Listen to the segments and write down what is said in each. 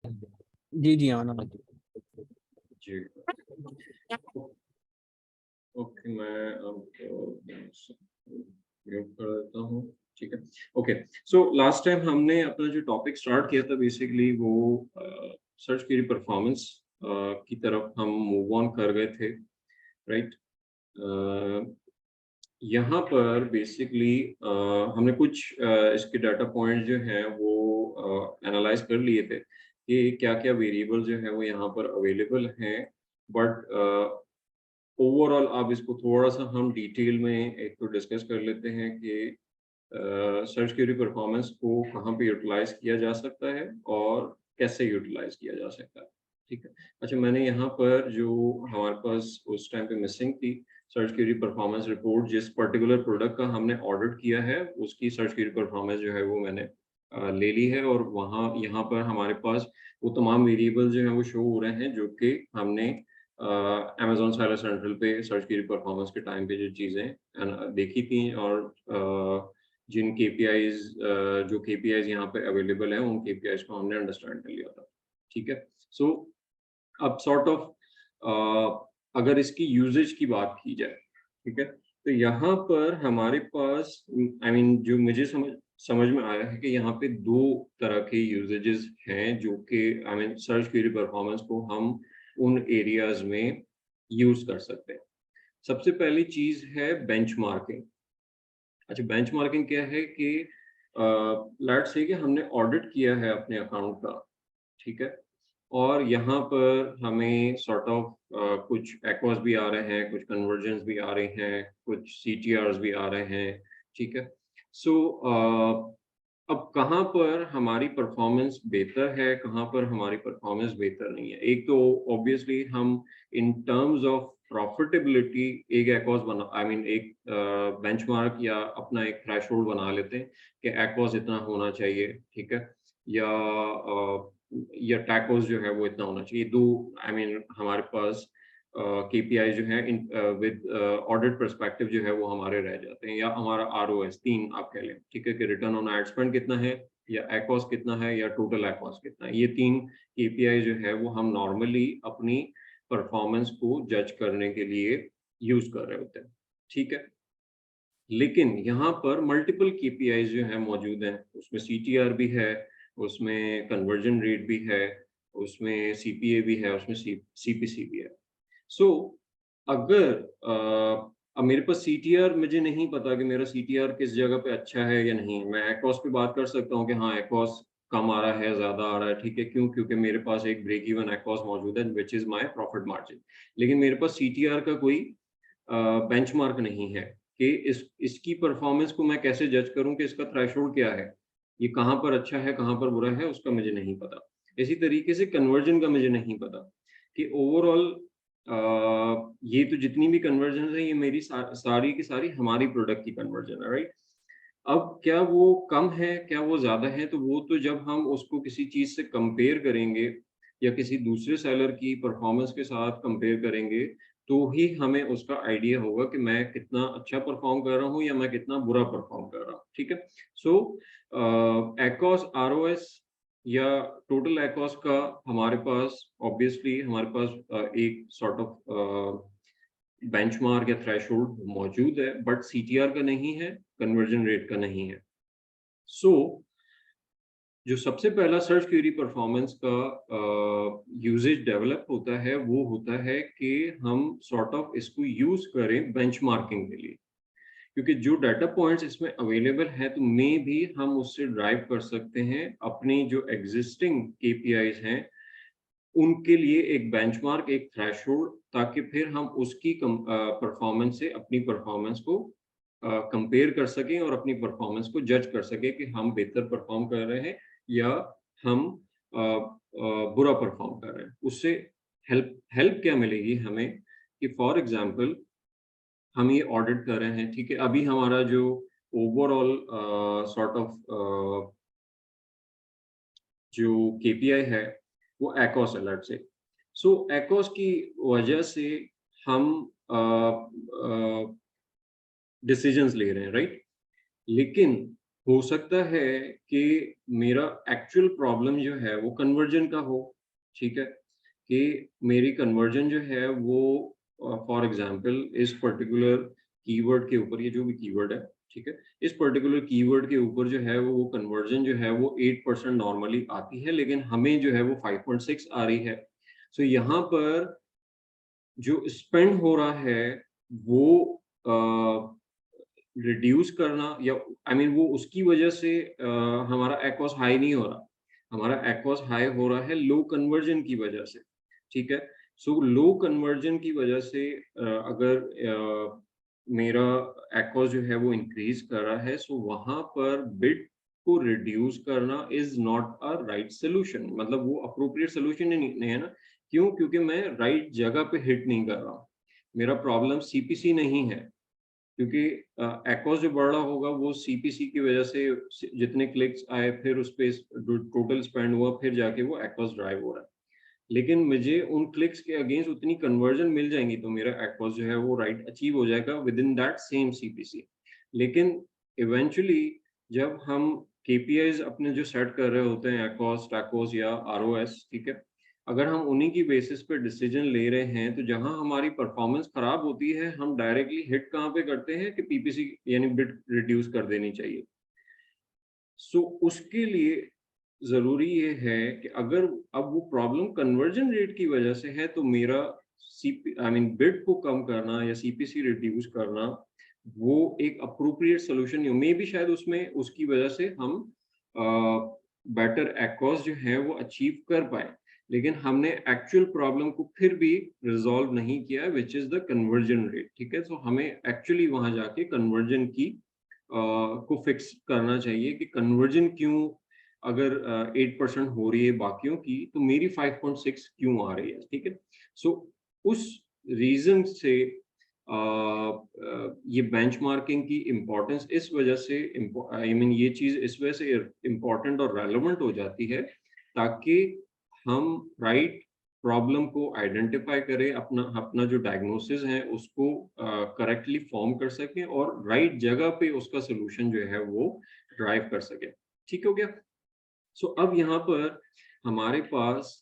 जी जी आना। जी ओके, मैं अब म्यूट कर देता हूँ। ठीक है। ओके, सो लास्ट टाइम हमने अपना जो टॉपिक स्टार्ट किया था बेसिकली वो सर्च क्वेरी परफॉर्मेंस की तरफ हम मूव ऑन कर गए थे, राइट। यहाँ पर बेसिकली हमने कुछ इसके डाटा पॉइंट जो हैं वो एनालाइज कर लिए थे कि क्या-क्या वेरिएबल जो है वो यहाँ पर अवेलेबल हैं, बट ओवरऑल अब इसको थोड़ा-सा हम डिटेल में एक तो डिस्कस कर लेते हैं कि सर्च क्वेरी परफॉर्मेंस को कहाँ पे यूटिलाइज़ किया जा सकता है और कैसे यूटिलाइज़ किया जा सकता है, ठीक है। अच्छा, मैंने यहाँ पर जो हमारे पास उस टाइम पे मिसिंग थी, सर्च क्वेरी परफॉर्मेंस रिपोर्ट जिस पर्टिकुलर प्रोडक्ट का हमने ऑर्डर किया है, उसकी सर्च क्वेरी परफॉर्मेंस जो है वो मैंने ले ली है और वहाँ यहाँ पर हमारे पास वो तमाम वेरिएबल जो हैं वो शो हो रहे हैं जो कि हमने अमेज़न सेलर सेंट्रल पे सर्च क्वेरी परफॉर्मेंस के टाइम पे जो चीज़ें देखी थी और जिन केपीआईज़ जो केपीआईज़ यहाँ पे अवेलेबल हैं, उन केपीआईज़ को हमने अंडरस्टैंड कर लिया था। ठीक है? सो अब सॉर्ट ऑफ अगर इसकी यूसेज की बात की जाए, ठीक है? तो यहाँ पर हमारे पास आई मीन जो मुझे समझ समझ में आया है कि यहाँ पे 2 तरह के यूसेजेस हैं जो कि I mean search query performance को हम उन एरियाज़ में यूज़ कर सकते हैं। सबसे पहली चीज़ है बेंचमार्किंग। अच्छा, बेंचमार्किंग क्या है कि लेट्स से कि हमने ऑडिट किया है अपने अकाउंट का, ठीक है? और यहाँ पर हमें सॉर्ट ऑफ कुछ एक्वास भी आ रहे हैं, कुछ कन्वर्जन्स भी आ रहे हैं, कुछ सीटीआर्स भी आ रहे हैं, ठीक है? सो अब कहाँ पर हमारी परफॉर्मेंस बेहतर है, कहाँ पर हमारी परफॉर्मेंस बेहतर नहीं है? एक तो ऑब्वियसली हम इन टर्म्स ऑफ प्रॉफिटेबिलिटी एक एक्वास बना आई मीन एक बेंचमार्क या अपना एक थ्रेशोल्ड बना लेते हैं कि एक्वास इतना होना चाहिए, ठीक है? या टैकोस जो है वो इतना होना चाहिए। 2 आई मीन हमारे पास केपीआई जो है विद ऑडिट पर्सपेक्टिव जो है वो हमारे रह जाते हैं या हमारा आरओएस 3 आप कह लें, ठीक है? कि रिटर्न ऑन एड स्पेंड कितना है या एक्वास कितना है या टोटल एक्वास कितना है। ये 3 केपीआई जो है वो हम नॉर्मली अपनी परफॉर्मेंस को जज करने के लिए यूज़ कर रहे होते हैं, ठीक है? लेकिन यहाँ पर मल्टीपल केपीआईज़ जो हैं मौजूद हैं, उसमें सीटीआर भी है, उसमें कन्वर्जन रेट भी है, उसमें सीपीए भी है, उसमें सीपीसी भी है। सो अगर अब मेरे पास सीटीआर मुझे नहीं पता कि मेरा सीटीआर किस जगह पे अच्छा है या नहीं। मैं एक्रोस पे बात कर सकता हूँ कि हाँ, एक्रोस कम आ रहा है, ज़्यादा आ रहा है, ठीक है? क्यों? क्योंकि मेरे पास एक ब्रेक इवन एक्रोस मौजूद है which is my profit margin. लेकिन मेरे पास सीटीआर का कोई बेंचमार्क नहीं है कि इसकी परफॉर्मेंस को मैं कैसे जज करूँ कि इसका थ्रेशोल्ड क्या है? ये कहाँ पर अच्छा है, कहाँ पर बुरा है, उसका मुझे नहीं पता। इसी तरीके से कन्वर्जन का मुझे नहीं पता कि ओवरऑल ये तो जितनी भी कन्वर्जन्स हैं, ये मेरी सारी की सारी हमारी प्रोडक्ट की कन्वर्जन है, राइट? अब क्या वो कम है, क्या वो ज़्यादा है? तो वो तो जब हम उसको किसी चीज़ से कंपेयर करेंगे या किसी दूसरे सेलर की परफ़ॉर्मेंस के साथ कंपेयर करेंगे, तो ही हमें उसका आइडिया होगा कि मैं कितना अच्छा परफ़ॉर्म कर रहा हूँ या मैं कितना बुरा परफ़ॉर्म कर रहा हूँ, ठीक है? सो एक्रोस आरओएस या टोटल एक्रोस का हमारे पास ऑब्वियसली हमारे पास एक सॉर्ट ऑफ बेंचमार्क या थ्रेशोल्ड मौजूद है, बट सीटीआर का नहीं है, कन्वर्जन रेट का नहीं है। सो जो सबसे पहला सर्च क्वेरी परफॉर्मेंस का यूसेज डेवलप होता है, वो होता है कि हम सॉर्ट ऑफ इसको यूज़ करें बेंचमार्किंग के लिए। क्योंकि जो डाटा पॉइंट्स इसमें अवेलेबल हैं, तो मे बी हम उससे ड्राइव कर सकते हैं अपनी जो एक्जिस्टिंग केपीआईज़ हैं, उनके लिए एक बेंचमार्क, एक थ्रेशोल्ड ताकि फिर हम उसकी परफॉर्मेंस से अपनी परफॉर्मेंस को कंपेयर कर सकें और अपनी परफॉर्मेंस को जज कर सकें कि हम बेहतर परफॉर्म कर रहे हैं या हम बुरा परफॉर्म कर रहे हैं। उससे हेल्प हेल्प क्या मिलेगी हमें कि फॉर एग्ज़ाम्पल हम ये ऑडिट कर रहे हैं, ठीक है? अभी हमारा जो ओवरऑल सॉर्ट ऑफ जो केपीआई है, वो एकोस अलर्ट से। सो एकोस की वजह से हम डिसीजंस ले रहे हैं, राइट? लेकिन हो सकता है कि मेरा एक्चुअल प्रॉब्लम जो है वो कन्वर्जन का हो, ठीक है? कि मेरी कन्वर्जन जो है वो फॉर एग्ज़ाम्पल इस पर्टिकुलर कीवर्ड के ऊपर, ये जो भी कीवर्ड है, ठीक है? इस पर्टिकुलर कीवर्ड के ऊपर जो है वो कन्वर्जन जो है वो 8% नॉर्मली आती है, लेकिन हमें जो है वो 5.6 आ रही है। सो यहाँ पर जो स्पेंड हो रहा है वो अ, रिड्यूस करना या वो उसकी वजह से हमारा एक्वस हाई नहीं हो रहा। हमारा एक्वस हाई हो रहा है लो कन्वर्जन की वजह से, ठीक है? सो लो कन्वर्जन की वजह से अगर मेरा एक्वस जो है वो इंक्रीज़ कर रहा है, सो वहाँ पर बिड को रिड्यूस करना is not a right solution, मतलब वो एप्रोप्रिएट सॉल्यूशन ही नहीं है ना। क्यों? क्योंकि मैं राइट जगह पे हिट नहीं कर रहा हूँ। मेरा प्रॉब्लम सीपीसी नहीं है। क्योंकि एक्ॉस जो बढ़ रहा होगा वो सीपीसी की वजह से जितने क्लिक्स आए फिर उस पे टोटल स्पेंड हुआ फिर जाके वो एक्ॉस ड्राइव हो रहा है। लेकिन मुझे उन क्लिक्स के अगेंस्ट उतनी कन्वर्जन मिल जाएंगी तो मेरा एक्ॉस जो है वो राइट अचीव हो जाएगा with in that same CPC. लेकिन इवेंचुअली जब हम केपीआईज अपने जो सेट कर रहे होते हैं एक्ॉस टैकोस या आरओएस, ठीक है, अगर हम उन्हीं की बेसिस पे डिसीजन ले रहे हैं तो जहां हमारी परफॉर्मेंस खराब होती है हम डायरेक्टली हिट कहाँ पे करते हैं कि पीपीसी यानी बिट रिड्यूस कर देनी चाहिए। सो उसके लिए ज़रूरी ये है कि अगर अब वो प्रॉब्लम कन्वर्जन रेट की वजह से है तो मेरा सीपी बिड को कम करना या सीपीसी रिड्यूस करना वो एक अप्रोप्रिएट सॉल्यूशन नहीं हो। मे बी शायद उसमें उसकी वजह से हम बेटर एक्ॉस जो है वो अचीव कर पाए, लेकिन हमने एक्चुअल प्रॉब्लम को फिर भी रिजॉल्व नहीं किया which is the conversion rate, ठीक है? सो हमें एक्चुअली वहाँ जाके कन्वर्जन की को फिक्स करना चाहिए कि कन्वर्जन क्यों अगर 8% हो रही है बाकियों की तो मेरी 5.6 क्यों आ रही है, ठीक है? सो उस रीजन से ये बेंचमार्किंग की इम्पोर्टेंस इस वजह से ये चीज इस वजह से इम्पोर्टेंट और रेलेवेंट हो जाती है ताकि हम राइट प्रॉब्लम को आइडेंटिफाई करें, अपना अपना जो डायग्नोसिस है उसको करेक्टली फॉर्म कर सकें और राइट जगह पे उसका सोल्यूशन जो है वो ड्राइव कर सके। ठीक हो गया? सो अब यहाँ पर हमारे पास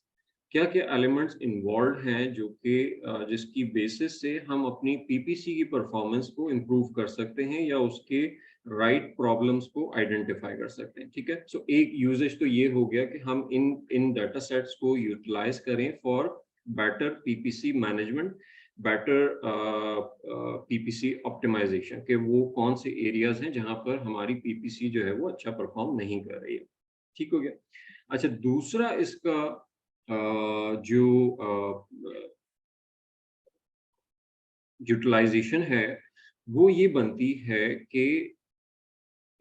क्या-क्या एलिमेंट्स इन्वॉल्व हैं जो कि जिसकी बेसिस से हम अपनी पीपीसी की परफॉर्मेंस को इम्प्रूव कर सकते हैं या उसके राइट प्रॉब्लम्स को आइडेंटिफाई कर सकते हैं, ठीक है? सो एक यूसेज तो ये हो गया कि हम इन इन डाटा सेट्स को यूटिलाइज करें for better PPC management, better PPC optimization कि वो कौन से एरियाज हैं जहाँ पर हमारी पीपीसी जो है वो अच्छा परफॉर्म नहीं कर रही है। ठीक हो गया? अच्छा, दूसरा इसका जो यूटिलाइज़ेशन है, वो ये बनती है कि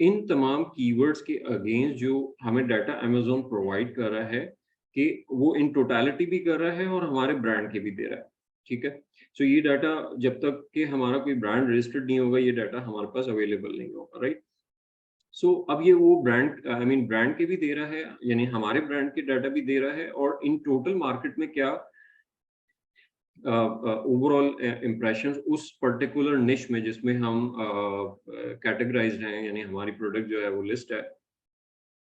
इन तमाम कीवर्ड्स के अगेंस्ट जो हमें डाटा अमेज़न प्रोवाइड कर रहा है, कि वो इन टोटैलिटी भी कर रहा है और हमारे ब्रांड के भी दे रहा है, ठीक है? सो ये डाटा जब तक कि हमारा कोई ब्रांड रजिस्टर्ड नहीं होगा, ये डाटा हमारे पास अवेलेबल नहीं होगा, राइट? सो अब ये वो ब्रांड ब्रांड के भी दे रहा है, यानी हमारे ब्रांड के डाटा भी दे रहा है और इन टोटल मार्केट में क्या ओवरऑल इम्प्रेशंस उस पर्टिकुलर निश में जिसमें हम कैटेगराइज्ड हैं, यानी हमारी प्रोडक्ट जो है वो लिस्ट है,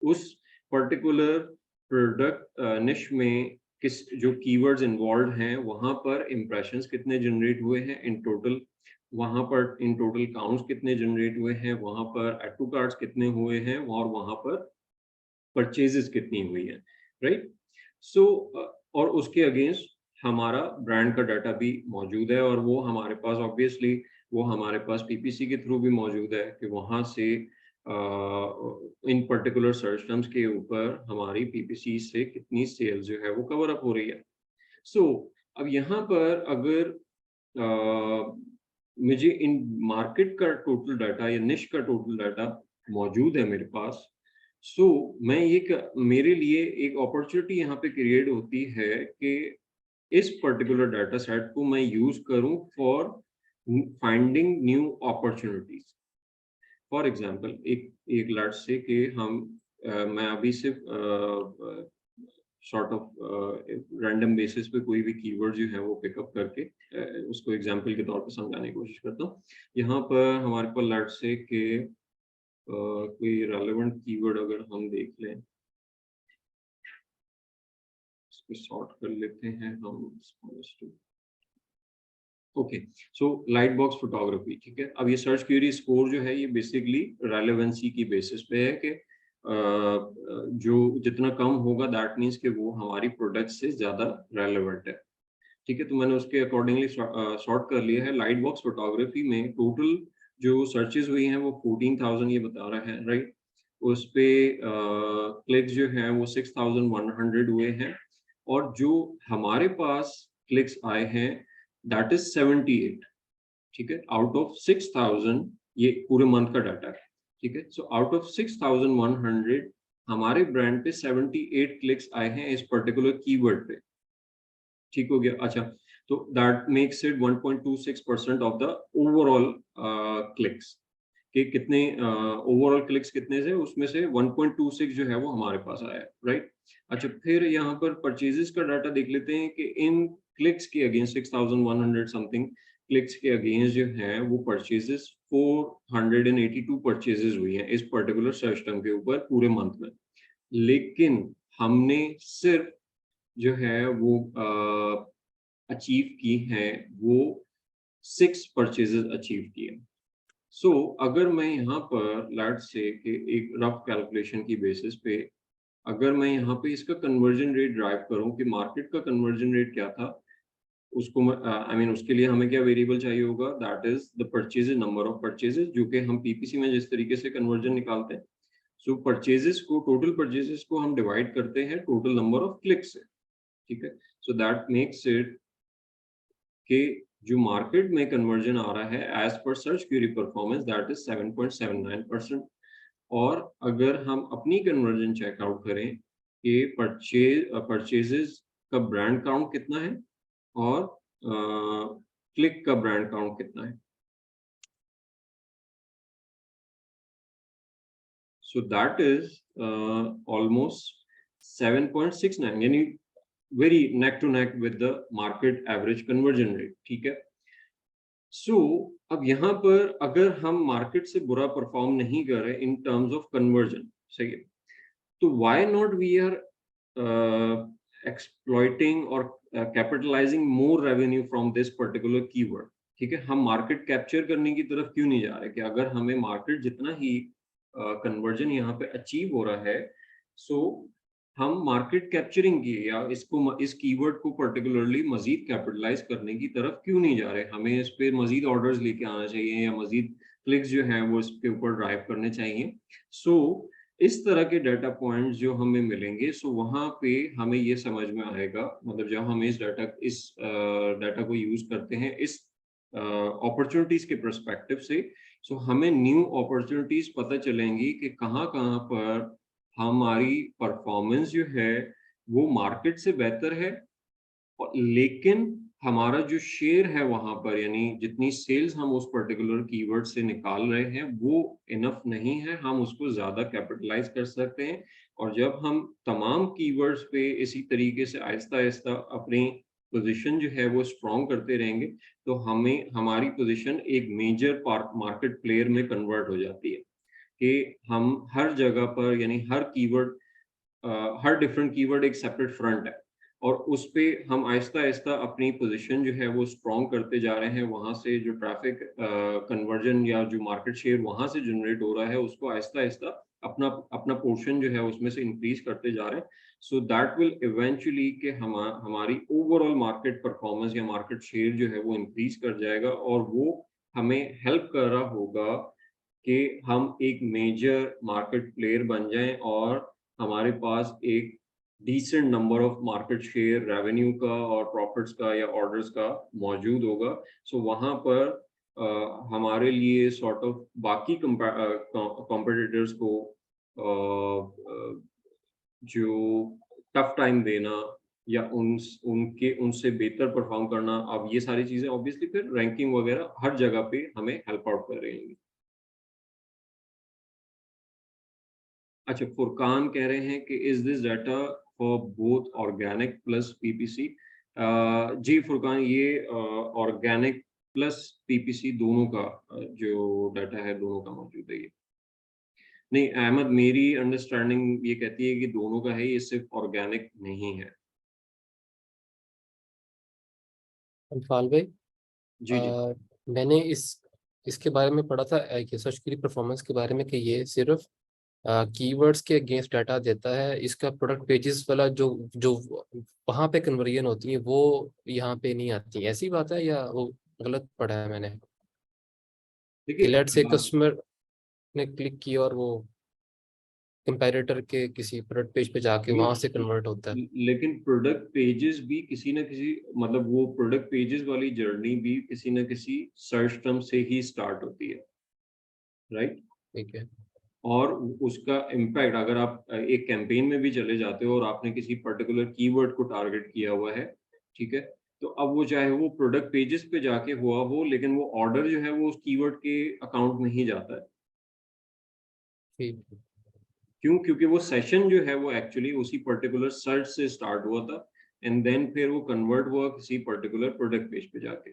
उस पर्टिकुलर प्रोडक्ट निश में किस जो कीवर्ड्स इन्वॉल्व हैं, वहाँ पर इम्प्रेशंस कितने जनरेट हुए हैं इन टोटल, वहाँ पर इन टोटल काउंट्स कितने जनरेट हुए हैं, वहाँ पर ऐड टू कार्ट्स कितने हुए हैं और वहाँ पर परचेजेस कितनी हुई है, राइट? सो और उसके अगेंस्ट हमारा ब्रांड का डाटा भी मौजूद है और वो हमारे पास ऑब्वियसली वो हमारे पास पीपीसी के थ्रू भी मौजूद है कि वहाँ से इन पर्टिकुलर सर्च टर्म्स के ऊपर हमारी पीपीसी से कितनी सेल्स जो है वो कवर अप हो रही है। सो अब यहाँ पर अगर मुझे इन मार्केट का टोटल डाटा या निश का टोटल डाटा मौजूद है मेरे पास, सो मैं ये मेरे लिए एक अपॉर्चुनिटी यहाँ पे क्रिएट होती है कि इस पर्टिकुलर डाटा सेट को मैं यूज करूँ for finding new opportunities. For example एक एक लेट्स से कि हम मैं अभी सिर्फ सॉर्ट ऑफ रैंडम बेसिस पे कोई भी कीवर्ड जो है वो पिकअप करके उसको एग्जांपल के तौर पे समझाने की कोशिश करता हूँ। यहाँ पर हमारे पास लेट्स से कि कोई रेलेवेंट कीवर्ड अगर हम देख लें, इसको सॉर्ट कर लेते हैं हम। Okay, so light box photography, ठीक है। अब ये सर्च क्वेरी स्कोर जो है ये बेसिकली रेलेवेंसी की बेसिस पे है कि जो जितना कम होगा दैट मीन्स कि वो हमारी प्रोडक्ट से ज़्यादा रेलेवेंट है, ठीक है। तो मैंने उसके अकॉर्डिंगली सॉर्ट कर लिया है। लाइट बॉक्स फोटोग्राफी में टोटल जो सर्चेज हुई हैं वो 14,000 ये बता रहा है, राइट। उस पे क्लिक्स जो हैं वो 6,100 हुए हैं, और जो हमारे पास क्लिक्स आए हैं दैट इज 78, ठीक है, आउट ऑफ 6,000। ये पूरे मंथ का डाटा है, ठीक है। सो आउट ऑफ 6,100 हमारे ब्रांड पे 78 क्लिक्स आए हैं इस पर्टिकुलर कीवर्ड पे, ठीक हो गया। अच्छा, तो that makes it 1.26% of the overall clicks, कि कितने ओवरऑल क्लिक्स कितने से, उसमें से 1.26 जो है वो हमारे पास आया है, राइट। अच्छा, फिर यहाँ पर परचेजेस का डाटा देख लेते हैं कि इन क्लिक्स के अगेंस्ट 6,100 समथिंग क्लिक्स के अगेंस्ट जो है वो परचेजेस 482 परचेजेस हुई हैं इस पर्टिकुलर सर्च टर्म के ऊपर पूरे मंथ में। लेकिन हमने सिर्फ जो है वो अचीव की है वो 6 परचेजेस अचीव किए। सो अगर मैं यहाँ पर लेट्स से कि एक रफ कैलकुलेशन की बेसिस पे अगर मैं यहाँ पे इसका कन्वर्जन रेट ड्राइव करूँ कि मार्केट का कन्वर्जन रेट क्या था, उसको मैं आई मीन उसके लिए हमें क्या वेरिएबल चाहिए होगा, that is the purchases, number of purchases, जो कि हम पीपीसी में जिस तरीके से कन्वर्जन निकालते हैं। सो परचेजेस को, टोटल परचेजेस को हम डिवाइड करते हैं टोटल नंबर ऑफ क्लिक्स से, ठीक है। सो दैट मेक्स इट कि जो मार्केट में कन्वर्जन आ रहा है as per search query performance that is 7.79%। और अगर हम अपनी कन्वर्जन चेकआउट करें कि परचेजेस का ब्रांड काउंट कितना है और क्लिक का ब्रांड काउंट कितना है, सो दैट इज ऑलमोस्ट 7.69, यानी very neck to neck with the market average conversion rate, ठीक है। सो अब यहाँ पर अगर हम मार्केट से बुरा परफॉर्म नहीं कर रहे इन टर्म्स ऑफ कन्वर्जन, सही है, तो why not we are exploiting और capitalising more revenue from this particular keyword, ठीक है। हम मार्केट कैप्चर करने की तरफ क्यों नहीं जा रहे कि अगर हमें मार्केट जितना ही कन्वर्जन यहाँ पे अचीव हो रहा है, सो हम मार्केट कैप्चरिंग की या इसको इस कीवर्ड को पर्टिकुलरली मजीद कैपिटलाइज करने की तरफ क्यों नहीं जा रहे। हमें इस पे मजीद ऑर्डर्स लेके आना चाहिए या मजीद क्लिक्स जो है वो इसके ऊपर ड्राइव करने चाहिए। सो इस तरह के डाटा पॉइंट्स जो हमें मिलेंगे, सो वहाँ पे हमें ये समझ में आएगा, मतलब जब हम इस डाटा को यूज करते हैं इस अपॉर्चुनिटीज के परस्पेक्टिव से, सो हमें न्यू अपॉर्चुनिटीज पता चलेंगी कि कहाँ कहाँ पर हमारी परफॉर्मेंस जो है वो मार्केट से बेहतर है, और लेकिन हमारा जो शेयर है वहां पर, यानी जितनी सेल्स हम उस पर्टिकुलर कीवर्ड से निकाल रहे हैं वो इनफ नहीं है, हम उसको ज्यादा कैपिटलाइज कर सकते हैं। और जब हम तमाम कीवर्ड्स पे इसी तरीके से आहिस्ता आहिस्ता अपनी पोजीशन जो है वो स्ट्रॉन्ग करते रहेंगे, तो हमें हमारी पोजीशन एक मेजर मार्केट प्लेयर में कन्वर्ट हो जाती है कि हम हर जगह पर, यानी हर कीवर्ड, हर डिफरेंट कीवर्ड एक सेपरेट फ्रंट है, और उस पे हम आहिस्ता आहिस्ता अपनी पोजीशन जो है वो स्ट्रॉन्ग करते जा रहे हैं। वहां से जो ट्रैफिक कन्वर्जन या जो मार्केट शेयर वहां से जनरेट हो रहा है उसको आहिस्ता आहिस्ता अपना अपना पोर्शन जो है उसमें से इंक्रीज करते जा रहे हैं। सो दैट विल इवेंचुअली कि हमारी ओवरऑल मार्केट परफॉर्मेंस या मार्केट शेयर जो है वो इंक्रीज कर जाएगा, और वो हमें हेल्प कर रहा होगा कि हम एक मेजर मार्केट प्लेयर बन जाएं और हमारे पास एक decent number of market share revenue का और प्रॉफिट्स का या ऑर्डर्स का मौजूद होगा। सो वहाँ पर हमारे लिए सॉर्ट ऑफ बाकी कॉम्पिटिटर्स को जो टफ टाइम देना या उनके उनसे बेहतर परफॉर्म करना, अब ये सारी चीजें ऑब्वियसली फिर रैंकिंग वगैरह हर जगह पे हमें हेल्प आउट कर रही हैं। अच्छा, फुरकान कह रहे हैं कि is this data for both organic plus PPC. जी फुरकान, ये ऑर्गेनिक प्लस पीपीसी दोनों का जो डाटा है दोनों का मौजूद है ये। नहीं अहमद, मेरी अंडरस्टैंडिंग ये कहती है कि दोनों का है, ये सिर्फ ऑर्गेनिक नहीं है। अनफाल भाई, जी जी। मैंने इसके बारे में पढ़ा था कि सर्च क्वेरी परफॉर्मेंस के बारे में, कि ये सिर्फ कीवर्ड्स के अगेंस्ट डाटा देता है। इसका प्रोडक्ट पेजेस वाला जो जो वहाँ पे कन्वर्जन होती है वो यहाँ पे नहीं आती। ऐसी बात है या वो गलत पढ़ा है मैंने? कि देखिए लेट से कस्टमर ने क्लिक किया और वो कंपैरेटर के किसी प्रोडक्ट पेज पे जाके वहां से कन्वर्ट होता है। लेकिन प्रोडक्ट पेजेस भी किसी ना किसी, मतलब वो प्रोडक्ट पेजेस वाली जर्नी भी किसी ना किसी सर्च टर्म से ही स्टार्ट होती है, राइट? ठीक है। और उसका इम्पैक्ट, अगर आप एक कैंपेन में भी चले जाते हो और आपने किसी पर्टिकुलर कीवर्ड को टारगेट किया हुआ है, ठीक है, तो अब वो चाहे वो प्रोडक्ट पेजेस पे जाके हुआ हो, लेकिन वो ऑर्डर जो है वो उस कीवर्ड के अकाउंट में ही जाता है। ठीक। क्यों? क्योंकि वो सेशन जो है वो एक्चुअली उसी पर्टिकुलर सर्च से स्टार्ट हुआ था, एंड देन फिर वो कन्वर्ट हुआ किसी पर्टिकुलर प्रोडक्ट पेज पे जाके।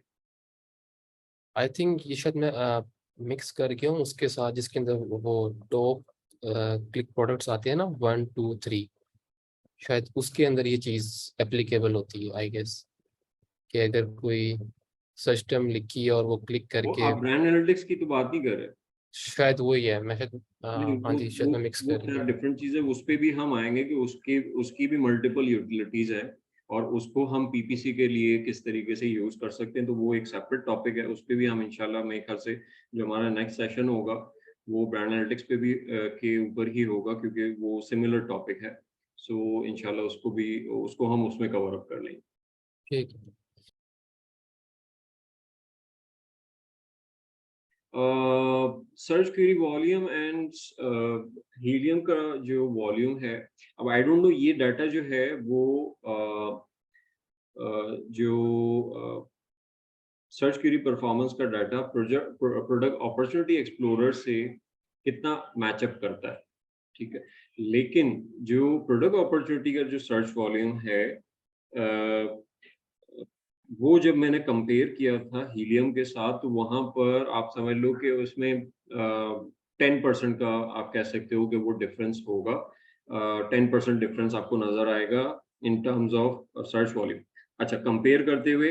आई थिंक ये शायद मैं मिक्स कर गया हूँ उसके साथ, जिसके अंदर वो टॉप क्लिक प्रोडक्ट्स आते हैं ना, 1 2 3, शायद उसके अंदर ये चीज़ एप्लीकेबल होती है आई गेस। कि अगर कोई सिस्टम लिखी है और वो क्लिक वो करके, आप ब्रांड एनालिटिक्स की तो बात नहीं कर रहे? शायद वही है। मैं शायद नहीं, हाँ जी, शायद मैं मिक्स वो कर खैर गया। डिफरेंट चीज़ है, उस पे भी हम आएँगे कि उसकी उसकी भी मल्टीपल यूटिलिटीज़ हैं, और उसको हम पीपीसी के लिए किस तरीके से यूज़ कर सकते हैं, तो वो एक सेपरेट टॉपिक है। उस पे भी हम इंशाल्लाह, मेरे ख्याल से जो हमारा नेक्स्ट सेशन होगा, वो ब्रांड एनालिटिक्स पे भी के ऊपर ही होगा, क्योंकि वो सिमिलर टॉपिक है। सो इंशाल्लाह उसको हम उसमें कवर अप कर लेंगे। ठीक है। Search query volume and helium का जो वॉल्यूम है, अब आई डोंट नो ये डाटा जो है वो जो सर्च क्वेरी परफॉर्मेंस का डाटा प्रोडक्ट अपॉर्चुनिटी एक्सप्लोरर से कितना मैचअप करता है, ठीक है। लेकिन जो प्रोडक्ट अपॉर्चुनिटी का जो सर्च वॉल्यूम है, अ, वो जब मैंने कंपेयर किया था हीलियम के साथ, तो वहाँ पर आप समझ लो कि उसमें 10% का आप कह सकते हो कि वो डिफरेंस होगा। 10% डिफरेंस आपको नज़र आएगा in terms of search volume. अच्छा, कंपेयर करते हुए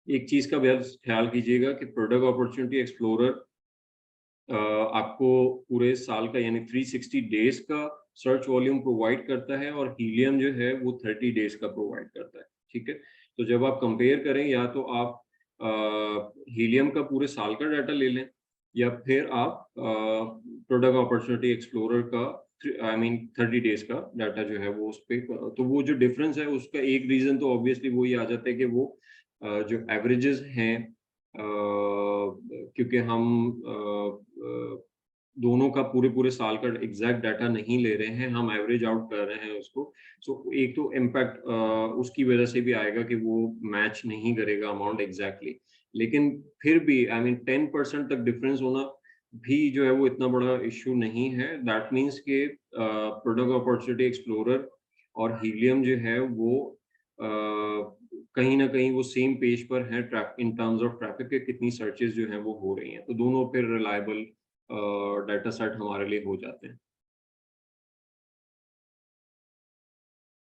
एक चीज़ का बस ख्याल कीजिएगा कि प्रोडक्ट अपॉर्चुनिटी एक्सप्लोरर आपको पूरे साल का यानी 360 डेज़ का सर्च वॉल्यूम प्रोवाइड करता है, और हीलियम जो है वो 30 डेज़ का प्रोवाइड करता है, ठीक है? तो जब आप कंपेयर करें, या तो आप हीलियम का पूरे साल का डाटा ले लें, या फिर आप प्रोडक्ट अपॉर्चुनिटी एक्सप्लोरर का आई मीन 30 डेज़ का डाटा जो है वो उस पे, तो वो जो डिफरेंस है उसका एक रीज़न तो ऑब्वियसली वही आ जाता है कि वो जो एवरेजेस हैं, क्योंकि हम दोनों का पूरे-पूरे साल का एग्ज़ैक्ट डाटा नहीं ले रहे हैं, हम एवरेज आउट कर रहे हैं उसको। सो एक तो इम्पैक्ट उसकी वज़ह से भी आएगा कि वो मैच नहीं करेगा अमाउंट एग्ज़ैक्टली। लेकिन फिर भी आई मीन 10% तक डिफरेंस होना भी जो है वो इतना बड़ा इश्यू नहीं है। दैट मीन्स कि प्रोडक्ट अपॉर्चुनिटी एक्सप्लोरर और हीलियम जो है वो कहीं न कहीं वो सेम पेज पर हैं, ट्रैफ इन टर्म्स ऑफ ट्रैफिक के कितनी सर्चेज़ जो हैं वो हो रही हैं। तो दोनों फिर रिलायबल डाटा सेट हमारे लिए हो जाते हैं।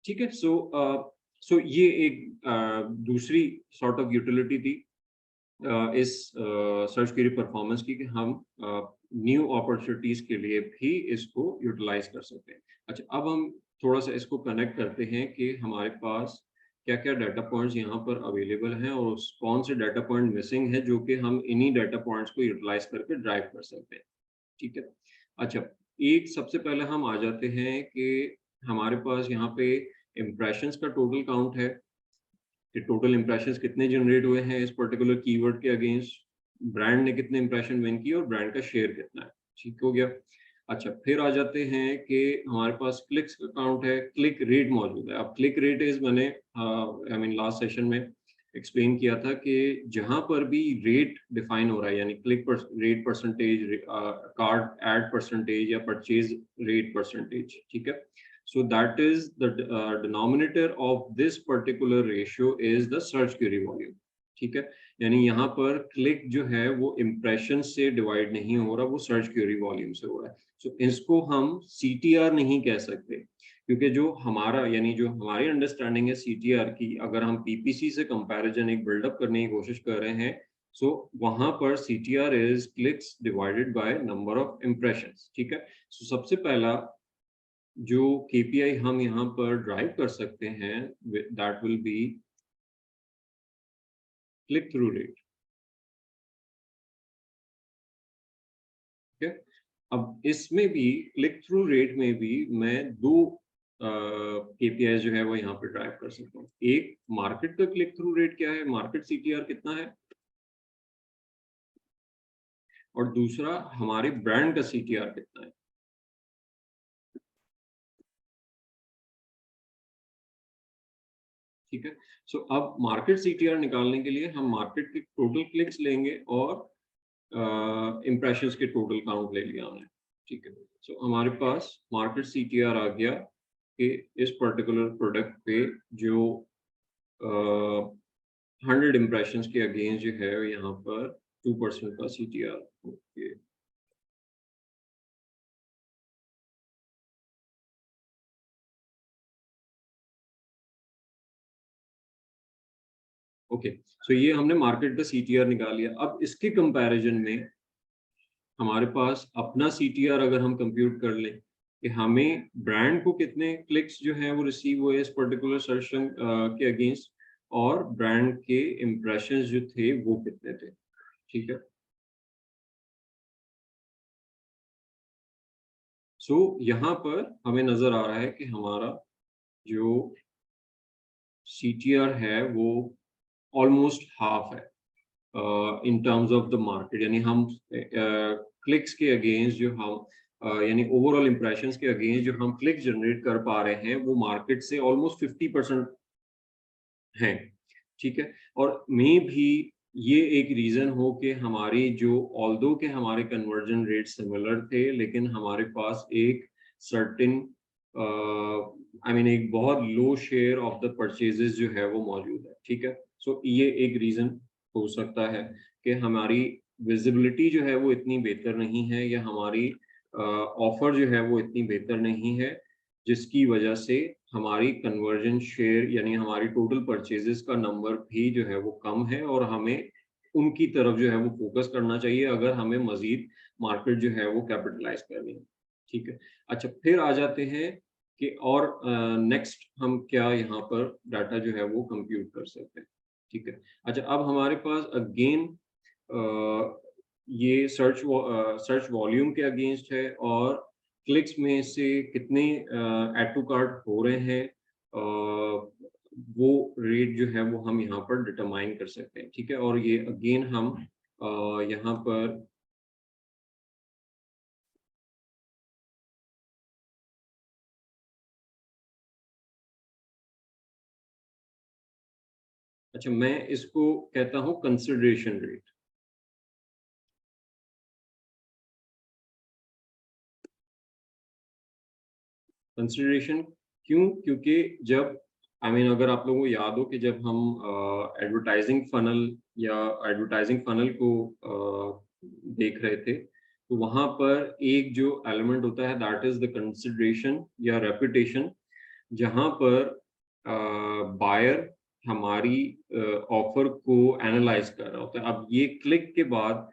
ठीक है? सो ये एक दूसरी सॉर्ट ऑफ यूटिलिटी थी इस सर्च क्वेरी परफॉर्मेंस की, कि हम न्यू अपॉर्चुनिटीज़ के लिए भी इसको यूटिलाइज़ कर सकते हैं। अच्छा, अब हम थोड़ा-सा इसको कनेक्ट करते हैं कि हमारे पास क्या-क्या डाटा पॉइंट्स यहाँ पर अवेलेबल हैं, और कौन से डाटा पॉइंट मिसिंग है, जो कि हम इन्हीं डाटा पॉइंट्स को यूटिलाइज़ करके ड्राइव कर सकते हैं। ठीक है? अच्छा, एक सबसे पहले हम आ जाते हैं कि हमारे पास यहाँ पे इम्प्रेशंस का टोटल काउंट है, कि टोटल इम्प्रेशंस कितने जनरेट हुए हैं इस पर्टिकुलर कीवर्ड के अगेंस्ट, ब्रांड ने कितने इम्प्रेशन विन किए और ब्रांड का शेयर कितना है, ठीक हो गया। अच्छा, फिर आ जाते हैं कि हमारे पास क्लिक्स का काउंट है, क्लिक रेट मौजूद है। अब क्लिक रेट इज़, मैंने आई मीन लास्ट सेशन में एक्सप्लेन किया था कि जहाँ पर भी रेट डिफाइन हो रहा है, यानी क्लिक पर rate percentage, card add percentage या परचेज रेट परसेंटेज, ठीक है? So that is the denominator of this particular ratio is the search query volume, ठीक है? यानी यहाँ पर क्लिक जो है वो इम्प्रेशन से डिवाइड नहीं हो रहा, वो सर्च क्वेरी वॉल्यूम से हो रहा है। सो इसको हम CTR नहीं कह सकते, क्योंकि जो हमारा यानी जो हमारी अंडरस्टैंडिंग है CTR की, अगर हम PPC से कंपैरिजन एक बिल्डअप करने की कोशिश कर रहे हैं, सो वहां पर CTR is clicks divided by number of impressions, ठीक है। सो सबसे पहला जो KPI हम यहाँ पर ड्राइव कर सकते हैं, that will be click through rate, ठीक है। अब इसमें भी क्लिक थ्रू रेट में भी मैं दो KPI जो है वो यहाँ पे ड्राइव कर सकता हूँ। एक, मार्केट का क्लिक थ्रू रेट क्या है, मार्केट CTR कितना है, और दूसरा हमारे ब्रांड का CTR कितना है, ठीक है। सो अब मार्केट CTR निकालने के लिए हम मार्केट के टोटल क्लिक्स लेंगे और इम्प्रेशंस के टोटल काउंट ले लिया हमने, ठीक है। सो हमारे पास मार्केट CTR आ गया कि इस पर्टिकुलर प्रोडक्ट पे जो 100 इम्प्रेशंस के अगेंस्ट जो है यहाँ पर 2% का CTR, ओके। ओके, सो ये हमने मार्केट का CTR निकाल लिया। अब इसके कंपैरिजन में हमारे पास अपना CTR अगर हम कंप्यूट कर लें कि हमें ब्रांड को कितने क्लिक्स जो हैं वो रिसीव हुए इस पर्टिकुलर सर्च के अगेंस्ट, और ब्रांड के इम्प्रेशंस जो थे वो कितने थे, ठीक है। सो यहाँ पर हमें नजर आ रहा है कि हमारा जो CTR है वो ऑलमोस्ट हाफ है in terms of the market, यानी हम क्लिक्स के अगेंस्ट जो हम यानी ओवरऑल इम्प्रेशंस के अगेंस्ट जो हम क्लिक जनरेट कर पा रहे हैं वो मार्केट से ऑलमोस्ट 50% हैं, ठीक है। और मे भी ये एक रीजन हो कि हमारी जो ऑल्दो के हमारे कन्वर्जन रेट सिमिलर थे, लेकिन हमारे पास एक सर्टेन आई मीन एक बहुत लो शेयर ऑफ द परचेजेस जो है वो मौजूद है, ठीक है। सो ये एक रीजन हो सकता है कि हमारी विजिबिलिटी जो है वो इतनी बेहतर नहीं है, या हमारी ऑफर जो है वो इतनी बेहतर नहीं है, जिसकी वजह से हमारी कन्वर्जन शेयर यानी हमारी टोटल परचेजेस का नंबर भी जो है वो कम है, और हमें उनकी तरफ जो है वो फोकस करना चाहिए अगर हमें मजीद मार्केट जो है वो कैपिटलाइज करनी है, ठीक है। अच्छा, फिर आ जाते हैं कि और नेक्स्ट हम क्या यहाँ पर डाटा जो है वो कंप्यूट कर सकते हैं, ठीक है। अच्छा, अब हमारे पास अगेन ये सर्च वॉल्यूम के अगेंस्ट है, और क्लिक्स में से कितने ऐड टू कार्ट हो रहे हैं, वो रेट जो है वो हम यहाँ पर डिटरमाइन कर सकते हैं, ठीक है। और ये अगेन हम यहाँ पर अच्छा, मैं इसको कहता हूँ कंसिडरेशन रेट। कंसिडरेशन क्यों? क्योंकि जब अगर आप लोगों को याद हो कि जब हम एडवर्टाइजिंग फनल या एडवर्टाइजिंग फनल को देख रहे थे, तो वहां पर एक जो एलिमेंट होता है दैट इज द कंसिडरेशन या रेपुटेशन, जहां पर बायर हमारी ऑफर को एनालाइज कर रहा होता है। अब ये क्लिक के बाद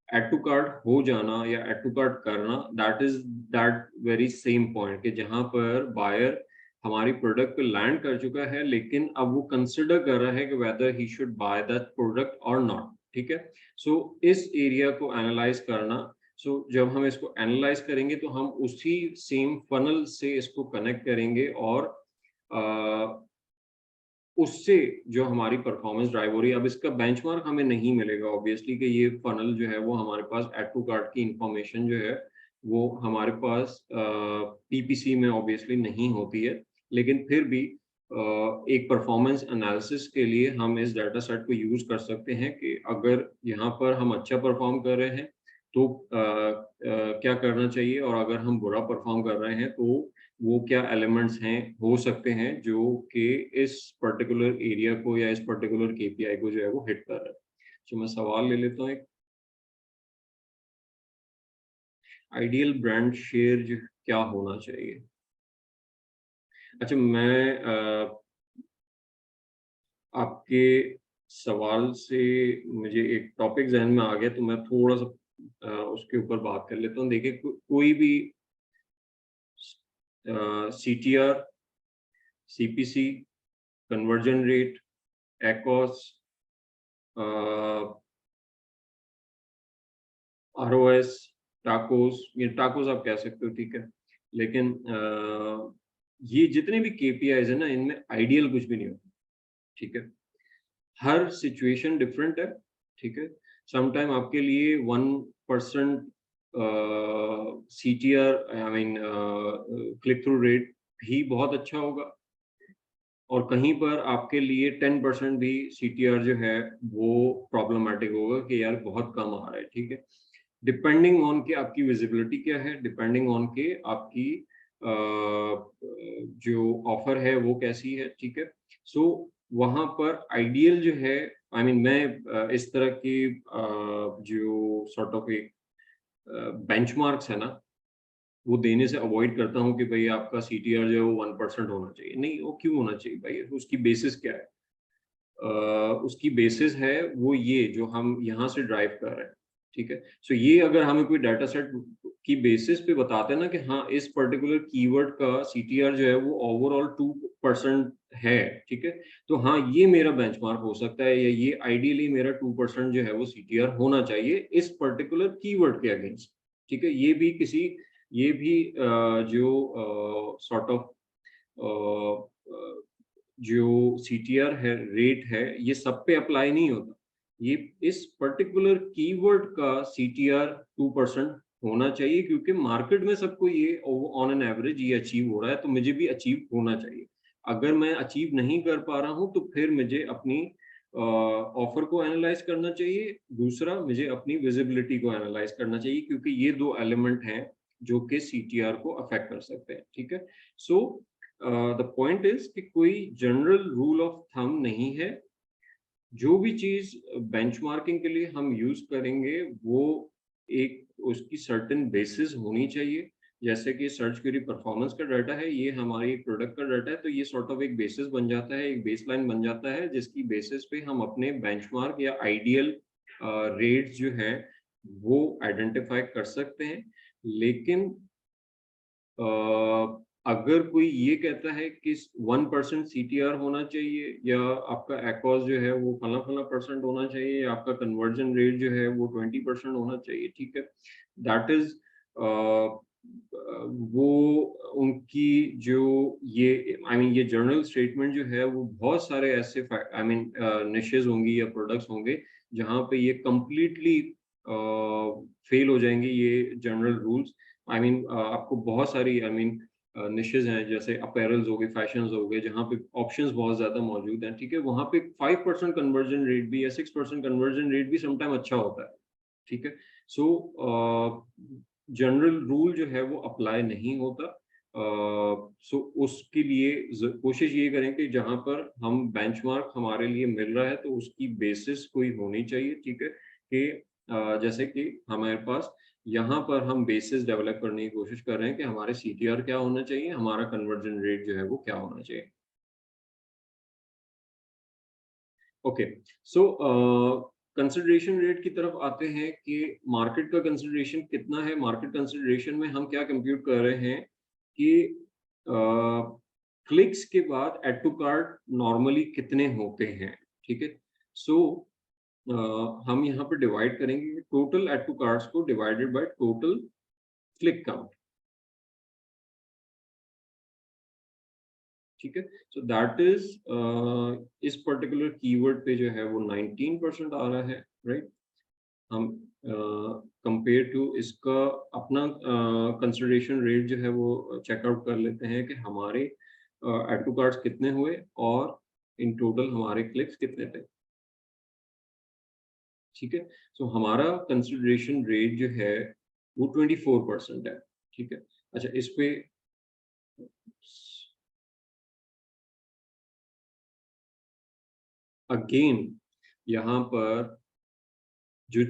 एड टू कार्ट हो जाना या एड टू कार्ट करना, that is that very same point कि जहां पर बायर हमारी प्रोडक्ट पे लैंड कर चुका है, लेकिन अब वो कंसिडर कर रहा है कि weather he should by that product और नॉट, ठीक है। सो इस एरिया को एनालाइज करना, जब हम इसको एनालाइज करेंगे तो हम उसी सेम फनल से इसको कनेक्ट करेंगे, और उससे जो हमारी परफॉर्मेंस ड्राइव हो रही है। अब इसका बेंचमार्क हमें नहीं मिलेगा ऑब्वियसली कि ये फनल जो है वो हमारे पास ऐड टू कार्ट की इंफॉर्मेशन जो है वो हमारे पास PPC में ऑब्वियसली नहीं होती है, लेकिन फिर भी एक परफॉर्मेंस एनालिसिस के लिए हम इस डाटा सेट को यूज कर सकते हैं कि अगर यहाँ पर हम अच्छा परफॉर्म कर रहे हैं तो क्या करना चाहिए, और अगर हम बुरा परफॉर्म कर रहे हैं तो वो क्या एलिमेंट्स हैं हो सकते हैं जो कि इस पर्टिकुलर एरिया को या इस पर्टिकुलर KPI को जो है वो हिट कर रहा है। तो मैं सवाल ले लेता हूँ एक। आइडियल ब्रांड शेयर जो क्या होना चाहिए? अच्छा, मैं आपके सवाल से मुझे एक टॉपिक ज़हन में आ गया, तो मैं थोड़ा-सा उसके ऊपर बात कर लेता हूँ। देखिए, कोई भी CTR, CPC, conversion rate, x, ROS, tacos, ये टाकोस आप कह सकते हो, ठीक है। लेकिन ये जितने भी केपीआईज़ है ना, इनमें आइडियल कुछ भी नहीं होता, ठीक है। हर सिचुएशन डिफरेंट है, ठीक है। सम टाइम आपके लिए 1% CTR, I mean click through rate भी बहुत अच्छा होगा, और कहीं पर आपके लिए 10% भी सीटीआर जो है वो प्रॉब्लमेटिक होगा कि यार बहुत कम आ रहा है, ठीक है। डिपेंडिंग ऑन के आपकी विजिबिलिटी क्या है, डिपेंडिंग ऑन के आपकी जो ऑफर है वो कैसी है, ठीक है। सो वहाँ पर आइडियल जो है, आई मीन मैं इस तरह की जो सॉर्ट ऑफ एक बेंचमार्क्स है ना, वो देने से अवॉइड करता हूँ कि भई आपका सीटीआर जो है वो 1% होना चाहिए। नहीं, वो क्यों होना चाहिए भाई? उसकी बेसिस क्या है? उसकी बेसिस है वो ये जो हम यहाँ से ड्राइव कर रहे हैं, ठीक है? सो ये अगर हमें कोई डाटा सेट की बेसिस पे बताते हैं ना कि हाँ, इस पर्टिकुलर कीवर्ड का सीटीआर जो है वो ओवरऑल 2% है, ठीक है? तो हाँ, ये मेरा बेंचमार्क हो सकता है, या ये आइडियली मेरा 2% जो है वो सीटीआर होना चाहिए इस पर्टिकुलर कीवर्ड के अगेंस्ट, ठीक है? ये भी जो सॉर्ट ऑफ जो सीटीआर है, रेट है, ये सब पे अप्लाई नहीं होता। ये इस पर्टिकुलर कीवर्ड का सीटीआर 2% होना चाहिए, क्योंकि मार्केट में सबको ये ऑन एन एवरेज ये अचीव हो रहा है, तो मुझे भी अचीव होना चाहिए। अगर मैं अचीव नहीं कर पा रहा हूँ, तो फिर मुझे अपनी ऑफर को एनालाइज करना चाहिए। दूसरा, मुझे अपनी विजिबिलिटी को एनालाइज करना चाहिए, क्योंकि ये 2 एलिमेंट हैं जो कि सीटीआर को अफेक्ट कर सकते हैं, ठीक है? सो द पॉइंट इज कि कोई जनरल रूल ऑफ थंब नहीं है। जो भी चीज बेंचमार्किंग के लिए हम यूज करेंगे, वो एक उसकी सर्टेन बेसिस होनी चाहिए। जैसे कि सर्च क्वेरी परफॉर्मेंस का डाटा है, ये हमारी प्रोडक्ट का डाटा है, तो ये सॉर्ट ऑफ एक बेसिस बन जाता है, एक बेसलाइन बन जाता है, जिसकी बेसिस पे हम अपने बेंचमार्क या आइडियल रेट्स जो है वो आइडेंटिफाई कर सकते हैं। लेकिन अगर कोई ये कहता है कि 1% सीटीआर होना चाहिए, या आपका एकॉस जो है वो फला-फला परसेंट होना चाहिए, या आपका कन्वर्जन रेट जो है वो 20% होना चाहिए, ठीक है? दैट इज़ वो उनकी जो ये आई मीन ये जर्नल स्टेटमेंट जो है वो बहुत सारे ऐसे आई मीन निशेज़ होंगी या प्रोडक्ट्स होंगे, जहाँ पे ये कंप्लीटली फेल हो जाएँगे ये जनरल रूल्स। आई मीन आपको बहुत सारी आई मीन निशेज़ हैं, जैसे अपैरल्स हो गए, फैशंस हो गए, जहाँ पे ऑप्शंस बहुत ज़्यादा मौजूद हैं, ठीक है? वहाँ पे 5% कन्वर्जन रेट भी या 6% कन्वर्जन रेट भी सम टाइम अच्छा होता है, ठीक है? सो जनरल रूल जो है वो अप्लाई नहीं होता। सो उसके लिए कोशिश ये करें कि जहाँ पर हम बेंचमार्क हमारे लिए मिल रहा है, तो उसकी बेसिस कोई होनी चाहिए, ठीक है? कि जैसे कि हमारे पास यहाँ पर हम बेसिस डेवलप करने की कोशिश कर रहे हैं कि हमारे सीटीआर क्या होना चाहिए, हमारा कन्वर्जन रेट जो है वो क्या होना चाहिए। ओके, सो कंसिडरेशन रेट की तरफ आते हैं कि मार्केट का कंसिडरेशन कितना है। मार्केट कंसिडरेशन में हम क्या कंप्यूट कर रहे हैं कि क्लिक्स के बाद एड टू कार्ट नॉर्मली कितने होते हैं, ठीक है? सो हम यहाँ पे डिवाइड करेंगे टोटल एड टू कार्ट्स को divided by total click count, ठीक है? सो दैट इज इस पर्टिकुलर कीवर्ड पे जो है वो 19% आ रहा है, राइट? हम कंपेयर टू इसका अपना कंसिडरेशन रेट जो है वो चेकआउट कर लेते हैं कि हमारे एड टू कार्ड्स कितने हुए और इन टोटल हमारे क्लिक्स कितने थे, ठीक है? सो हमारा कंसिडरेशन रेट जो है वो 24% है, ठीक है? अच्छा, इस पे अगेन यहाँ पर जो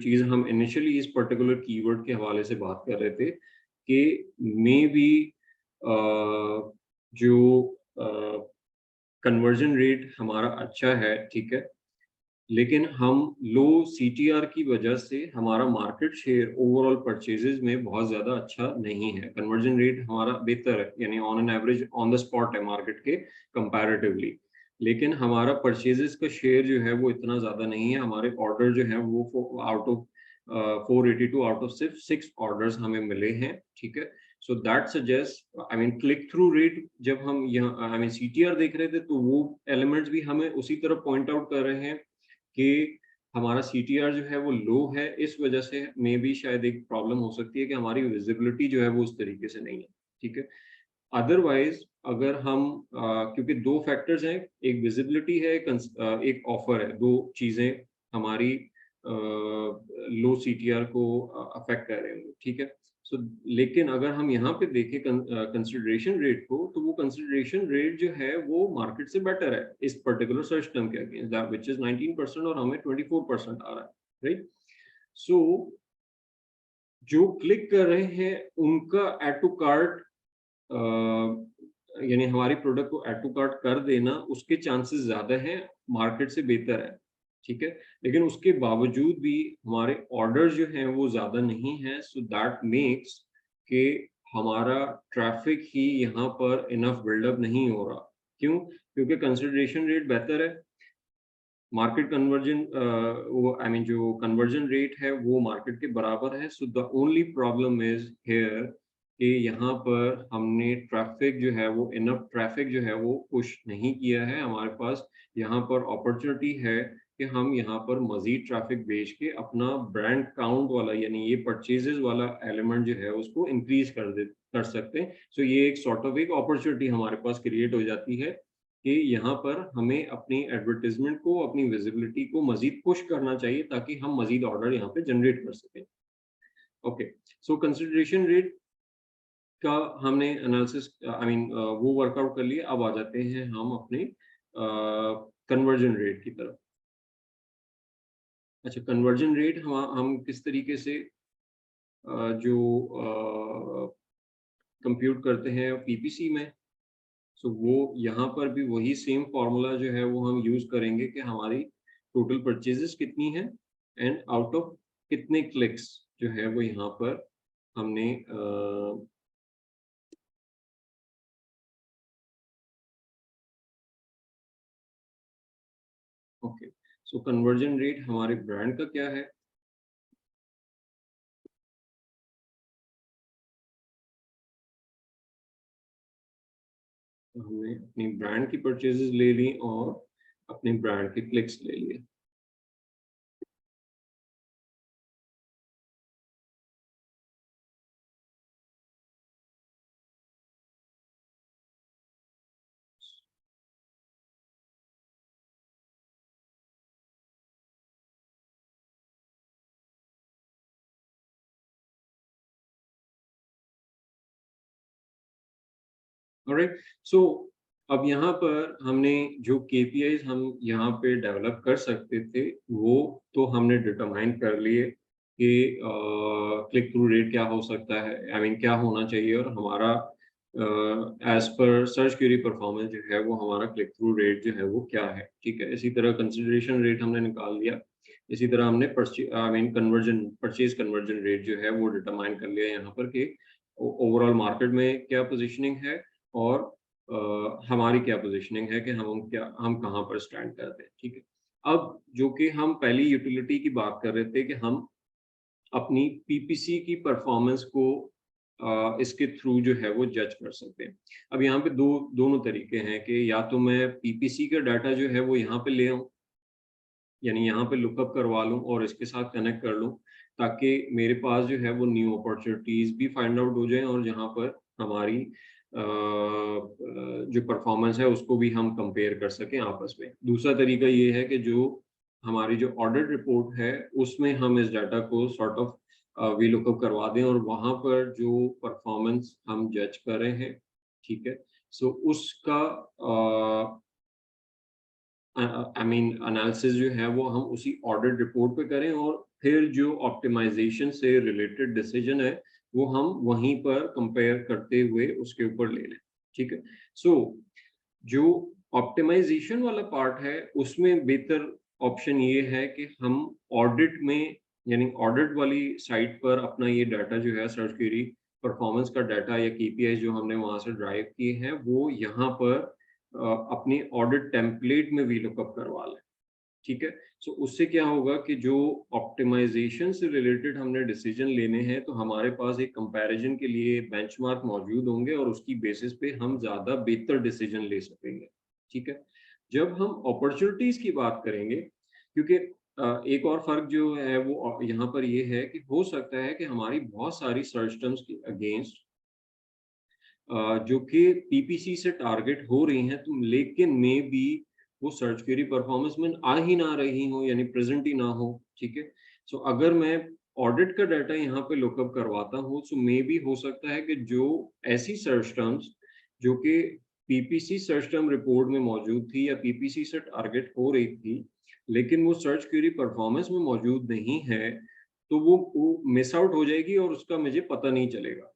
चीज़ हम इनिशियली इस पर्टिकुलर कीवर्ड के हवाले से बात कर रहे थे कि मे बी जो कन्वर्जन रेट हमारा अच्छा है, ठीक है, लेकिन हम लो सीटीआर की वजह से हमारा मार्केट शेयर ओवरऑल परचेजेस में बहुत ज़्यादा अच्छा नहीं है। कन्वर्जन रेट हमारा बेहतर है, यानी on an average on the spot है मार्केट के कंपैरेटिवली, लेकिन हमारा परचेजेस का शेयर जो है वो इतना ज़्यादा नहीं है। हमारे ऑर्डर जो है वो आउट ऑफ 482 आउट ऑफ सिर्फ 6 ऑर्डर्स हमें मिले हैं, ठीक है। So that suggest, I mean click through rate, जब हम यहाँ आई मीन सीटीआर देख रहे थे तो वो एलिमेंट्स भी हमें उसी तरह पॉइंट आउट कर रहे हैं कि हमारा सीटीआर जो है वो लो है, इस वजह से मे बी शायद एक प्रॉब्लम हो सकती है कि हमारी विजिबिलिटी जो है वो उस तरीके से नहीं है, ठीक है। अदरवाइज अगर हम क्योंकि दो फैक्टर्स हैं, एक विजिबिलिटी है, एक ऑफर है, दो चीजें हमारी लो सीटीआर को अफेक्ट कर रहे होंगे, ठीक है। सो लेकिन अगर हम यहाँ पे देखें कंसिडरेशन रेट को, तो वो कंसिडरेशन रेट जो है वो मार्केट से बेटर है इस पर्टिकुलर सर्च टर्म के अगेंस्ट, दैट व्हिच इज 19% और हमें 24% आ रहा है, राइट। सो जो क्लिक कर रहे हैं उनका ऐड टू कार्ट यानी हमारी प्रोडक्ट को ऐड टू कार्ट कर देना, उसके चांसेस ज़्यादा हैं, मार्केट से बेहतर है, ठीक है। लेकिन उसके बावजूद भी हमारे ऑर्डर जो हैं वो ज़्यादा नहीं हैं, सो दैट मेक्स कि हमारा ट्रैफिक ही यहाँ पर इनफ बिल्डअप नहीं हो रहा। क्यों? क्योंकि कंसिडरेशन रेट बेहतर है, मार्केट कन्वर्जन वो आई मीन जो कन्वर्जन रेट है वो मार्केट के बराबर है। So the only problem is here कि यहाँ पर हमने ट्रैफिक जो है वो इनफ ट्रैफिक जो है वो पुश नहीं किया है। हमारे पास यहाँ पर अपॉर्चुनिटी है कि हम यहाँ पर मजीद ट्रैफिक भेज के अपना ब्रांड काउंट वाला यानी ये परचेजेस वाला एलिमेंट जो है उसको इंक्रीज कर सकते हैं। सो ये एक सॉर्ट ऑफ एक अपॉर्चुनिटी हमारे पास क्रिएट हो जाती है कि यहाँ पर हमें अपनी एडवर्टाइजमेंट को, अपनी विजिबिलिटी को मजीद पुश करना चाहिए ताकि हम मजीद ऑर्डर यहाँ पे जनरेट कर सकें। ओके, सो कंसिडरेशन रेट का हमने एनालिसिस आई मीन वो वर्कआउट कर लिया। अब आ जाते हैं हम अपने कन्वर्जन रेट की तरफ। अच्छा, कन्वर्जन रेट हम किस तरीके से जो कंप्यूट करते हैं पीपीसी में। सो वो यहाँ पर भी वही सेम फार्मूला जो है वो हम यूज करेंगे कि हमारी टोटल परचेजेस कितनी है एंड आउट ऑफ कितने क्लिक्स जो है वो यहाँ पर हमने ओके, सो कन्वर्जन रेट हमारे ब्रांड का क्या है। तो हमने अपनी ब्रांड की परचेजेस ले ली और अपने ब्रांड के क्लिक्स ले लिए। ऑलराइट, सो अब यहाँ पर हमने जो केपीआईज हम यहाँ पे डेवलप कर सकते थे वो तो हमने डिटरमाइन कर लिए कि क्लिक थ्रू रेट क्या हो सकता है, आई मीन क्या होना चाहिए, और हमारा as per search query performance जो है वो हमारा क्लिक थ्रू रेट जो है वो क्या है, ठीक है। इसी तरह कंसिडरेशन रेट हमने निकाल लिया। इसी तरह हमने I mean purchase conversion rate जो है वो डिटरमाइन कर लिया यहाँ पर कि ओवरऑल मार्केट में क्या पोजीशनिंग है और हमारी क्या पोजीशनिंग है कि हम कहाँ पर स्टैंड करते हैं, ठीक है। अब जो कि हम पहली यूटिलिटी की बात कर रहे थे कि हम अपनी पीपीसी की परफॉर्मेंस को इसके थ्रू जो है वो जज कर सकते हैं। अब यहाँ पे दोनों तरीके हैं कि या तो मैं पीपीसी का डाटा जो है वो यहाँ पे ले आऊँ, यानी यहाँ पे लुकअप करवा लूँ और इसके साथ कनेक्ट कर लूँ ताकि मेरे पास जो है वो न्यू अपॉर्चुनिटीज भी फाइंड आउट हो जाएं और जहाँ पर हमारी जो परफॉर्मेंस है उसको भी हम कंपेयर कर सकें आपस में। दूसरा तरीका ये है कि जो हमारी जो ऑडिट रिपोर्ट है उसमें हम इस डाटा को सॉर्ट ऑफ वी लुकअप करवा दें और वहाँ पर जो परफॉर्मेंस हम जज कर रहे हैं, ठीक है, सो उसका आई मीन एनालिसिस जो है वो हम उसी ऑडिट रिपोर्ट पे करें और फिर जो ऑप्टिमाइजेशन से रिलेटेड डिसीजन है वो हम वहीं पर कंपेयर करते हुए उसके ऊपर ले लें, ठीक है। सो जो ऑप्टिमाइजेशन वाला पार्ट है उसमें बेहतर ऑप्शन ये है कि हम ऑडिट में यानी ऑडिट वाली साइट पर अपना ये डाटा जो है सर्च क्वेरी परफॉर्मेंस का डाटा या केपीआई जो हमने वहां से ड्राइव किए हैं वो यहाँ पर अपनी ऑडिट टेम्पलेट में वी लुकअप करवा लें, ठीक है। सो उससे क्या होगा कि जो ऑप्टिमाइजेशन से रिलेटेड हमने डिसीजन लेने हैं तो हमारे पास एक कंपैरिजन के लिए बेंचमार्क मौजूद होंगे और उसकी बेसिस पे हम ज़्यादा बेहतर डिसीजन ले सकेंगे, ठीक है। जब हम अपॉर्चुनिटीज़ की बात करेंगे, क्योंकि एक और फ़र्क जो है वो यहाँ पर ये है कि हो सकता है कि हमारी बहुत सारी सर्च टर्म्स के अगेंस्ट जो कि पीपीसी से टारगेट हो रही हैं, तो लेकिन मे बी वो सर्च क्वेरी परफॉर्मेंस में आ ही ना रही हो यानी प्रेजेंट ही ना हो, ठीक है। सो अगर मैं ऑडिट का डाटा यहाँ पे लुकअप करवाता हूँ सो मे बी हो सकता है कि जो ऐसी सर्च टर्म्स जो कि पीपीसी सर्च टर्म रिपोर्ट में मौजूद थी या पीपीसी से टारगेट हो रही थी लेकिन वो सर्च क्वेरी परफॉर्मेंस में मौजूद नहीं है, तो वो मिस आउट हो जाएगी और उसका मुझे पता नहीं चलेगा।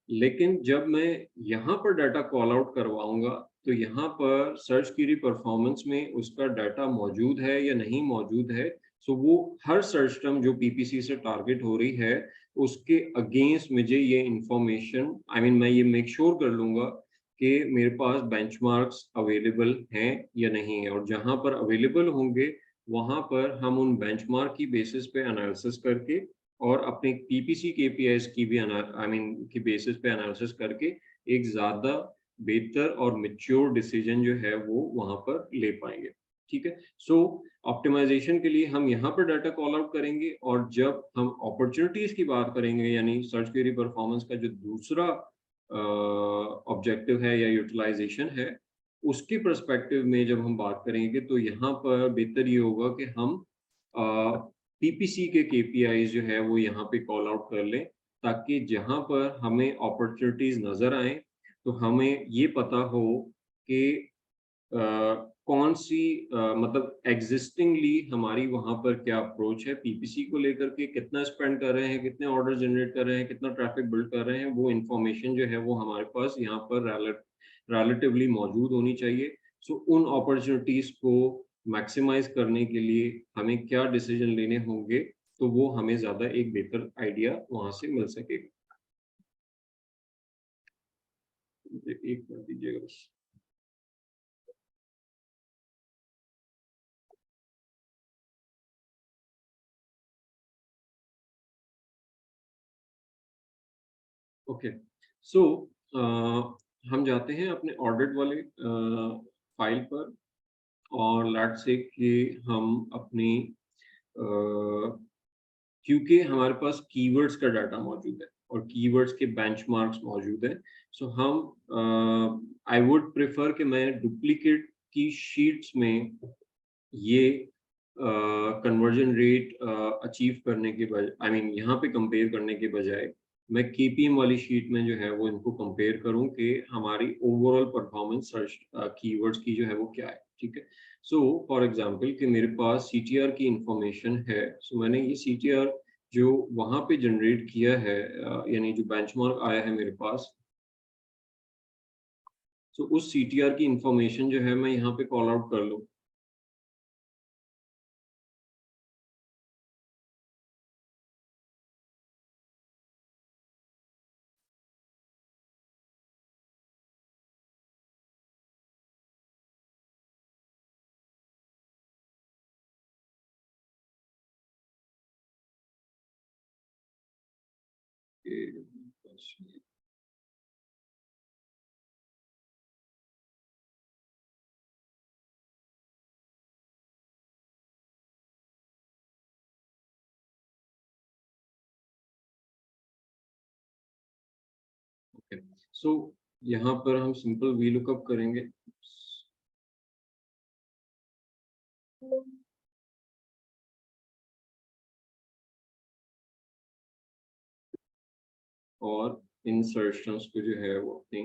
लेकिन जब मैं यहाँ पर डाटा कॉल आउट करवाऊँगा, तो यहाँ पर सर्च क्वेरी परफॉर्मेंस में उसका डाटा मौजूद है या नहीं मौजूद है, सो वो हर सर्च टर्म जो पीपीसी से टारगेट हो रही है, उसके अगेंस्ट मुझे ये इन्फॉर्मेशन आई मीन मैं ये मेक श्योर कर लूँगा कि मेरे पास बेंचमार्क्स अवेलेबल हैं या नहीं है और जहाँ पर अवेलेबल होंगे, वहाँ पर हम उन बेंचमार्क की बेसिस पे एनालिसिस करके और अपने पीपीसी केपीआईज़ की भी आई मीन की बेसिस पे एनालिसिस करके एक ज़्यादा बेहतर और मैच्योर डिसीजन जो है वो वहाँ पर ले पाएँगे, ठीक है। सो ऑप्टिमाइजेशन के लिए हम यहाँ पर डाटा कॉल आउट करेंगे और जब हम अपॉर्चुनिटीज़ की बात करेंगे यानी सर्च क्वेरी परफॉर्मेंस का जो दूसरा ऑब्जेक्टिव है या यूटिलाइजेशन है, उसके पर्सपेक्टिव में जब हम बात करेंगे तो यहाँ पर बेहतर ये होगा कि हम अ, पीपीसी के केपीआईज़ जो है वो यहाँ पे कॉल आउट कर लें, ताकि जहाँ पर हमें अपॉर्च्युनिटीज़ नज़र आएँ, तो हमें ये पता हो कि अ, कौन-सी मतलब एक्जिस्टिंगली हमारी वहाँ पर क्या अप्रोच है पीपीसी को लेकर के, कितना स्पेंड कर रहे हैं, कितने ऑर्डर जनरेट कर रहे हैं, कितना ट्रैफिक बिल्ड कर रहे हैं, वो इन्फॉर्मेशन जो है वो हमारे पास यहाँ पर रिलेटिवली मौजूद होनी चाहिए। सो उन अपॉर्च्युनिटीज़ को मैक्सिमाइज़ करने के लिए हमें क्या डिसीजन लेने होंगे, तो वो हमें ज़्यादा एक बेहतर आइडिया वहाँ से मिल सकेगा। मुझे एक मिनट दीजिएगा बस। ओके, सो हम जाते हैं अपने ऑडिट वाले फाइल पर और लेट्स से कि हम अपनी क्योंकि हमारे पास कीवर्ड्स का डाटा मौजूद है और कीवर्ड्स के बेंचमार्क्स मौजूद हैं, सो हम आई वुड प्रेफर कि मैं डुप्लीकेट की शीट्स में ये कन्वर्जन रेट अचीव करने के बजाय आई मीन यहाँ पे कंपेयर करने के बजाय मैं केपीएम वाली शीट में जो है वो इनको कंपेयर करूँ कि हमारी ओवरऑल परफॉर्मेंस सर्च कीवर्ड्स की जो है वो क्या है, ठीक है। सो फॉर एग्जांपल कि मेरे पास सीटीआर की इंफॉर्मेशन है, सो मैंने ये सीटीआर जो वहाँ पे जनरेट किया है यानी जो बेंचमार्क आया है मेरे पास, सो उस सीटीआर की इंफॉर्मेशन जो है मैं यहाँ पे कॉल आउट कर लूँ। ओके, सो यहाँ पर हम सिंपल वी लुकअप करेंगे और इन सर्च टर्म्स को जो है वो अपनी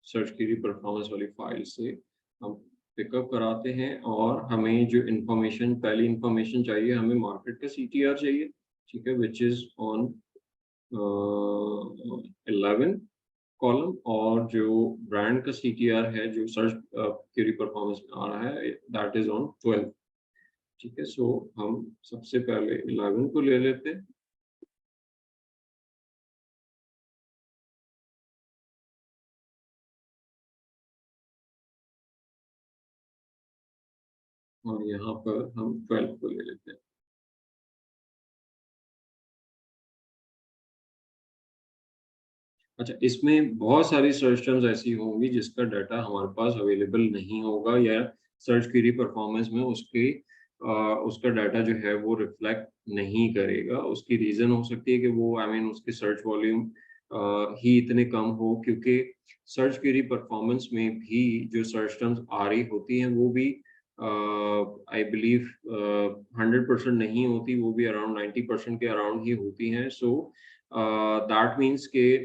सर्च की परफॉर्मेंस वाली फाइल से हम पिकअप कराते हैं और हमें जो इंफॉर्मेशन, पहली इंफॉर्मेशन चाहिए, हमें मार्केट का CTR चाहिए, ठीक है, विच इज ऑन 11 कॉलम, और जो ब्रांड का CTR है जो सर्च क्वेरी परफॉर्मेंस में आ रहा है, दैट इज ऑन 12, ठीक है। सो हम सबसे पहले 11 को ले लेते हैं। और यहाँ पर हम 12 को ले लेते हैं। अच्छा, इसमें बहुत सारी सर्च टर्म्स ऐसी होंगी जिसका डाटा हमारे पास अवेलेबल नहीं होगा, या सर्च क्वेरी परफॉर्मेंस में उसका डाटा जो है वो रिफ्लेक्ट नहीं करेगा। उसकी रीजन हो सकती है कि वो उसके सर्च वॉल्यूम ही इतने कम हो, क्योंकि सर्च क्वेरी परफॉर्मेंस में भी जो सर्च टर्म्स आ रही होती हैं वो भी आई बिलीव 100% नहीं होती, वो भी अराउंड 90% के अराउंड ही होती हैं। सो दैट मीन्स के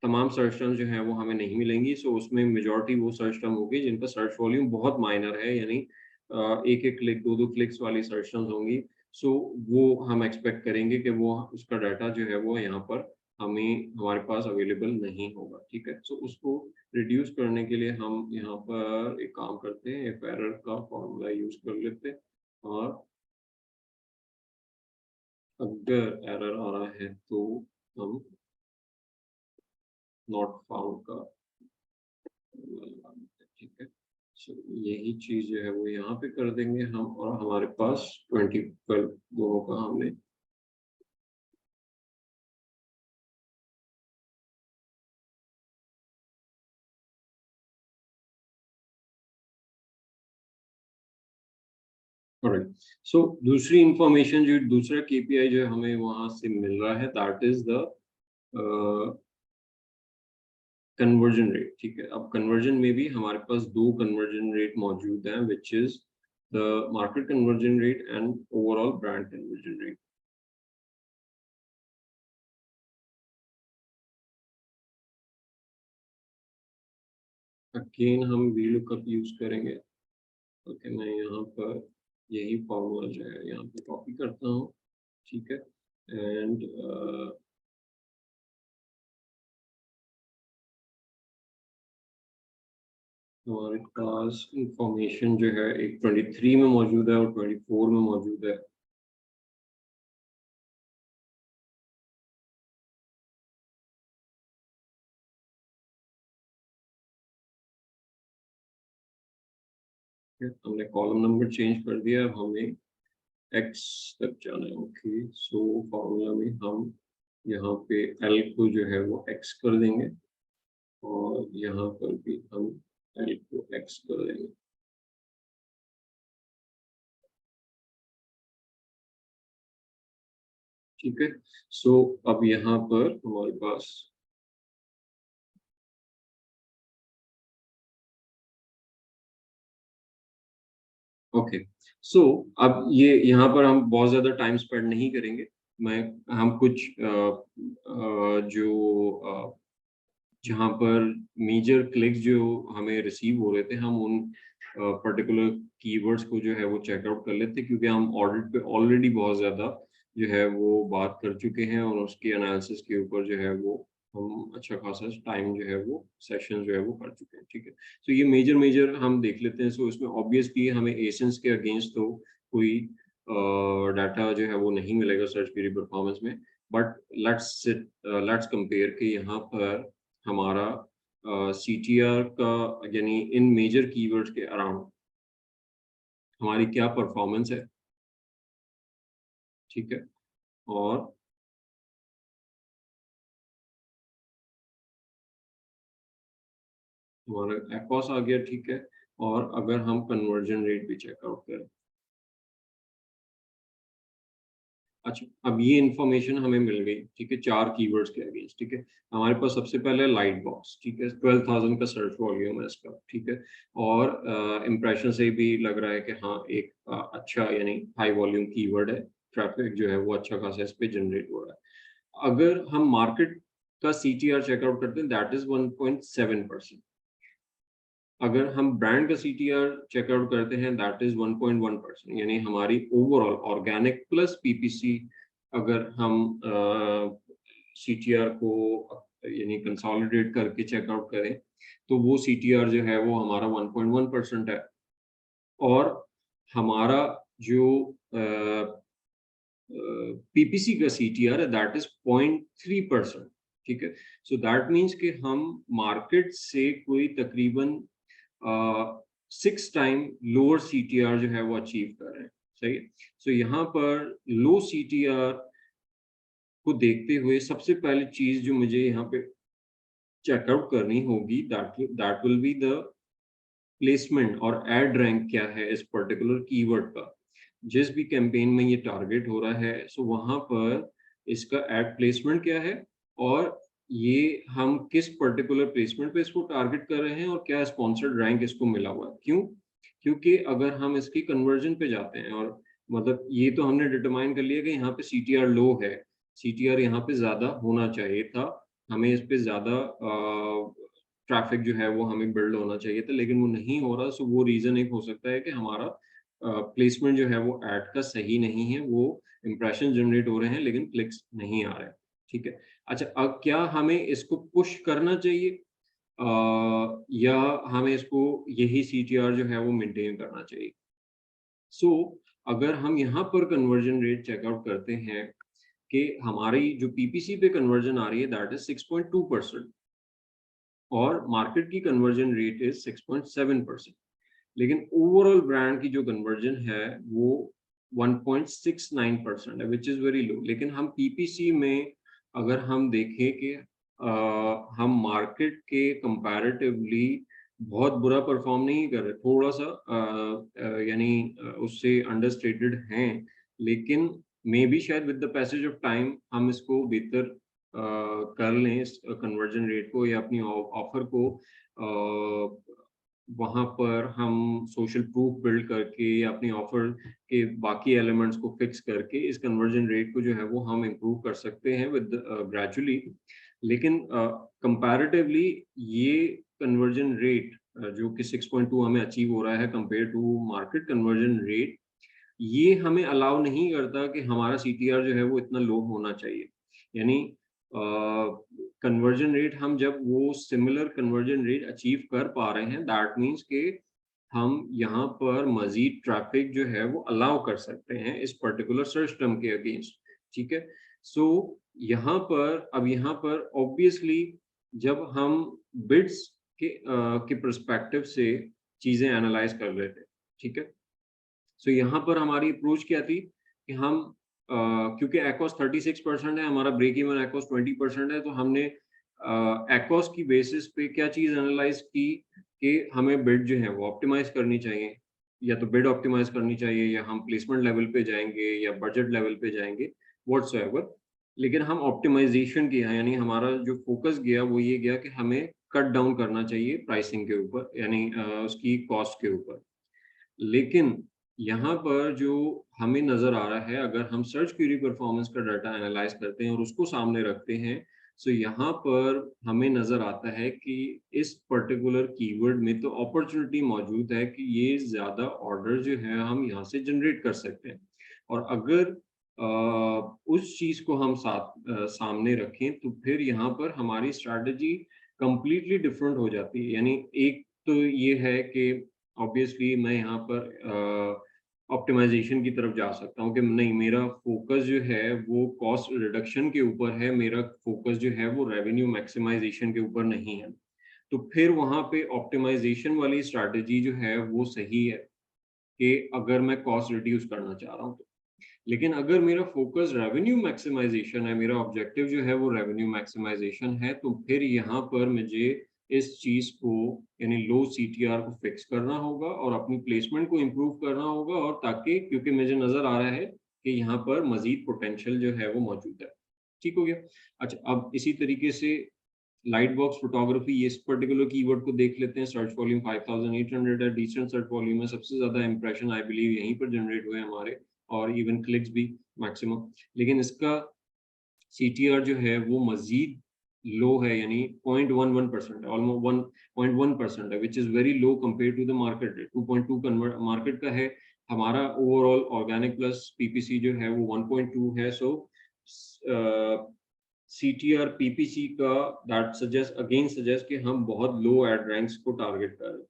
तमाम सर्च टर्म जो हैं वो हमें नहीं मिलेंगी। सो उसमें मेजॉरिटी वो सर्च टर्म होगी जिनका सर्च वॉल्यूम बहुत माइनर है, यानी एक एक क्लिक, दो दो क्लिक्स वाली सर्च टर्म्स होंगी। सो वो हम एक्सपेक्ट करेंगे कि वो उसका डाटा जो है वो यहाँ पर हमारे पास अवेलेबल नहीं होगा, ठीक है। सो उसको रिड्यूस करने के लिए हम यहाँ पर एक काम करते हैं, एफ एरर का फॉर्मूला यूज कर लेते हैं, और अगर एरर आ रहा है तो हम नॉट फाउंड का, ठीक है। सो यही चीज जो है वो यहाँ पे कर देंगे हम, और हमारे पास 2012 दोनों का हमने सो दूसरी इंफॉर्मेशन, जो दूसरा KPI जो हमें वहां से मिल रहा है, that is the conversion rate, ठीक है। अब कन्वर्जन में भी हमारे पास दो कन्वर्जन रेट मौजूद हैं, which is the market conversion rate and overall brand conversion rate. Again हम VLOOKUP यूज करेंगे। ओके, मैं यहाँ पर यही फॉर्मूला जो है यहाँ पे कॉपी करता हूँ, ठीक है। एंड हमारे पास इंफॉर्मेशन जो है एक 23 में मौजूद है और 24 में मौजूद है। हमने कॉलम नंबर चेंज कर दिया, अब हमें x तक जाना है। ओके, सो फॉर्मूला में हम यहाँ पे L को जो है वो x कर देंगे, और यहाँ पर भी हम L को x कर देंगे, ठीक है। सो अब यहाँ पर हमारे पास ओके, सो अब ये यहाँ पर हम बहुत ज्यादा टाइम स्पेंड नहीं करेंगे। मैं हम कुछ जो जहाँ पर मेजर क्लिक्स जो हमें रिसीव हो रहे थे, हम उन पर्टिकुलर कीवर्ड्स को जो है वो चेकआउट कर लेते हैं, क्योंकि हम ऑडिट पे ऑलरेडी बहुत ज़्यादा जो है वो बात कर चुके हैं, और उसकी एनालिसिस के ऊपर जो है वो हम अच्छा खासा टाइम जो है वो सेशन जो है वो कर चुके हैं, ठीक है। तो ये मेजर मेजर हम देख लेते हैं। सो इसमें ऑब्वियसली हमें एसेंस के अगेंस्ट तो कोई डाटा जो है वो नहीं मिलेगा सर्च क्वेरी परफॉर्मेंस में, बट लेट्स कंपेयर कि यहाँ पर हमारा CTR का, यानी इन मेजर कीवर्ड्स के अराउंड हमारी क्या परफॉर्मेंस है, ठीक है। और हमारा एफओस आ गया, ठीक है। और अगर हम कन्वर्जन रेट भी चेकआउट करें, अच्छा, अब ये इन्फॉर्मेशन हमें मिल गई, ठीक है, चार कीवर्ड्स के अगेंस्ट, ठीक है। हमारे पास सबसे पहले लाइट बॉक्स, ठीक है, 12,000 का सर्च वॉल्यूम है इसका, ठीक है। और इम्प्रेशन से भी लग रहा है कि हाँ एक अच्छा, यानी हाई वॉल्यूम कीवर्ड है, ट्रैफिक जो है वो अच्छा खासा इस पे जनरेट हो रहा है। अगर हम मार्केट का CTR चेकआउट करते हैं, दैट इज 1.7%। अगर हम ब्रांड का CTR चेकआउट करते हैं दैट इज 1.1%, यानी हमारी ओवरऑल ऑर्गेनिक प्लस PPC अगर हम CTR को यानी कंसोलिडेट करके चेकआउट करें तो वो CTR जो है वो हमारा 1.1% है, और हमारा जो PPC का CTR है दैट इज 0.3%, ठीक है। सो दैट मीन्स कि हम मार्केट से कोई तकरीबन 6 टाइम लोअर CTR जो है वो अचीव कर रहे हैं, सही है। सो यहाँ पर लो CTR को देखते हुए सबसे पहली चीज जो मुझे यहाँ पे चेकआउट करनी होगी that will be the placement और एड रैंक क्या है इस पर्टिकुलर कीवर्ड का। जिस भी कैंपेन में ये टारगेट हो रहा है सो वहां पर इसका एड प्लेसमेंट क्या है, और ये हम किस पर्टिकुलर प्लेसमेंट पे इसको टारगेट कर रहे हैं, और क्या स्पॉन्सर्ड रैंक इसको मिला हुआ है। क्यों? क्योंकि अगर हम इसकी कन्वर्जन पे जाते हैं, और मतलब ये तो हमने डिटरमाइन कर लिया कि यहाँ पे CTR लो है, CTR यहाँ पे ज्यादा होना चाहिए था, हमें इस पे ज्यादा ट्रैफिक जो है वो हमें बिल्ड होना चाहिए था, लेकिन वो नहीं हो रहा। सो वो रीजन एक हो सकता है कि हमारा प्लेसमेंट जो है वो ऐड का सही नहीं है, वो इंप्रेशन जनरेट हो रहे हैं लेकिन क्लिक्स नहीं आ रहे हैं, ठीक है। अच्छा, अब क्या हमें इसको पुश करना चाहिए या हमें इसको यही CTR जो है वो मेंटेन करना चाहिए? सो अगर हम यहाँ पर कन्वर्जन रेट चेकआउट करते हैं कि हमारी जो PPC पे कन्वर्जन आ रही है दैट इज 6.2%, और मार्केट की कन्वर्जन रेट इज 6.7%, लेकिन ओवरऑल ब्रांड की जो कन्वर्जन है वो 1.69% है, विच इज वेरी लो। लेकिन हम PPC में अगर हम देखें कि हम मार्केट के कंपैरेटिवली बहुत बुरा परफॉर्म नहीं कर रहे, थोड़ा सा यानी उससे अंडरस्टेटेड हैं, लेकिन मे बी शायद with the passage of time हम इसको बेहतर कर लें इस कन्वर्जन रेट को, या अपनी ऑफर को वहाँ पर हम सोशल प्रूफ बिल्ड करके या अपनी ऑफर के बाकी एलिमेंट्स को फिक्स करके इस कन्वर्जन रेट को जो है वो हम इम्प्रूव कर सकते हैं विद ग्रेजुअली। लेकिन कंपैरेटिवली ये कन्वर्जन रेट जो कि 6.2 हमें अचीव हो रहा है compare to market conversion rate, ये हमें अलाउ नहीं करता कि हमारा CTR जो है वो इतना लो होना चाहिए। यानी कन्वर्जन रेट हम जब वो सिमिलर कन्वर्जन रेट अचीव कर पा रहे हैं दैट मीन्स कि हम यहाँ पर मजीद ट्रैफिक जो है वो अलाउ कर सकते हैं इस पर्टिकुलर सर्च टर्म के अगेंस्ट, ठीक है। सो यहाँ पर ऑब्वियसली जब हम बिड्स के पर्सपेक्टिव से चीजें एनालाइज कर रहे थे, ठीक है। सो यहाँ पर हमारी अप्रोच क्या थी कि हम क्योंकि एक्ॉस 36% है, हमारा ब्रेक इवन एक्ॉस 20% है, तो हमने एक्ॉस की बेसिस पे क्या चीज एनालाइज की कि हमें बिड जो है वो ऑप्टिमाइज करनी चाहिए, या तो बिड ऑप्टिमाइज करनी चाहिए, या हम प्लेसमेंट लेवल पे जाएंगे, या बजट लेवल पे जाएंगे, व्हाट्सएवर। लेकिन हम ऑप्टिमाइजेशन किया, यानी हमारा जो फोकस गया वो ये गया कि हमें कट डाउन करना चाहिए प्राइसिंग के ऊपर, यानी उसकी कॉस्ट के ऊपर। लेकिन यहाँ पर जो हमें नज़र आ रहा है, अगर हम सर्च क्वेरी परफॉर्मेंस का डाटा एनालाइज करते हैं और उसको सामने रखते हैं, सो यहाँ पर हमें नज़र आता है कि इस पर्टिकुलर कीवर्ड में तो अपॉर्चुनिटी मौजूद है कि ये ज़्यादा ऑर्डर जो है हम यहाँ से जनरेट कर सकते हैं। और अगर उस चीज़ को हम सामने रखें तो फिर यहाँ पर हमारी स्ट्रैटेजी कंप्लीटली डिफरेंट हो जाती है। यानी एक तो ये है कि ऑब्वियसली मैं यहाँ पर ऑप्टिमाइजेशन की तरफ जा सकता हूँ कि नहीं, मेरा फोकस जो है वो कॉस्ट रिडक्शन के ऊपर है, मेरा फोकस जो है वो रेवेन्यू मैक्सिमाइजेशन के ऊपर नहीं है। तो फिर वहाँ पे ऑप्टिमाइजेशन वाली स्ट्रैटेजी जो है वो सही है कि अगर मैं कॉस्ट रिड्यूस करना चाह रहा हूँ तो। लेकिन अगर मेरा फोकस रेवेन्यू मैक्सिमाइजेशन है, मेरा ऑब्जेक्टिव जो है वो रेवेन्यू मैक्सिमाइजेशन है, तो फिर यहाँ पर मुझे इस चीज को यानी लो CTR को फिक्स करना होगा और अपनी प्लेसमेंट को इम्प्रूव करना होगा, और ताकि क्योंकि मुझे नजर आ रहा है कि यहाँ पर मजीद पोटेंशियल जो है वो मौजूद है। ठीक हो गया। अच्छा, अब इसी तरीके से लाइट बॉक्स फोटोग्राफी, ये इस पर्टिकुलर कीवर्ड को देख लेते हैं। सर्च वॉल्यूम 5800 है, डिसेंट सर्च वॉल्यूम है, सबसे ज्यादा इंप्रेशन आई बिलीव यहीं पर जनरेट हुए हमारे, और इवन क्लिक्स भी मैक्सिमम। लेकिन इसका CTR जो है वो मजीद लो है, यानी 0.11% है, ऑलमोस्ट 1.1% है, which is very low compare to the market rate. 2.2 convert market का है, हमारा ओवरऑल ऑर्गेनिक प्लस पीपीसी जो है वो 1.2 है। सो CTR PPC का दैट सजेस्ट कि हम बहुत लो एड रैंक्स को टारगेट कर रहे हैं,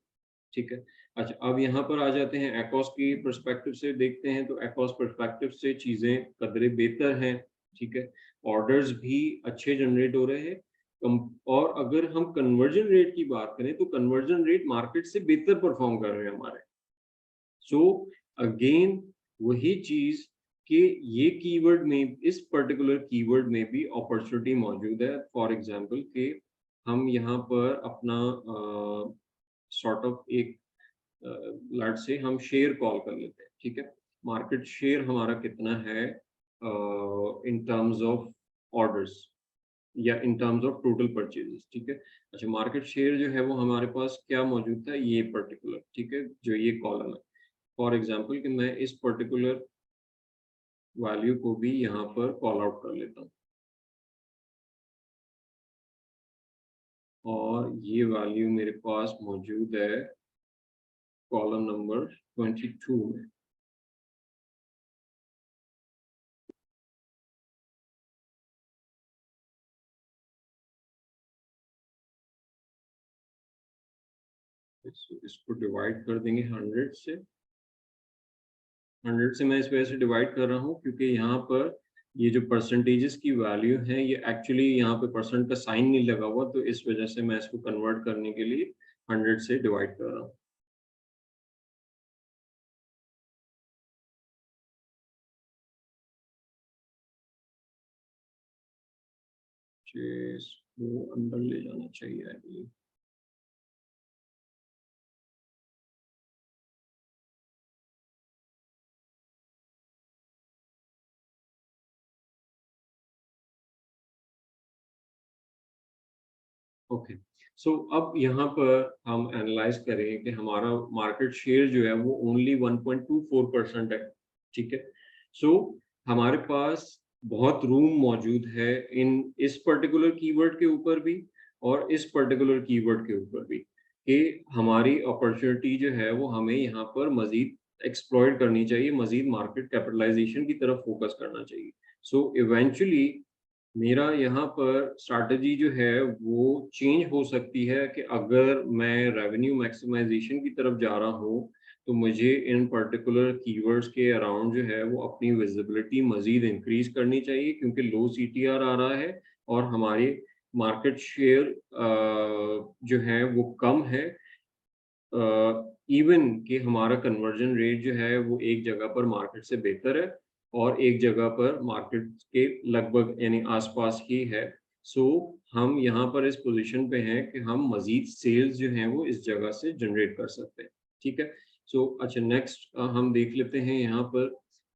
ठीक है। अच्छा, अब यहाँ पर आ जाते हैं एकॉस की पर्सपेक्टिव से देखते हैं, तो एकॉस पर्सपेक्टिव से चीजें कदरे बेहतर हैं, ठीक है। ऑर्डर्स भी अच्छे जनरेट हो रहे हैं, और अगर हम कन्वर्जन रेट की बात करें तो कन्वर्जन रेट मार्केट से बेहतर परफॉर्म कर रहे हैं हमारे। सो अगेन वही चीज कि ये कीवर्ड में, इस पर्टिकुलर कीवर्ड में भी अपॉर्चुनिटी मौजूद है। फॉर एग्जांपल कि हम यहाँ पर अपना सॉर्ट ऑफ एक लेट से हम शेयर कॉल कर लेते हैं, ठीक है। मार्केट शेयर हमारा कितना है इन टर्म्स ऑफ ऑर्डर्स या in terms of total purchases, ठीक है। अच्छा, मार्केट शेयर जो है वो हमारे पास क्या मौजूद था, ये पर्टिकुलर, ठीक है, जो ये कॉलम है। फॉर एग्जांपल कि मैं इस पर्टिकुलर वैल्यू को भी यहाँ पर कॉल आउट कर लेता हूँ, और ये वैल्यू मेरे पास मौजूद है कॉलम नंबर 22 में। इसको डिवाइड कर देंगे 100 से। 100 से मैं इस वजह से डिवाइड कर रहा हूँ क्योंकि यहाँ पर ये जो परसेंटेजेस की वैल्यू है, ये एक्चुअली यहाँ पे परसेंट का साइन नहीं लगा हुआ, तो इस वजह से मैं इसको कन्वर्ट करने के लिए 100 से डिवाइड कर रहा हूँ। इसको अंदर ले जाना चाहिए आई बिलीव। ओके, सो अब यहाँ पर हम एनालाइज करें कि हमारा मार्केट शेयर जो है वो ओनली 1.24% है, ठीक है। सो हमारे पास बहुत रूम मौजूद है इन इस पर्टिकुलर कीवर्ड के ऊपर भी और इस पर्टिकुलर कीवर्ड के ऊपर भी, कि हमारी अपॉर्चुनिटी जो है वो हमें यहाँ पर मजीद एक्सप्लॉइट करनी चाहिए, मजीद मार्केट कैपिटलाइजेशन की तरफ फोकस करना चाहिए। सो इवेंचुअली मेरा यहाँ पर स्ट्रैटेजी जो है वो चेंज हो सकती है कि अगर मैं रेवेन्यू मैक्सिमाइजेशन की तरफ जा रहा हूँ तो मुझे इन पर्टिकुलर कीवर्ड्स के अराउंड जो है वो अपनी विजिबिलिटी मजीद इंक्रीज करनी चाहिए, क्योंकि लो CTR आ रहा है और हमारे मार्केट शेयर जो है वो कम है। इवन कि हमारा कन्वर्जन रेट जो है वो एक जगह पर मार्केट से बेहतर है और एक जगह पर मार्केट के लगभग यानी आसपास ही है। सो हम यहाँ पर इस पोजीशन पे हैं कि हम मजीद सेल्स जो हैं वो इस जगह से जनरेट कर सकते हैं, ठीक है। सो अच्छा, नेक्स्ट हम देख लेते हैं यहाँ पर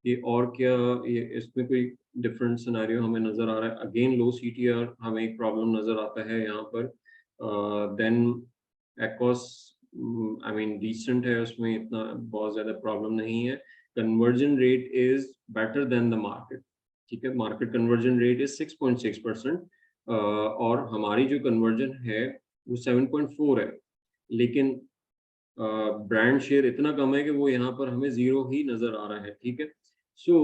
कि और क्या ये इसमें कोई डिफरेंट सिनेरियो हमें नज़र आ रहा है। अगेन लो CTR हमें एक प्रॉब्लम नज़र आता है यहाँ पर। देन एक्ॉस आई मीन डिसेंट है, उसमें इतना बहुत ज़्यादा प्रॉब्लम नहीं है। Conversion rate is better than the market, ठीक है। मार्केट कन्वर्जन रेट इज 6.6%, और हमारी जो कन्वर्जन है वो 7.4 है, लेकिन ब्रांड शेयर इतना कम है कि वो यहाँ पर हमें जीरो ही नज़र आ रहा है, ठीक है। सो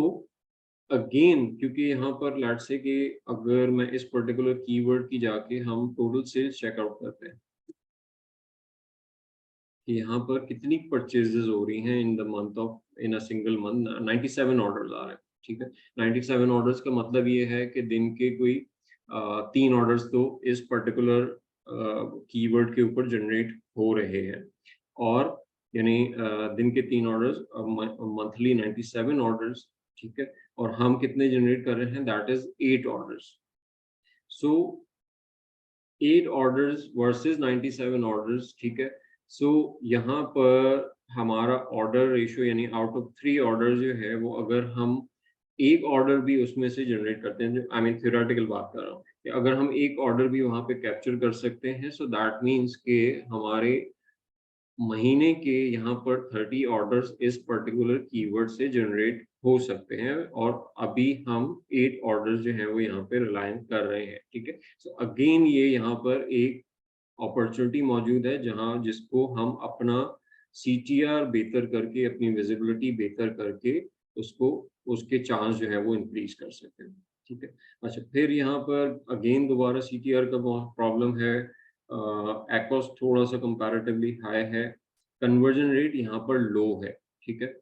अगेन क्योंकि यहाँ पर लेट से कि अगर मैं इस पर्टिकुलर कीवर्ड की जाके हम टोटल सेल्स चेकआउट करते हैं कि यहाँ पर कितनी परचेजेस हो रही हैं in the month of, in a single month 97 orders आ रहे हैं, ठीक है। 97 ऑर्डर्स का मतलब ये है कि दिन के कोई 3 ऑर्डर्स तो इस पर्टिकुलर कीवर्ड के ऊपर जनरेट हो रहे हैं, और यानी दिन के 3 ऑर्डर्स, मंथली 97 ऑर्डर्स, ठीक है। और हम कितने जनरेट कर रहे हैं, that is 8 orders. So 8 orders versus 97 orders, ठीक है। सो यहाँ पर हमारा ऑर्डर रेशियो यानी आउट ऑफ 3 ऑर्डर जो है वो अगर हम एक ऑर्डर भी उसमें से जनरेट करते हैं, जो आई मीन थ्योरेटिकल बात कर रहा हूँ, कि अगर हम एक ऑर्डर भी वहाँ पे कैप्चर कर सकते हैं, सो दैट मीन्स के हमारे महीने के यहाँ पर 30 ऑर्डर्स इस पर्टिकुलर कीवर्ड से जनरेट हो सकते हैं, और अभी हम 8 ऑर्डर्स जो हैं वो यहाँ पे रिलायंस कर रहे हैं, ठीक है। सो अगेन ये यहाँ पर एक अपॉर्चुनिटी मौजूद है जहाँ जिसको हम अपना सीटीआर बेहतर करके, अपनी विजिबिलिटी बेहतर करके उसको, उसके चांस जो है वो इंक्रीज कर सकते हैं, ठीक है। अच्छा, फिर यहाँ पर अगेन दोबारा सीटीआर का प्रॉब्लम है, एक्ॉस थोड़ा सा कंपैरेटिवली हाई है, कन्वर्जन रेट यहाँ पर लो है, ठीक है।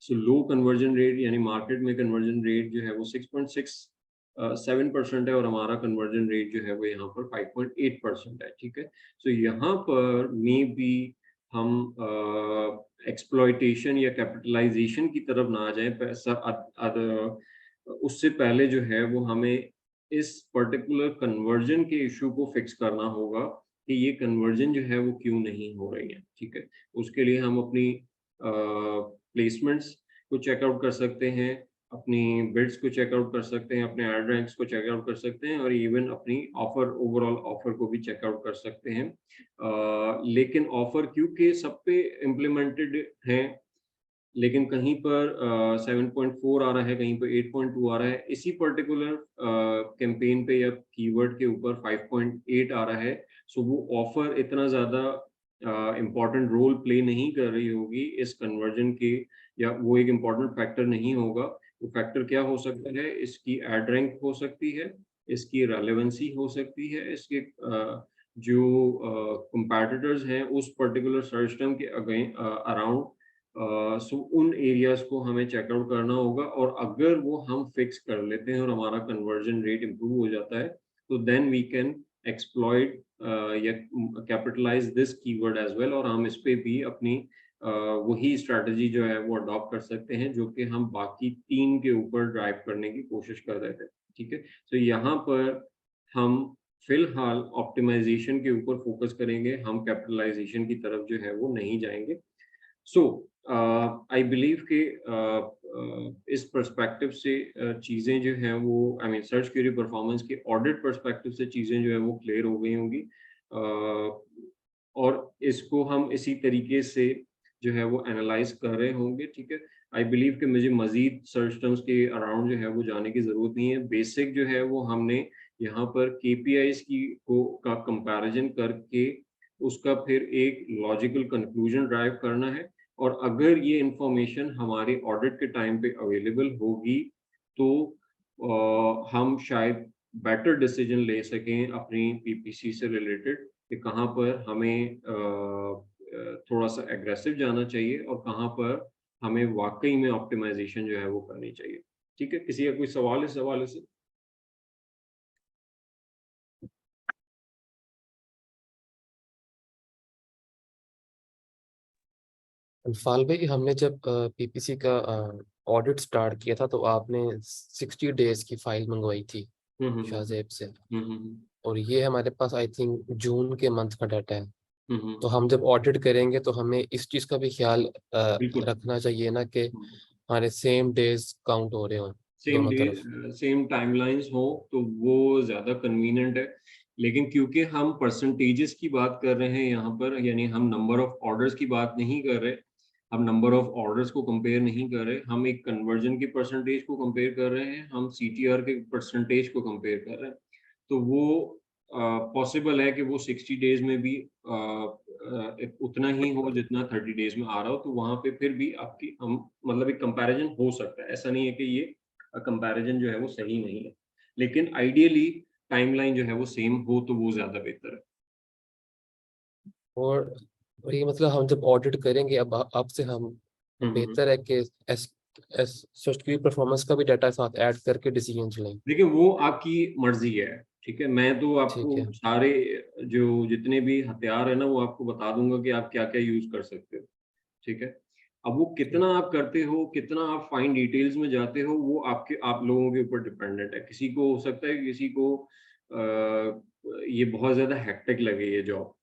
सो लो कन्वर्जन रेट यानी मार्केट में कन्वर्जन रेट जो है वो 6.67% है, और हमारा कन्वर्जन रेट जो है वो यहाँ पर 5.8% है, ठीक है। सो यहाँ पर मे बी हम एक्सप्लॉयटेशन या कैपिटलाइजेशन की तरफ ना आ जाए, उससे पहले जो है वो हमें इस पर्टिकुलर कन्वर्जन के इशू को फिक्स करना होगा कि ये कन्वर्जन जो है वो क्यों नहीं हो रही है, ठीक है। उसके लिए हम अपनी प्लेसमेंट्स को चेकआउट कर सकते हैं, अपनी बिड्स को चेकआउट कर सकते हैं, अपने एड रैंक्स को चेकआउट कर सकते हैं, और इवन अपनी ऑफर, ओवरऑल ऑफर को भी चेकआउट कर सकते हैं। लेकिन ऑफर क्योंकि सब पे इम्प्लीमेंटेड हैं, लेकिन कहीं पर 7.4 आ रहा है, कहीं पर 8.2 आ रहा है, इसी पर्टिकुलर कैंपेन पे या कीवर्ड के ऊपर 5.8 आ रहा है। सो वो ऑफर इतना ज़्यादा इम्पोर्टेंट रोल प्ले नहीं कर रही होगी इस कन्वर्जन के, या वो एक इम्पोर्टेंट फैक्टर नहीं होगा। वो फैक्टर क्या हो सकता है, इसकी एड रैंक हो सकती है, इसकी रेलेवेंसी हो सकती है, इसके जो कंपैटिटर्स हैं उस पर्टिकुलर सर्च टर्म के अराउंड। सो उन एरियाज को हमें चेकआउट करना होगा, और अगर वो हम फिक्स कर लेते हैं और हमारा कन्वर्जन रेट इम्प्रूव हो जाता है, तो देन वी कैन एक्सप्लॉइट या capitalize this keyword as well, और हम इस पे भी अपनी वही स्ट्रैटेजी जो है वो अडॉप्ट कर सकते हैं जो कि हम बाकी 3 के ऊपर ड्राइव करने की कोशिश कर रहे थे, ठीक है। तो यहाँ पर हम फिलहाल ऑप्टिमाइजेशन के ऊपर फोकस करेंगे, हम कैपिटलाइजेशन की तरफ जो है वो नहीं जाएंगे। सो आई बिलीव कि इस पर्सपेक्टिव से चीज़ें जो हैं वो, I mean search query performance के ऑडिट पर्सपेक्टिव से चीज़ें जो है वो क्लियर हो गई होंगी, और इसको हम इसी तरीके से जो है वो एनालाइज कर रहे होंगे, ठीक है। आई बिलीव कि मुझे मजीद सर्च टर्म्स के अराउंड जो है वो जाने की ज़रूरत नहीं है। बेसिक जो है वो हमने यहाँ पर केपीआईज की का कंपैरिजन करके उसका फिर एक लॉजिकल कंक्लूजन ड्राइव करना है, और अगर ये इंफॉर्मेशन हमारे ऑडिट के टाइम पे अवेलेबल होगी, तो हम शायद बेटर डिसीजन ले सकें अपनी पीपीसी से रिलेटेड, कि कहाँ पर हमें थोड़ा सा एग्रेसिव जाना चाहिए और कहाँ पर हमें वाकई में ऑप्टिमाइजेशन जो है वो करनी चाहिए, ठीक है। किसी का कोई सवाल इस हवाले से? फाल भाई, हमने जब पीपीसी का ऑडिट स्टार्ट किया था तो आपने 60 डेज की फाइल मंगवाई थी शाहजेब से, हम्म और ये हमारे पास आई थिंक जून के मंथ का डाटा है। तो हम्म हम जब ऑडिट करेंगे तो हमें इस चीज़ का भी ख्याल बिल्कुल। रखना चाहिए ना कि हमारे सेम डेज काउंट हो रहे हो सेम दोनों डे, तरफ। सेम टाइमलाइंस हो तो वो ज़्यादा कन्वीनियंट है। लेकिन क्योंकि हम परसेंटेजेस की बात कर रहे हैं यहाँ पर, यानी हम नंबर ऑफ ऑर्डर्स की बात नहीं कर रहे, हम नंबर ऑफ ऑर्डर्स को कंपेयर नहीं कर रहे, हम एक कन्वर्जन की परसेंटेज को कंपेयर कर रहे हैं, हम सीटीआर के परसेंटेज को कंपेयर कर रहे हैं। तो वो पॉसिबल है कि वो 60 डेज में भी उतना ही हो जितना 30 डेज में आ रहा हो, तो वहाँ पे फिर भी आपकी हम मतलब एक कंपैरिजन हो सकता है। ऐसा नहीं है कि ये कंपैरिजन जो है वो सही नहीं है, लेकिन आइडियली टाइमलाइन जो है वो सेम हो तो वो ज़्यादा बेहतर है। और ये मतलब हम जब ऑडिट करेंगे अब से हम हम्म। बेहतर है कि एस एस सर्च की परफॉर्मेंस का भी डाटा साथ ऐड करके डिसीजन लें। देखिए वो आपकी मर्जी है, ठीक है। मैं तो आपको ठीक है। सारे जो जितने भी हथियार है ना वो आपको बता दूंगा कि आप क्या क्या यूज कर सकते हो, ठीक है। अब वो कितना ठीक। आप करते हो, कितना आप फाइन डिटेल्स में जाते हो, वो आपके आप लोगों के ऊपर डिपेंडेंट है। किसी को हो सकता है कि किसी को ये बहुत ज्यादा हेक्टिक लगे ये जॉब,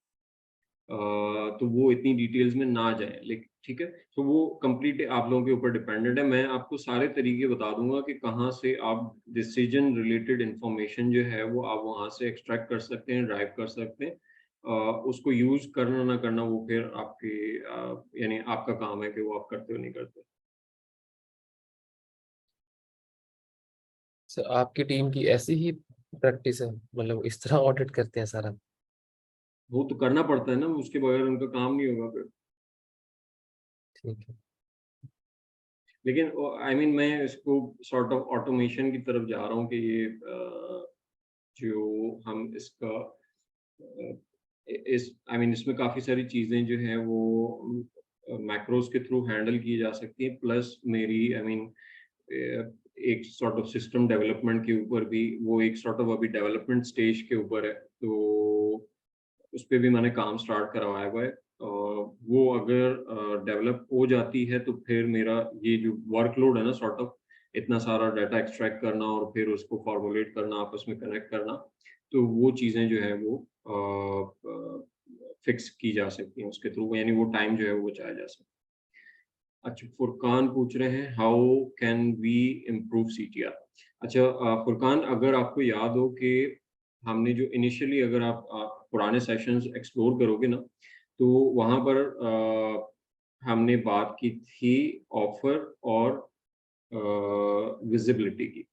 तो वो इतनी डिटेल्स में ना जाए, लेकिन ठीक है। तो वो कंप्लीट आप लोगों के ऊपर डिपेंडेंट है। मैं आपको सारे तरीके बता दूंगा कि कहाँ से आप डिसीजन रिलेटेड इंफॉर्मेशन जो है वो आप वहाँ से एक्सट्रैक्ट कर सकते हैं, ड्राइव कर सकते हैं। उसको यूज करना ना करना वो फिर आपके यानी आपका काम है कि वो आप करते हो नहीं करते। सर आपकी टीम की ऐसी ही प्रैक्टिस है, मतलब इस तरह ऑडिट करते हैं सारा? वो तो करना पड़ता है ना, उसके बगैर उनका काम नहीं होगा फिर। ठीक है। लेकिन आई मीन मैं इसको सॉर्ट ऑफ ऑटोमेशन की तरफ जा रहा हूँ कि ये जो हम इसका इस आई मीन इसमें काफ़ी सारी चीज़ें जो हैं वो मैक्रोस के थ्रू हैंडल की जा सकती हैं, प्लस मेरी आई मीन एक सॉर्ट ऑफ सिस्टम डेवलपमेंट के ऊपर भी, वो एक सॉर्ट ऑफ अभी डेवलपमेंट स्टेज के ऊपर है, तो उस पे भी मैंने काम स्टार्ट करवाया हुआ है। वो अगर डेवलप हो जाती है तो फिर मेरा ये जो वर्कलोड है ना सॉर्ट ऑफ इतना सारा डाटा एक्सट्रैक्ट करना और फिर उसको फॉर्मुलेट करना, आपस में कनेक्ट करना, तो वो चीज़ें जो है वो फिक्स की जा सकती हैं उसके थ्रू, यानी वो टाइम जो है वो बचाया जा सकता है। अच्छा, फुरकान पूछ रहे हैं how can we improve CTR. अच्छा फुरकान, अगर आपको याद हो कि हमने जो इनिशियली, अगर आप पुराने सेशंस एक्सप्लोर करोगे ना, तो वहाँ पर हमने बात की थी ऑफर और विजिबिलिटी की,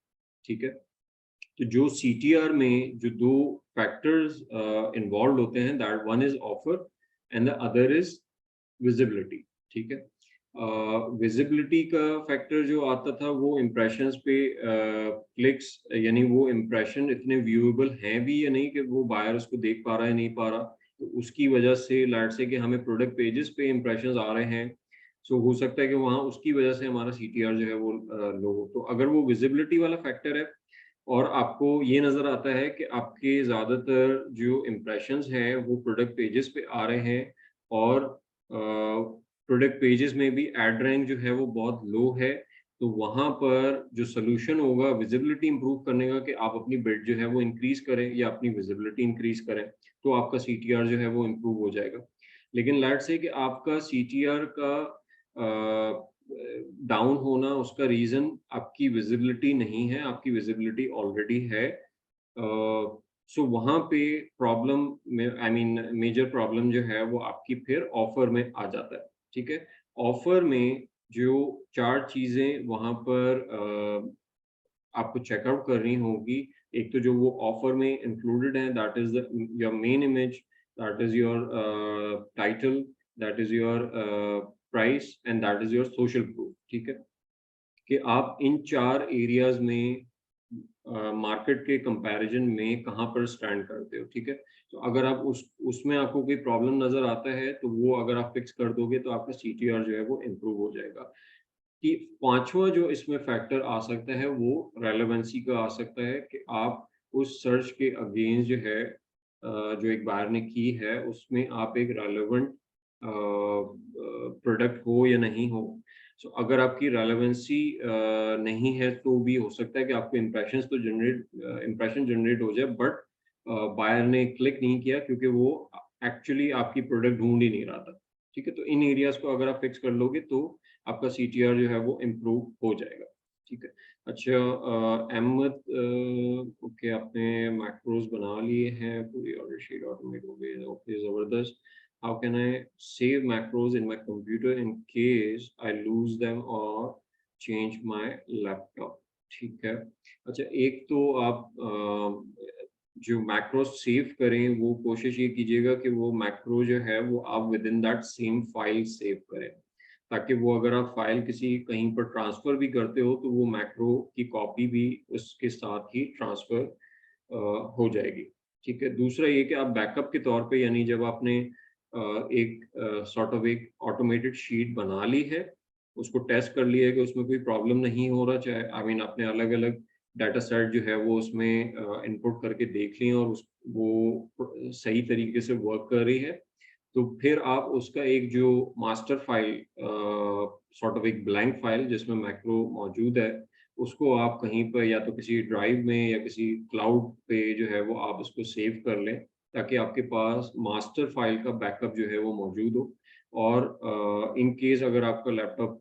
ठीक है? तो जो सीटीआर में जो दो फैक्टर्स इन्वॉल्व होते हैं, that one is offer and the other is visibility, ठीक है? विजिबिलिटी का फैक्टर जो आता था वो इम्प्रेशंस पे क्लिक्स, यानी वो इम्प्रेशन इतने व्यूएबल हैं भी या नहीं कि वो बायर उसको देख पा रहा है नहीं पा रहा, तो उसकी वजह से लेट्स से कि हमें प्रोडक्ट पेजेस पे इम्प्रेशंस आ रहे हैं, सो हो सकता है कि वहाँ उसकी वजह से हमारा सीटीआर जो है वो लो हो। तो अगर वो विजिबिलिटी वाला फैक्टर है और आपको ये नज़र आता है कि आपके ज़्यादातर जो इम्प्रेशंस हैं वो प्रोडक्ट पेजेस पे आ रहे हैं और प्रोडक्ट पेजेस में भी एड रैंक जो है वो बहुत लो है, तो वहाँ पर जो सॉल्यूशन होगा विजिबिलिटी इंप्रूव करने का कि आप अपनी बिड जो है वो इंक्रीज करें या अपनी विजिबिलिटी इंक्रीज करें, तो आपका सीटीआर जो है वो इम्प्रूव हो जाएगा। लेकिन लेट्स से कि आपका सीटीआर का डाउन होना, उसका रीज़न आपकी विजिबिलिटी नहीं है, आपकी विजिबिलिटी ऑलरेडी है। सो वहाँ पे प्रॉब्लम में आई मीन मेजर प्रॉब्लम जो है वो आपकी फिर ऑफर में आ जाता है, ठीक है? ऑफर में जो 4 चीज़ें वहाँ पर आपको चेकआउट करनी होगी, एक तो जो वो ऑफर में इंक्लूडेड है, that is the your main image, that is your title, that is your price and that is your social proof, ठीक है? कि आप इन 4 एरियाज़ में मार्केट के कंपैरिजन में कहाँ पर स्टैंड करते हो, ठीक है? तो अगर आप उसमें आपको कोई प्रॉब्लम नज़र आता है, तो वो अगर आप फिक्स कर दोगे तो आपका सीटीआर जो है वो इम्प्रूव हो जाएगा। कि 5वां जो इसमें फैक्टर आ सकता है वो रेलेवेंसी का आ सकता है कि आप उस सर्च के अगेंस्ट जो है जो एक बायर ने की है उसमें आप एक रेलेवेंट प्रोडक्ट हो या नहीं हो। सो अगर आपकी रेलेवेंसी नहीं है तो भी हो सकता है कि आपको इम्प्रेशन जनरेट हो जाए, बट बायर ने क्लिक नहीं किया क्योंकि वो एक्चुअली आपकी प्रोडक्ट ढूँढ ही नहीं रहा था। ठीक है? तो इन एरियाज़ को अगर आप फिक्स कर लोगे तो आपका सीटीआर जो है वो इम्प्रूव हो जाएगा, ठीक है? अच्छा अहमद ओके, आपने मैक्रोज़ बना लिए हैं, पूरी ऑर्डर शीट ऑटोमेट हो गई है, ओके ज़बरदस्त। How can I save macros in my computer in case I loose them और चेंज माय लैपटॉप? ठीक है। अच्छा, एक तो आप जो मैक्रो सेव करें वो कोशिश ये कीजिएगा कि वो मैक्रो जो है वो आप with in that same file save करें, ताकि वो अगर आप फाइल किसी कहीं पर ट्रांसफ़र भी करते हो तो वो मैक्रो की कॉपी भी उसके साथ ही ट्रांसफ़र हो जाएगी, ठीक है? दूसरा ये कि आप बैकअप के तौर पे, यानी जब आपने एक सॉर्ट ऑफ एक ऑटोमेटेड शीट बना ली है, उसको टेस्ट कर लिया है कि उसमें कोई प्रॉब्लम नहीं हो रहा, चाहे आई मीन आपने अलग-अलग डाटा सेट जो है वो उसमें इनपुट करके देख लिए और वो सही तरीके से वर्क कर रही है, तो फिर आप उसका एक जो मास्टर फाइल सॉर्ट ऑफ एक ब्लैंक फाइल जिसमें मैक्रो मौजूद है, उसको आप कहीं पर या तो किसी ड्राइव में या किसी क्लाउड पे जो है वो आप उसको सेव कर लें, ताकि आपके पास मास्टर फाइल का बैकअप जो है वो मौजूद हो। और इन केस अगर आपका लैपटॉप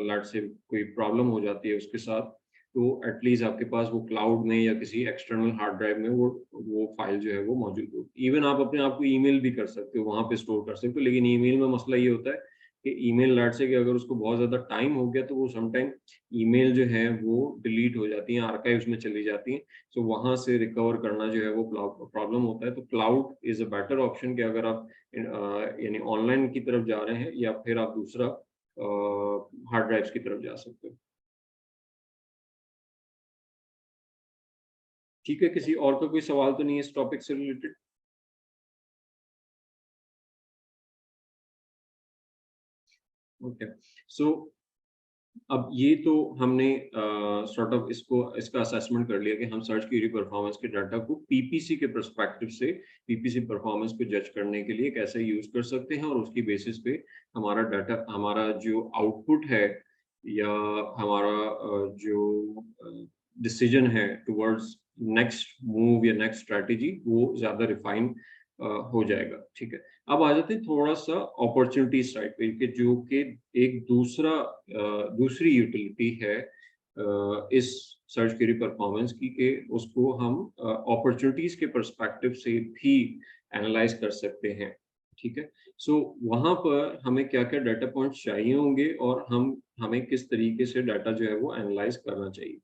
लेट्स से कोई प्रॉब्लम हो जाती है उसके साथ, तो एटलीस्ट आपके पास वो क्लाउड में या किसी एक्सटर्नल हार्ड ड्राइव में वो फाइल जो है वो मौजूद हो। इवन आप अपने आप को ईमेल भी कर सकते हो, वहाँ पे स्टोर कर सकते हो, लेकिन ईमेल में मसला ये होता है कि ईमेल लेट्स से कि अगर उसको बहुत ज़्यादा टाइम हो गया तो वो समटाइम ईमेल जो है वो डिलीट हो जाती हैं, आर्काइव्स में चली जाती हैं, तो वहाँ से रिकवर करना जो है वो प्रॉब्लम होता है। तो cloud is a better option कि अगर आप यानी ऑनलाइन की तरफ जा रहे हैं या फिर आप दूसरा हार्ड ड्राइव्स की तरफ जा सकते हो। ठीक है, किसी और का कोई सवाल तो नहीं है इस टॉपिक से रिलेटेड? ओके, सो अब ये तो हमने सॉर्ट ऑफ इसका असेसमेंट कर लिया कि हम सर्च क्वेरी परफॉर्मेंस के डाटा को पीपीसी के पर्सपेक्टिव से पीपीसी परफॉर्मेंस को जज करने के लिए कैसे यूज कर सकते हैं, और उसकी बेसिस पे हमारा डाटा, हमारा जो आउटपुट है या हमारा जो डिसीजन है टुवर्ड्स नेक्स्ट मूव या नेक्स्ट स्ट्रैटेजी वो ज़्यादा रिफाइन हो जाएगा। ठीक है, अब आ जाते हैं थोड़ा-सा अपॉर्च्युनिटी साइड पे कि जो कि एक दूसरी यूटिलिटी है इस सर्च क्वेरी परफॉर्मेंस की, कि उसको हम अपॉर्च्युनिटीज़ के पर्सपेक्टिव से भी एनालाइज़ कर सकते हैं। ठीक है? सो वहाँ पर हमें क्या-क्या डाटा पॉइंट्स चाहिए होंगे और हमें किस तरीके से डाटा जो है वो एनालाइज़ करना चाहिए।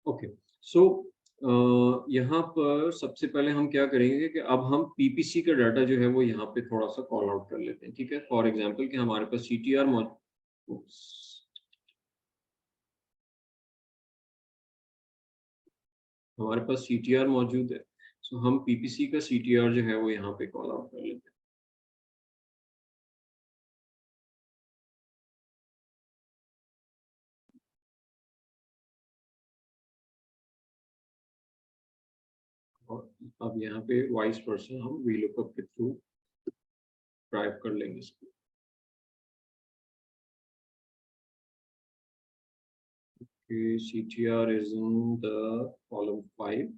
ओके, सो यहाँ पर सबसे पहले हम क्या करेंगे कि अब हम पीपीसी का डाटा जो है वो यहाँ पे थोड़ा-सा कॉल आउट कर लेते हैं, ठीक है? फॉर एग्ज़ाम्पल कि हमारे पास सीटीआर हमारे पास सीटीआर मौजूद है, सो हम पीपीसी का सीटीआर जो है वो यहाँ पे कॉल आउट कर लेते हैं। और अब यहाँ पे वाइस वर्सा हम वीलुकअप के थ्रू ड्राइव कर लेंगे इसको। Okay, CTR is in the column 5.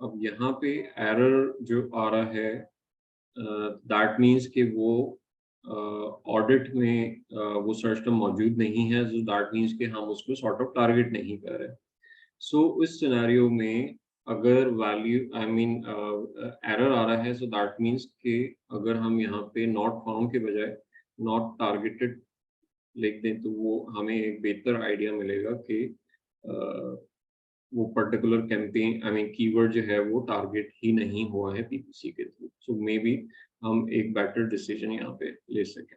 अब यहाँ पे एरर जो आ रहा है, दैट मीन्स कि वो ऑडिट में वो सर्च टर्म मौजूद नहीं है, so दैट मीन्स कि हम उसको सॉर्ट ऑफ टारगेट नहीं कर रहे। सो इस सिनेरियो में अगर वैल्यू आई मीन एरर आ रहा है, सो दैट मीन्स कि अगर हम यहाँ पे नॉट फाउंड के बजाय नॉट टारगेटेड लिख दें तो वो हमें एक बेहतर आइडिया मिलेगा कि वो particular campaign I mean keyword जो है वो टारगेट ही नहीं हुआ है पीपीसी के थ्रू, सो मे बी हम एक बेटर डिसीजन यहाँ पे ले सकें।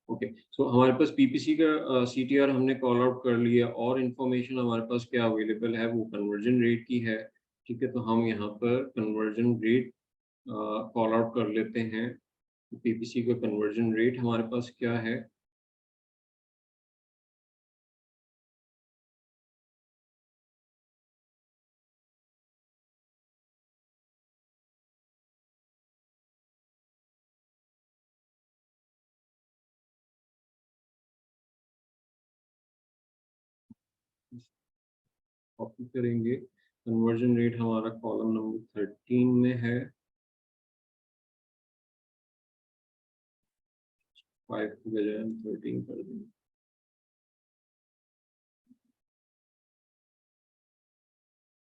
ओके, सो हमारे पास पीपीसी का सीटीआर हमने कॉल आउट कर लिया, और इन्फॉर्मेशन हमारे पास क्या अवेलेबल है वो कन्वर्जन रेट की है। ठीक है, तो हम यहाँ पर कन्वर्जन रेट कॉल आउट कर लेते हैं। पीपीसी का कन्वर्जन रेट हमारे पास क्या है? कॉपी करेंगे, कन्वर्जन रेट हमारा कॉलम नंबर 13 में है, 5 की बजाय हम 13 कर देंगे।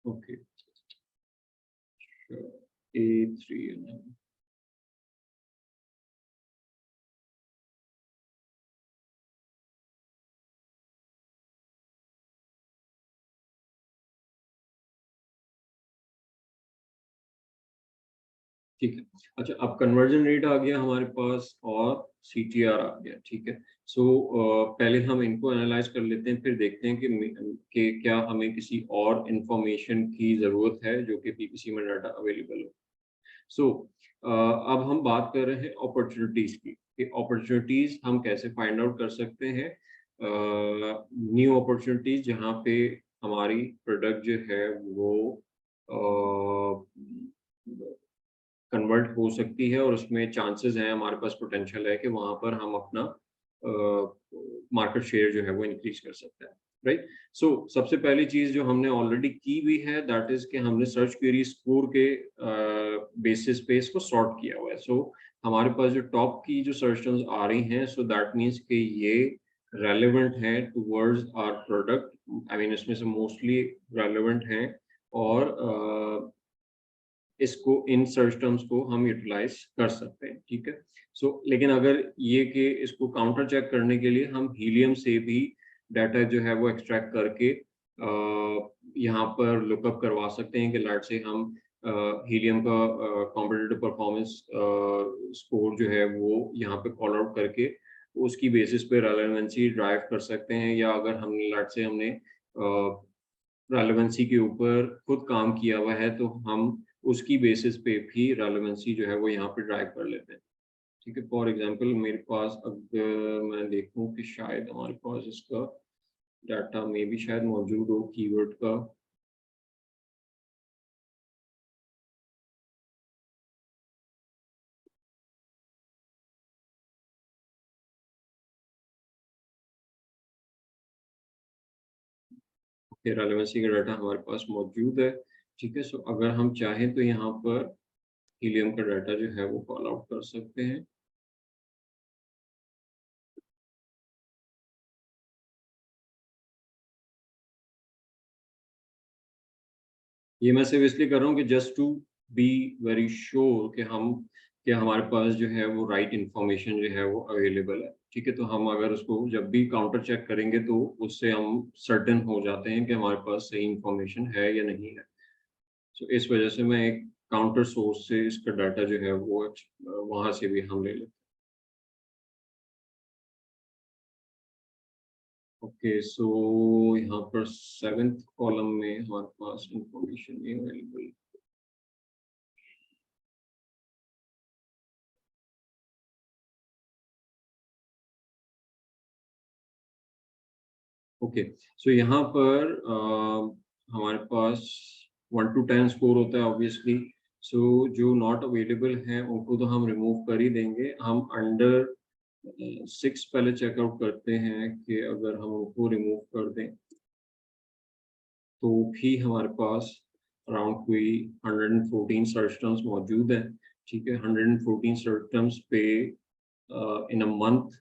ओके, A3 ठीक है। अच्छा, अब कन्वर्जन रेट आ गया हमारे पास और सीटीआर आ गया, ठीक है। सो पहले हम इनको एनालाइज कर लेते हैं, फिर देखते हैं कि क्या हमें किसी और इंफॉर्मेशन की ज़रूरत है जो कि पीपीसी में डाटा अवेलेबल हो। सो अब हम बात कर रहे हैं अपॉर्चुनिटीज़ की, कि अपॉर्चुनिटीज़ हम कैसे फाइंड आउट कर सकते हैं। न्यू अपॉर्चुनिटीज़ जहाँ पे हमारी प्रोडक्ट जो है वो कन्वर्ट हो सकती है और उसमें चांसेस हैं, हमारे पास पोटेंशियल है कि वहाँ पर हम अपना मार्केट शेयर जो है वो इंक्रीज कर सकते हैं, राइट। सो सबसे पहली चीज़ जो हमने ऑलरेडी की हुई है दैट इज़ कि हमने सर्च क्वेरी स्कोर के बेसिस पे इसको सॉर्ट किया हुआ है। सो हमारे पास जो टॉप की जो सर्च टर्म्स आ रही हैं, सो दैट मीन्स कि ये रेलेवेंट हैं towards our product, I mean इसमें से मोस्टली रेलेवेंट हैं और इसको इन सर्च टर्म्स को हम यूटिलाइज कर सकते हैं, ठीक है। सो लेकिन अगर ये कि इसको काउंटर चेक करने के लिए हम हीलियम से भी डाटा जो है वो एक्सट्रैक्ट करके यहाँ पर लुकअप करवा सकते हैं कि लेट से हम हीलियम का कॉम्पिटिटिव परफॉर्मेंस स्कोर जो है वो यहाँ पे कॉल आउट करके उसकी बेसिस पे रेलेवेंसी ड्राइव कर सकते हैं, या अगर हमने लेट से हमने रेलेवेंसी के ऊपर खुद काम किया हुआ है तो हम उसकी बेसिस पे भी रेलेवेंसी जो है वो यहाँ पे ड्राइव कर लेते हैं, ठीक है। फॉर एग्जांपल मेरे पास अगर मैं देखूं कि शायद हमारे पास इसका डाटा में भी शायद मौजूद हो कीवर्ड का, रेलेवेंसी का डाटा हमारे पास मौजूद है, ठीक है। सो अगर हम चाहें तो यहाँ पर हीलियम का डाटा जो है वो कॉल आउट कर सकते हैं। ये मैं सिर्फ इसलिए कर रहा हूँ कि just to be very sure कि हमारे पास जो है वो राइट इंफॉर्मेशन जो है वो अवेलेबल है, ठीक है। तो हम अगर उसको जब भी काउंटर चेक करेंगे तो उससे हम सर्टेन हो जाते हैं कि हमारे पास सही इंफॉर्मेशन है या नहीं है। तो इस वजह से मैं एक काउंटर सोर्स से इसका डाटा जो है वो वहां से भी हम ले लेते हैं। ओके, सो यहाँ पर 7th कॉलम में हमारे पास इंफॉर्मेशन अवेलेबल। ओके, सो यहाँ पर हमारे पास 1 to 10 स्कोर होता है ऑब्वियसली। सो जो नॉट अवेलेबल हैं उनको तो हम रिमूव कर ही देंगे। हम अंडर 6 पहले चेकआउट करते हैं कि अगर हम उनको रिमूव कर दें तो भी हमारे पास अराउंड कोई 114 सर्च टर्म्स मौजूद हैं, ठीक है। 114 सर्च टर्म्स पे इन अ मंथ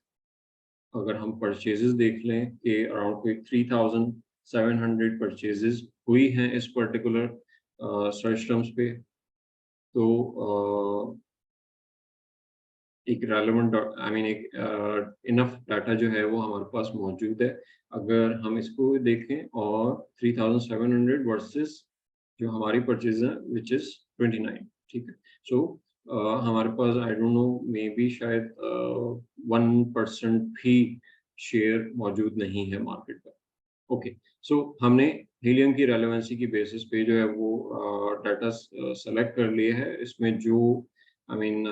अगर हम परचेजेस देख लें कि अराउंड कोई 3700 परचेजेस हुई हैं इस पर्टिकुलर सर्च टर्म्स पे, तो एक रेलेवेंट आई मीन एक इनफ डाटा जो है वो हमारे पास मौजूद है। अगर हम इसको देखें और 3700 वर्सेस जो हमारी परचेज है विच इज 29, ठीक है। सो हमारे पास I don't know maybe शायद 1% भी शेयर मौजूद नहीं है मार्केट का। ओके, सो हमने हीलियम की रेलेवेंसी की बेसिस पे जो है वो डाटा सेलेक्ट कर लिए है। इसमें जो आई मीन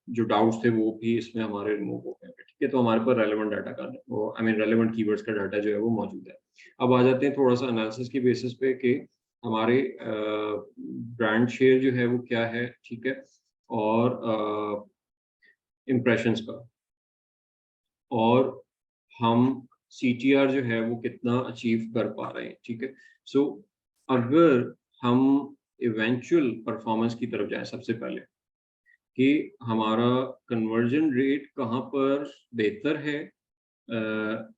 जो डाउट्स थे वो भी इसमें हमारे रिमूव हो गए, ठीक है। तो हमारे पास रेलेवेंट डाटा का वो आई मीन रेलेवेंट कीवर्ड्स का डाटा जो है वो मौजूद है। अब आ जाते हैं थोड़ा सा एनालिसिस की बेसिस पे कि हमारे ब्रांड शेयर जो है वो क्या है, ठीक है, और इम्प्रेशंस का, और हम सीटीआर जो है वो कितना अचीव कर पा रहे हैं, ठीक है। सो अगर हम इवेंचुअल परफॉर्मेंस की तरफ जाएं सबसे पहले कि हमारा कन्वर्जन रेट कहाँ पर बेहतर है, अ,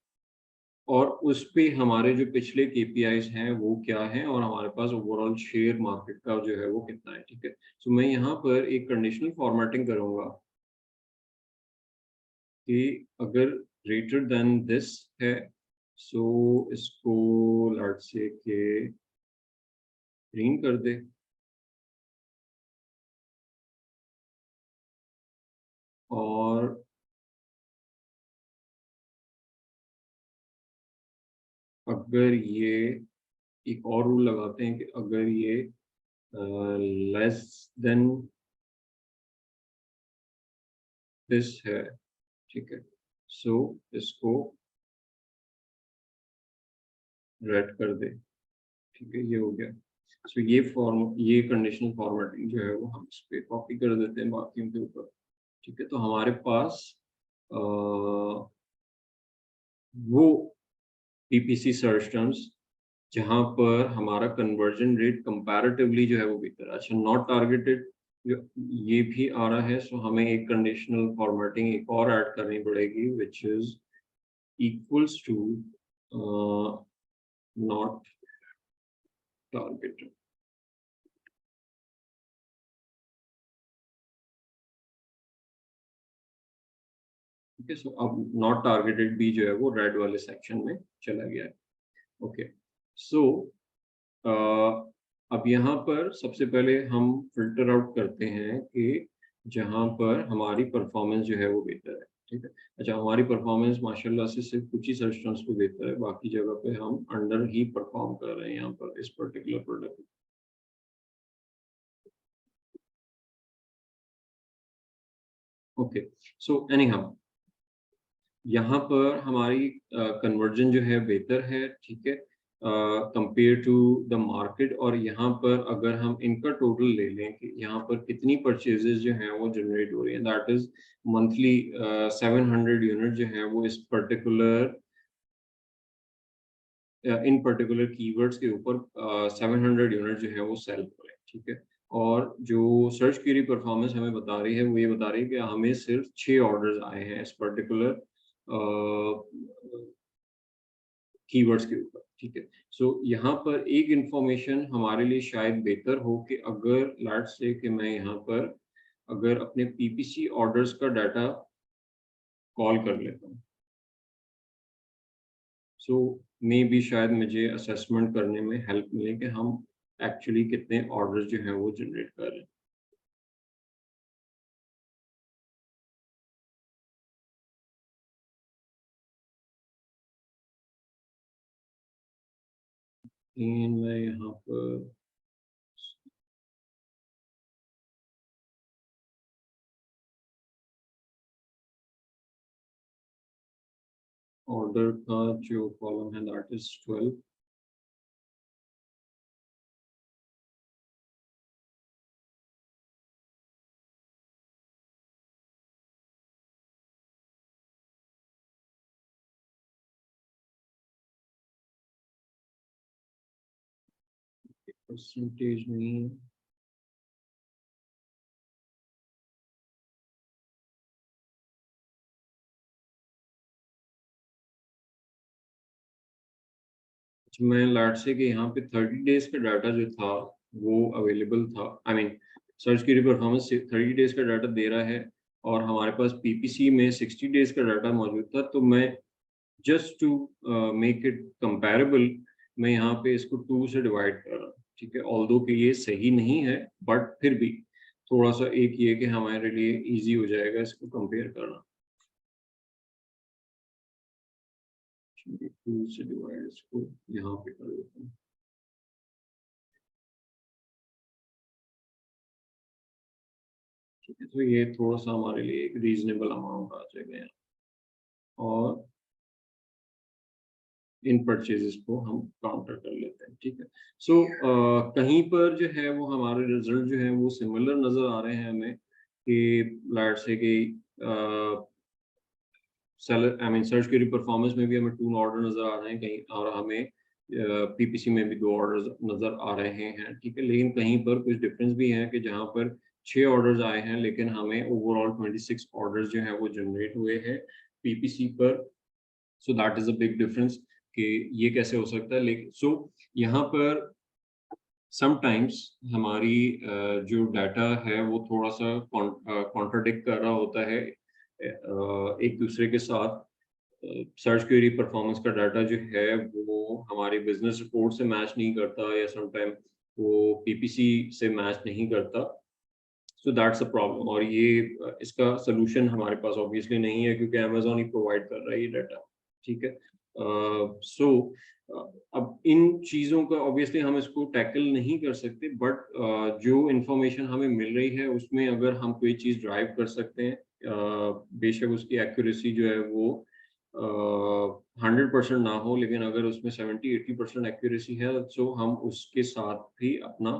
और उस पे हमारे जो पिछले केपीआईज हैं वो क्या हैं, और हमारे पास ओवरऑल शेयर मार्केट का जो है वो कितना है, ठीक है। सो मैं यहाँ पर एक कंडीशनल फॉर्मेटिंग करूंगा कि अगर ग्रेटर देन दिस है, सो इसको लेट्स से के ग्रीन कर दे, और अगर ये एक और रूल लगाते हैं कि अगर ये लेस देन दिस है, ठीक है। सो इसको रेड कर दे, ठीक है, ये हो गया। सो ये कंडीशनल फॉर्मेटिंग जो है वो हम इस पे कॉपी कर देते हैं बाकियों के ऊपर, ठीक है। तो हमारे पास वो पीपीसी सर्च टर्म्स जहाँ पर हमारा कन्वर्जन रेट कंपैरेटिवली जो है वो बेहतर है। अच्छा, नॉट टारगेटेड ये भी आ रहा है, सो हमें एक कंडीशनल फॉर्मेटिंग एक और ऐड करनी पड़ेगी, which is equals to not targeted. ठीक है, सो अब नॉट टारगेटेड भी जो है वो रेड वाले सेक्शन में चला गया है। ओके, सो अब यहाँ पर सबसे पहले हम फिल्टर आउट करते हैं कि जहाँ पर हमारी परफॉर्मेंस जो है वो बेहतर है, ठीक है। अच्छा, हमारी परफॉर्मेंस माशाल्लाह से सिर्फ कुछ ही सर्च टर्म्स पे बेहतर है, बाकी जगह पे हम अंडर ही परफॉर्म कर रहे हैं यहाँ पर इस पर्टिकुलर प्रोडक्ट। ओके, सो एनीहाउ यहाँ पर हमारी कन्वर्जन जो है बेहतर है, ठीक है, कंपेयर टू द मार्केट। और यहाँ पर अगर हम इनका टोटल ले लें कि यहाँ पर कितनी परचेजेस जो हैं वो जनरेट हो रही हैं, दैट इज मंथली 700 यूनिट जो है वो इस पर्टिकुलर इन पर्टिकुलर कीवर्ड्स के ऊपर 700 यूनिट जो है वो सेल हो रहे हैं, ठीक है। और जो सर्च क्वेरी परफॉर्मेंस हमें बता रही है वो ये बता रही है कि हमें सिर्फ 6 ऑर्डर्स आए हैं इस पर्टिकुलर कीवर्ड्स के ऊपर, ठीक है। सो यहाँ पर एक इंफॉर्मेशन हमारे लिए शायद बेहतर हो कि अगर लेट्स से कि मैं यहाँ पर अगर अपने पीपीसी ऑर्डर्स का डाटा कॉल कर लेता हूँ, सो मे बी शायद मुझे असेसमेंट करने में हेल्प मिले कि हम एक्चुअली कितने ऑर्डर्स जो हैं वो जनरेट कर रहे हैं। मैं यहाँ पर ऑर्डर का जो कॉलम है दैट इज 12। परसेंटेज नहीं है, मैं लाट से कि यहाँ पे 30 डेज का डाटा जो था वो अवेलेबल था, आई मीन सर्च की परफॉर्मेंस 30 डेज का डाटा दे रहा है और हमारे पास पीपीसी में 60 डेज का डाटा मौजूद था। तो मैं just to make it comparable मैं यहाँ पे इसको 2 से डिवाइड कर रहा हूँ, ठीक है। ऑल्दो कि ये सही नहीं है बट फिर भी थोड़ा सा एक ये कि हमारे लिए इजी हो जाएगा इसको कंपेयर करना। 2 से डिवाइड इसको यहाँ पे कर देता हूँ, ठीक है। तो ये थोड़ा सा हमारे लिए एक रीजनेबल अमाउंट आ जाएगा यहाँ। और इन परचेजेस को हम काउंटर कर लेते हैं, ठीक है। सो कहीं पर जो है वो हमारे रिजल्ट जो है वो सिमिलर नजर आ रहे हैं हमें कि लेट से कि seller I mean search query performance में भी हमें 2 ऑर्डर नजर आ रहे हैं कहीं, और हमें पीपीसी में भी 2 ऑर्डर्स नजर आ रहे हैं, ठीक है। लेकिन कहीं पर कुछ डिफरेंस भी है कि जहाँ पर 6 ऑर्डर्स आए हैं लेकिन हमें ओवरऑल 26 ऑर्डर्स जो हैं वो जनरेट हुए हैं पीपीसी पर। So that is a big difference कि ये कैसे हो सकता है। लेकिन सो यहाँ पर समटाइम्स हमारी जो डाटा है वो थोड़ा सा कॉन्ट्राडिक्ट कर रहा होता है एक दूसरे के साथ। सर्च क्वेरी परफॉर्मेंस का डाटा जो है वो हमारी बिजनेस रिपोर्ट से मैच नहीं करता या समटाइम वो पीपीसी से मैच नहीं करता। सो दैट्स अ प्रॉब्लम, और ये इसका सोल्यूशन हमारे पास ऑब्वियसली नहीं है क्योंकि अमेजोन ही प्रोवाइड कर रहा है ये डाटा, ठीक है। सो अब इन चीज़ों का ऑब्वियसली हम इसको टैकल नहीं कर सकते बट जो इंफॉर्मेशन हमें मिल रही है उसमें अगर हम कोई चीज़ ड्राइव कर सकते हैं बेशक उसकी एक्यूरेसी जो है वो 100% ना हो, लेकिन अगर उसमें 70-80% एक्यूरेसी है तो हम उसके साथ भी अपना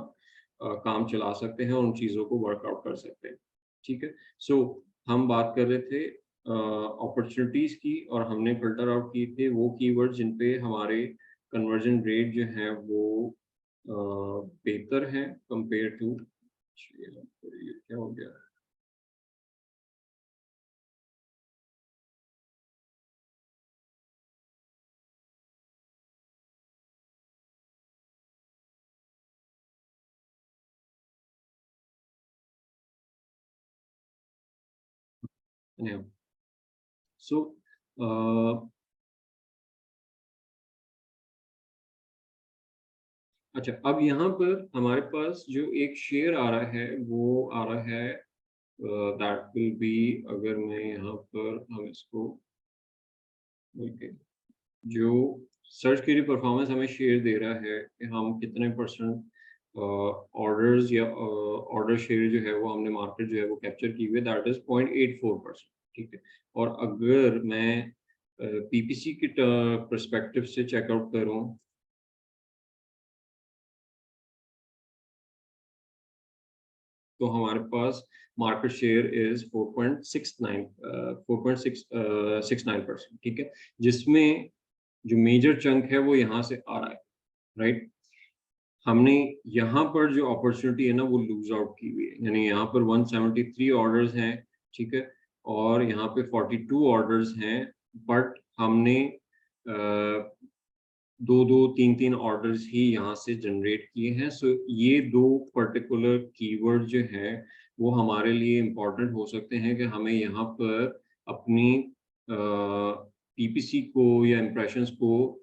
काम चला सकते हैं और उन चीज़ों को वर्कआउट कर सकते हैं। ठीक है, सो हम बात कर रहे थे अपॉर्चुनिटीज़ की, और हमने फिल्टर आउट किए थे वो कीवर्ड जिन पे हमारे कन्वर्जन रेट जो है वो बेहतर है कंपेयर टू, ये क्या हो गया? सो अच्छा, अब यहाँ पर हमारे पास जो एक शेयर आ रहा है वो आ रहा है, दैट विल बी, अगर मैं यहाँ पर हम इसको ओके, जो सर्च क्वेरी परफॉर्मेंस हमें शेयर दे रहा है कि हम कितने परसेंट ऑर्डर्स या ऑर्डर शेयर जो है वो हमने मार्केट जो है वो कैप्चर की हुई है, दैट इज 0.84%। ठीक है, और अगर मैं पीपीसी के परस्पेक्टिव से चेकआउट करूँ, तो हमारे पास मार्केट शेयर इज 4.69%। ठीक है, जिसमें जो मेजर चंक है वो यहाँ से आ रहा है, राइट। हमने यहाँ पर जो अपॉर्चुनिटी है ना वो लूज आउट की हुई है, यानी यहाँ पर 173 ऑर्डर्स हैं, ठीक है, और यहाँ पे 42 ऑर्डर्स हैं, बट हमने दो दो तीन तीन ऑर्डर्स ही यहाँ से जनरेट किए हैं। सो ये दो पर्टिकुलर कीवर्ड जो हैं वो हमारे लिए इम्पोर्टेंट हो सकते हैं कि हमें यहाँ पर अपनी पीपीसी को या इम्प्रेशंस को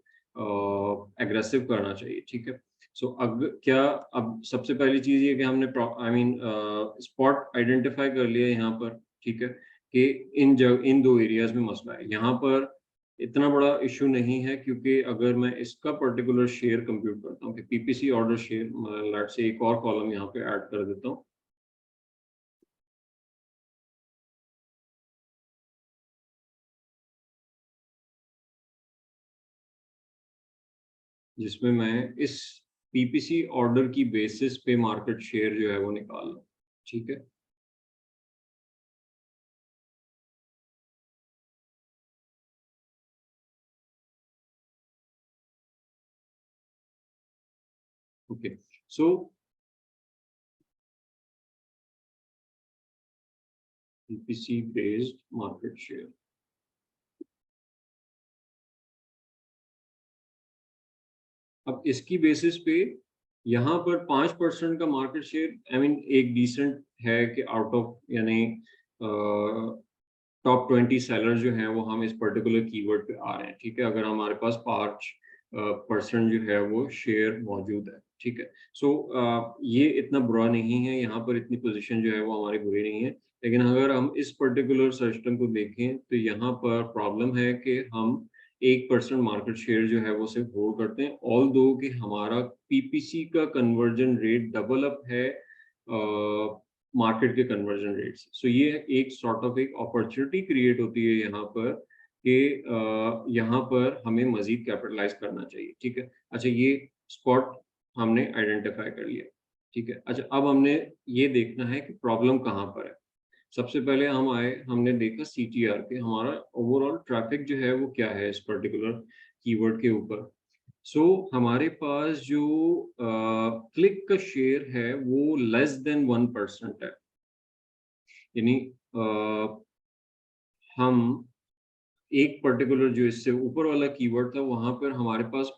एग्रेसिव करना चाहिए। ठीक है, सो अब सबसे पहली चीज़ ये कि हमने स्पॉट आइडेंटिफाई कर लिया यहाँ पर, ठीक है, कि इन दो एरियाज में मसला है। यहाँ पर इतना बड़ा इशू नहीं है, क्योंकि अगर मैं इसका पर्टिकुलर शेयर कंप्यूट करता हूँ कि PPC order share, let's say एक और कॉलम यहाँ पे ऐड कर देता हूँ, जिसमें मैं इस पीपीसी ऑर्डर की बेसिस पे मार्केट शेयर जो है वो निकाल लूँ। ठीक है, ओके, सो पीपीसी बेस्ड मार्केट शेयर, अब इसकी बेसिस पे यहाँ पर 5% का मार्केट शेयर एक डिसेंट है कि आउट ऑफ, यानी टॉप 20 सेलर जो हैं वो हम इस पर्टिकुलर कीवर्ड पे आ रहे हैं। ठीक है, अगर हमारे पास 5% जो है वो शेयर मौजूद है। ठीक है, सो ये इतना बुरा नहीं है, यहाँ पर इतनी पोजीशन जो है वो हमारी बुरी नहीं है। लेकिन अगर हम इस पर्टिकुलर सिस्टम को देखें तो यहाँ पर प्रॉब्लम है कि हम 1% मार्केट शेयर जो है वो सिर्फ होल्ड करते हैं, ऑल दो कि हमारा पीपीसी का कन्वर्जन रेट डबल अप है मार्केट के कन्वर्जन रेट से। सो ये एक सॉर्ट ऑफ एक अपॉर्चुनिटी क्रिएट होती है यहाँ पर कि यहाँ पर हमें मजीद कैपिटलाइज करना चाहिए। ठीक है, अच्छा, ये स्पॉट हमने आइडेंटिफाई कर लिया। ठीक है, अच्छा, अब हमने ये देखना है कि प्रॉब्लम कहाँ पर है। सबसे पहले हमने देखा सीटीआर पे हमारा ओवरऑल ट्रैफिक जो है वो क्या है इस पर्टिकुलर कीवर्ड के ऊपर। सो हमारे पास जो क्लिक का शेयर है वो लेस देन 1% है, यानी हम एक पर्टिकुलर जो इससे ऊपर वाला कीवर्ड था वहां पर हमारे पास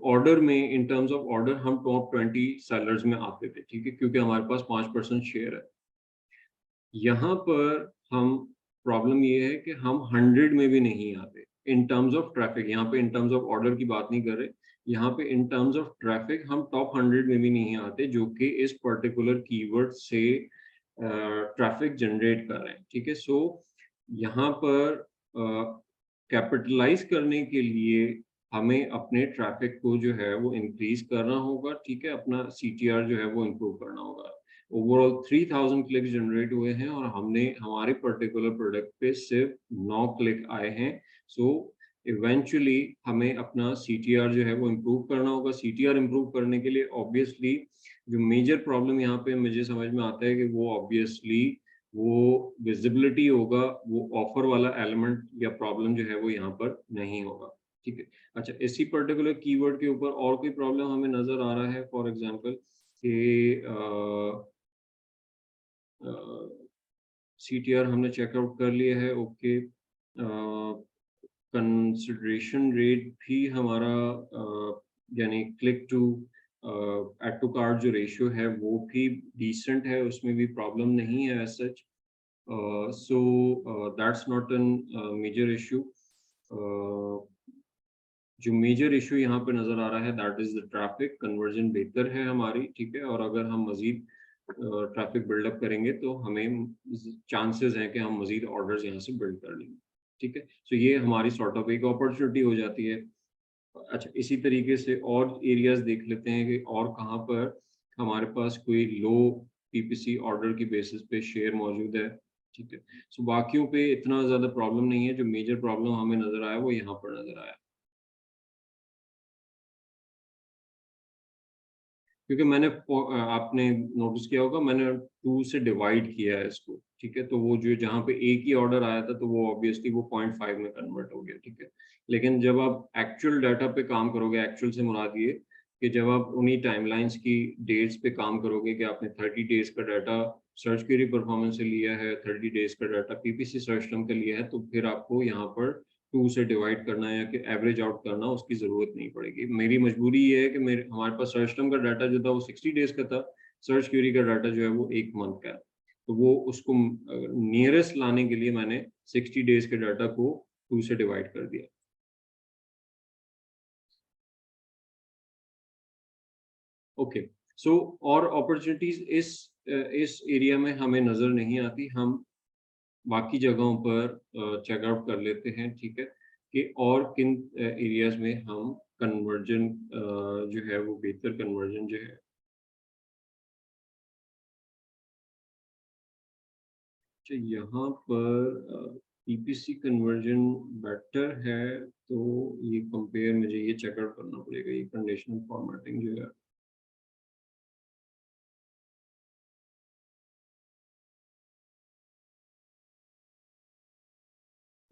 ऑर्डर में इन टर्म्स ऑफ ऑर्डर हम टॉप 20 सेलर्स में आते थे। ठीक है, क्योंकि हमारे पास 5% शेयर है। यहाँ पर हम प्रॉब्लम ये है कि हम 100 में भी नहीं आते इन टर्म्स ऑफ ट्रैफिक। यहाँ पे इन टर्म्स ऑफ ऑर्डर की बात नहीं कर रहे, यहाँ पे इन टर्म्स ऑफ ट्रैफिक हम टॉप 100 में भी नहीं आते, जो कि इस पर्टिकुलर कीवर्ड से ट्रैफिक जनरेट कर रहे हैं। ठीक है, सो यहाँ पर कैपिटलाइज करने के लिए हमें अपने ट्रैफिक को जो है वो इंक्रीज करना होगा। ठीक है, अपना सीटीआर जो है वो इम्प्रूव करना होगा। ओवरऑल 3000 क्लिक जनरेट हुए हैं और हमने हमारे पर्टिकुलर प्रोडक्ट पे सिर्फ 9 क्लिक आए हैं। सो इवेंचुअली हमें अपना CTR जो है वो इम्प्रूव करना होगा। CTR इम्प्रूव करने के लिए ऑब्वियसली जो मेजर प्रॉब्लम यहाँ पे मुझे समझ में आता है कि वो ऑब्वियसली वो विजिबिलिटी होगा, वो ऑफर वाला एलिमेंट या प्रॉब्लम जो है वो यहाँ पर नहीं होगा। ठीक है। अच्छा, इसी पर्टिकुलर कीवर्ड के ऊपर और कोई प्रॉब्लम हमें नजर आ रहा है, फॉर एग्जांपल कि CTR हमने चेकआउट कर लिया है, ओके। कंसिडरेशन रेट भी हमारा यानी click to add to cart जो रेशियो है वो भी डिसेंट है, उसमें भी प्रॉब्लम नहीं है as such. So that's not an major issue. जो मेजर इशू यहाँ पे नजर आ रहा है that is the traffic conversion बेहतर है हमारी, ठीक है। और अगर हम मजीद ट्रैफिक बिल्डअप करेंगे तो हमें चांसेस हैं कि हम मजीद ऑर्डर्स यहाँ से बिल्ड कर लेंगे, ठीक है। सो ये हमारी सॉर्ट ऑफ एक अपॉर्चुनिटी हो जाती है। अच्छा, इसी तरीके से और एरियाज देख लेते हैं कि और कहाँ पर हमारे पास कोई लो PPC ऑर्डर की बेसिस पे शेयर मौजूद है, ठीक है। सो बाकियों पे इतना ज़्यादा प्रॉब्लम नहीं है, जो मेजर प्रॉब्लम हमें नज़र आया वो यहाँ पर नज़र आया। क्योंकि आपने नोटिस किया होगा मैंने 2 से डिवाइड किया है इसको, ठीक है। तो वो जो जहाँ पे एक ही ऑर्डर आया था तो वो ऑब्वियसली वो 0.5 में कन्वर्ट हो गया, ठीक है। लेकिन जब आप एक्चुअल डाटा पे काम करोगे, एक्चुअल से मुराद ये कि जब आप उन्हीं टाइमलाइंस की डेट्स पे काम करोगे कि आपने 30 डेज का डाटा सर्च क्वेरी परफॉर्मेंस से लिया है, 30 डेज का डाटा PPC सर्च टर्म का लिया है, तो फिर आपको यहाँ पर 2 से डिवाइड करना है या कि एवरेज आउट करना, उसकी ज़रूरत नहीं पड़ेगी। मेरी मजबूरी ये है कि मेरे हमारे पास सर्च टर्म का डाटा जो था वो 60 डेज़ का था, सर्च क्वेरी का डाटा जो है वो 1 मंथ का है। तो वो उसको नियरेस्ट लाने के लिए मैंने 60 डेज़ के डाटा को 2 से डिवाइड कर दिया। ओके, सो और अपॉर्चुनिटीज़ इस एरिया में हमें नज़र नहीं आती। हम बाकी जगहों पर चेकआउट कर लेते हैं, ठीक है, कि और किन एरियाज़ में हम कन्वर्जन जो है वो बेहतर कन्वर्जन जो है। अच्छा, यहाँ पर PPC कन्वर्जन बेटर है, तो ये कंपेयर मुझे ये चेकआउट करना पड़ेगा, ये कंडीशनल फॉर्मेटिंग जो है।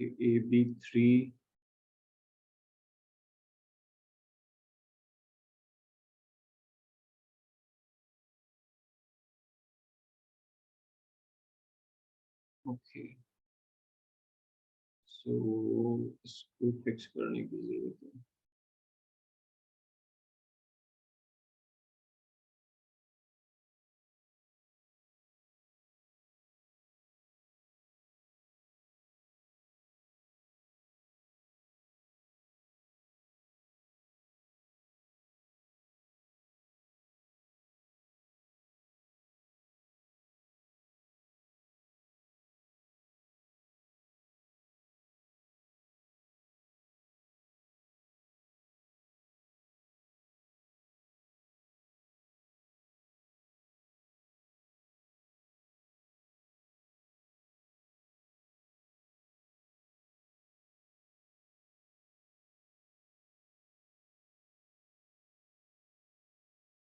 कि AB3 ओके, सो इसको फिक्स करने की ज़रूरत है।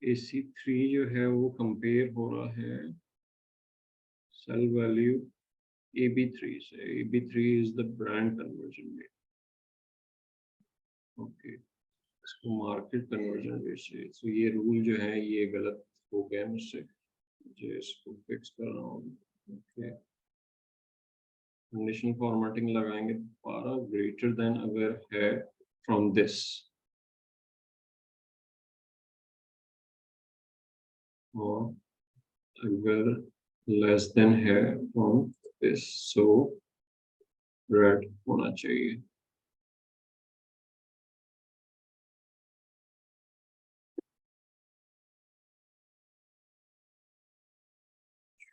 AC3 जो है वो कंपेयर हो रहा है सेल वैल्यू AB3 से। AB3 is the brand conversion rate, okay. इसको मार्केट कन्वर्जन रेट से, तो ये रूल जो है ये गलत हो गया मुझसे, मुझे इसको फिक्स करना होगा, ओके। कंडीशनल फॉर्मेटिंग लगाएंगे, 12 ग्रेटर देन अगर है फ्रॉम दिस, और अगर लेस देन है फ्रॉम दिस, सो रेड होना चाहिए।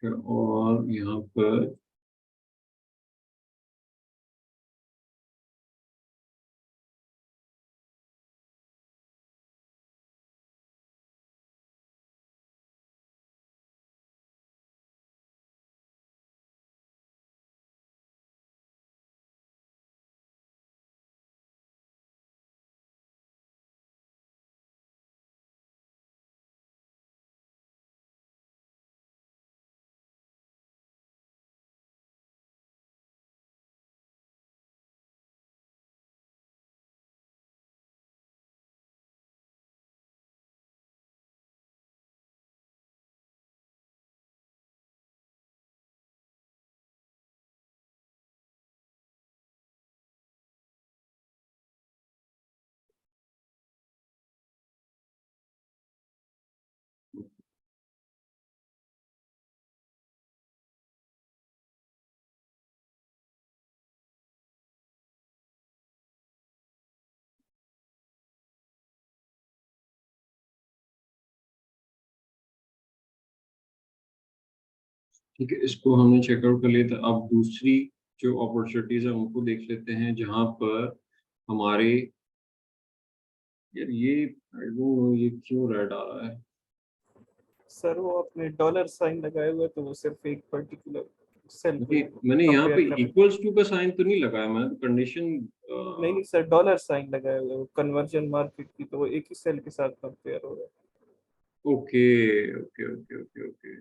और यहाँ पर ठीक है, इसको हमने चेकआउट कर लिया था। अब दूसरी जो अपॉर्चुनिटीज है उनको देख लेते हैं, जहां पर हमारे, यार ये आई डोंट नो ये क्यों रेड आ रहा है। सर वो अपने डॉलर साइन लगाए हुए तो वो सिर्फ एक पर्टिकुलर सेल पे मैंने यहाँ पे कंपेयर कर इक्वल्स टू का साइन तो नहीं लगाया, मैंने कंडीशन नहीं सर, डॉलर साइन लगाए हुए, कन्वर्जन मार्केट की, तो वो एक ही सेल के साथ कंपेयर हो रहा है। Okay okay okay okay okay.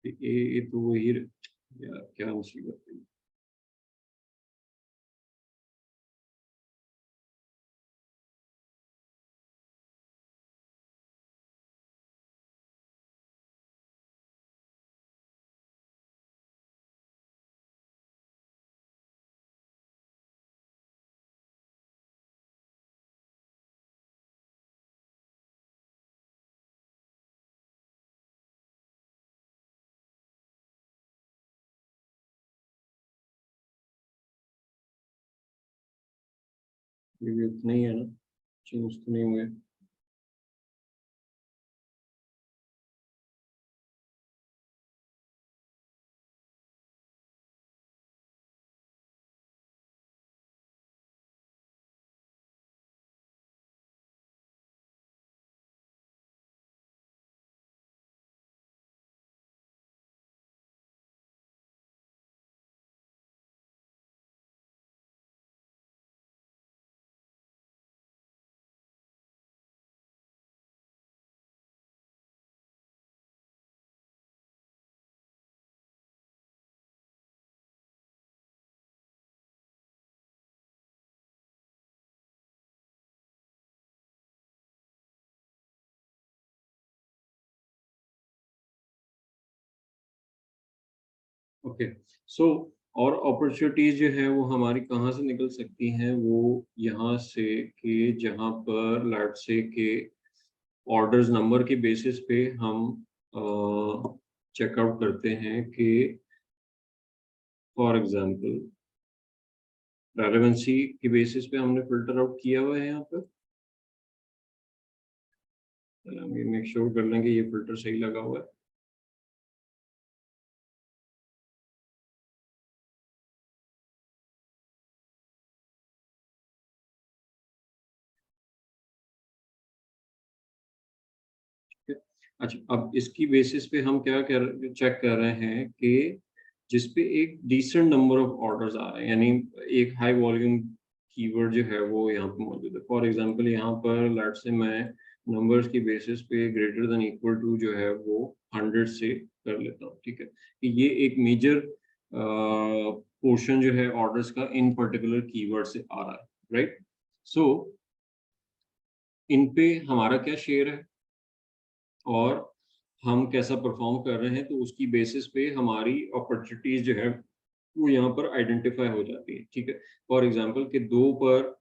ये तो वही, यार क्या मुसीबत है। ये भी उतना ही है ना, चेंज तो नहीं हुए। ओके, सो और अपॉर्चुनिटीज जो है वो हमारी कहाँ से निकल सकती हैं, वो यहाँ से कि जहाँ पर लेट से के ऑर्डर्स नंबर के बेसिस पे हम चेकआउट करते हैं कि फॉर एग्जांपल रेलेवेंसी के बेसिस पे हमने फिल्टर आउट किया हुआ है यहाँ पर। हम ये मेक श्योर कर लेंगे ये फिल्टर सही लगा हुआ है। अच्छा, अब इसकी बेसिस पे हम क्या कर चेक कर रहे हैं कि जिस पे एक डिसेंट नंबर ऑफ ऑर्डर्स आ रहे हैं, यानी एक हाई वॉल्यूम कीवर्ड जो है वो यहाँ पे मौजूद है। फॉर एग्जांपल यहाँ पर लेट से मैं नंबर्स की बेसिस पे ग्रेटर देन इक्वल टू जो है वो 100 से कर लेता हूँ। ठीक है, कि ये एक मेजर पोर्शन जो है ऑर्डर्स का इन पर्टिकुलर कीवर्ड से आ रहा है, राइट। सो इन पे हमारा क्या शेयर है और हम कैसा परफॉर्म कर रहे हैं, तो उसकी बेसिस पे हमारी अपॉर्चुनिटीज जो है वो यहाँ पर आइडेंटिफाई हो जाती है। ठीक है, फॉर एग्जांपल कि 2 पर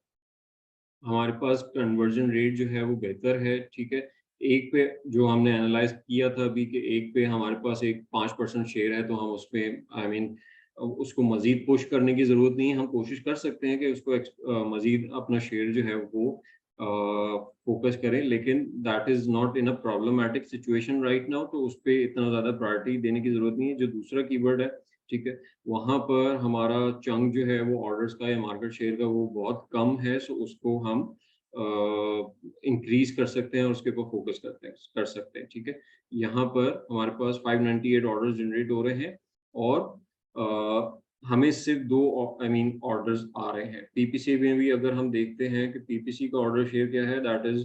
हमारे पास कन्वर्जन रेट जो है वो बेहतर है। ठीक है, एक पे जो हमने एनालाइज किया था अभी कि एक पे हमारे पास एक 5% शेयर है, तो हम उस पे आई मीन उसको मजीद पुश करने की जरूरत नहीं है। हम कोशिश कर सकते हैं कि उसको मजीद अपना शेयर जो है वो फोकस करें, लेकिन that is not in a problematic situation right now, तो उस पर इतना ज़्यादा प्रायोरिटी देने की जरूरत नहीं है। जो दूसरा कीवर्ड है, ठीक है, वहाँ पर हमारा चंक जो है वो ऑर्डर्स का या मार्केट शेयर का वो बहुत कम है, सो उसको हम इंक्रीज कर सकते हैं और उसके ऊपर फोकस कर सकते हैं। ठीक है, यहाँ पर हमारे पास 598 ऑर्डर्स जनरेट हो रहे हैं और हमें सिर्फ 2 आई मीन ऑर्डर्स आ रहे हैं। पीपीसी में भी अगर हम देखते हैं कि पीपीसी का ऑर्डर शेयर क्या है, दैट इज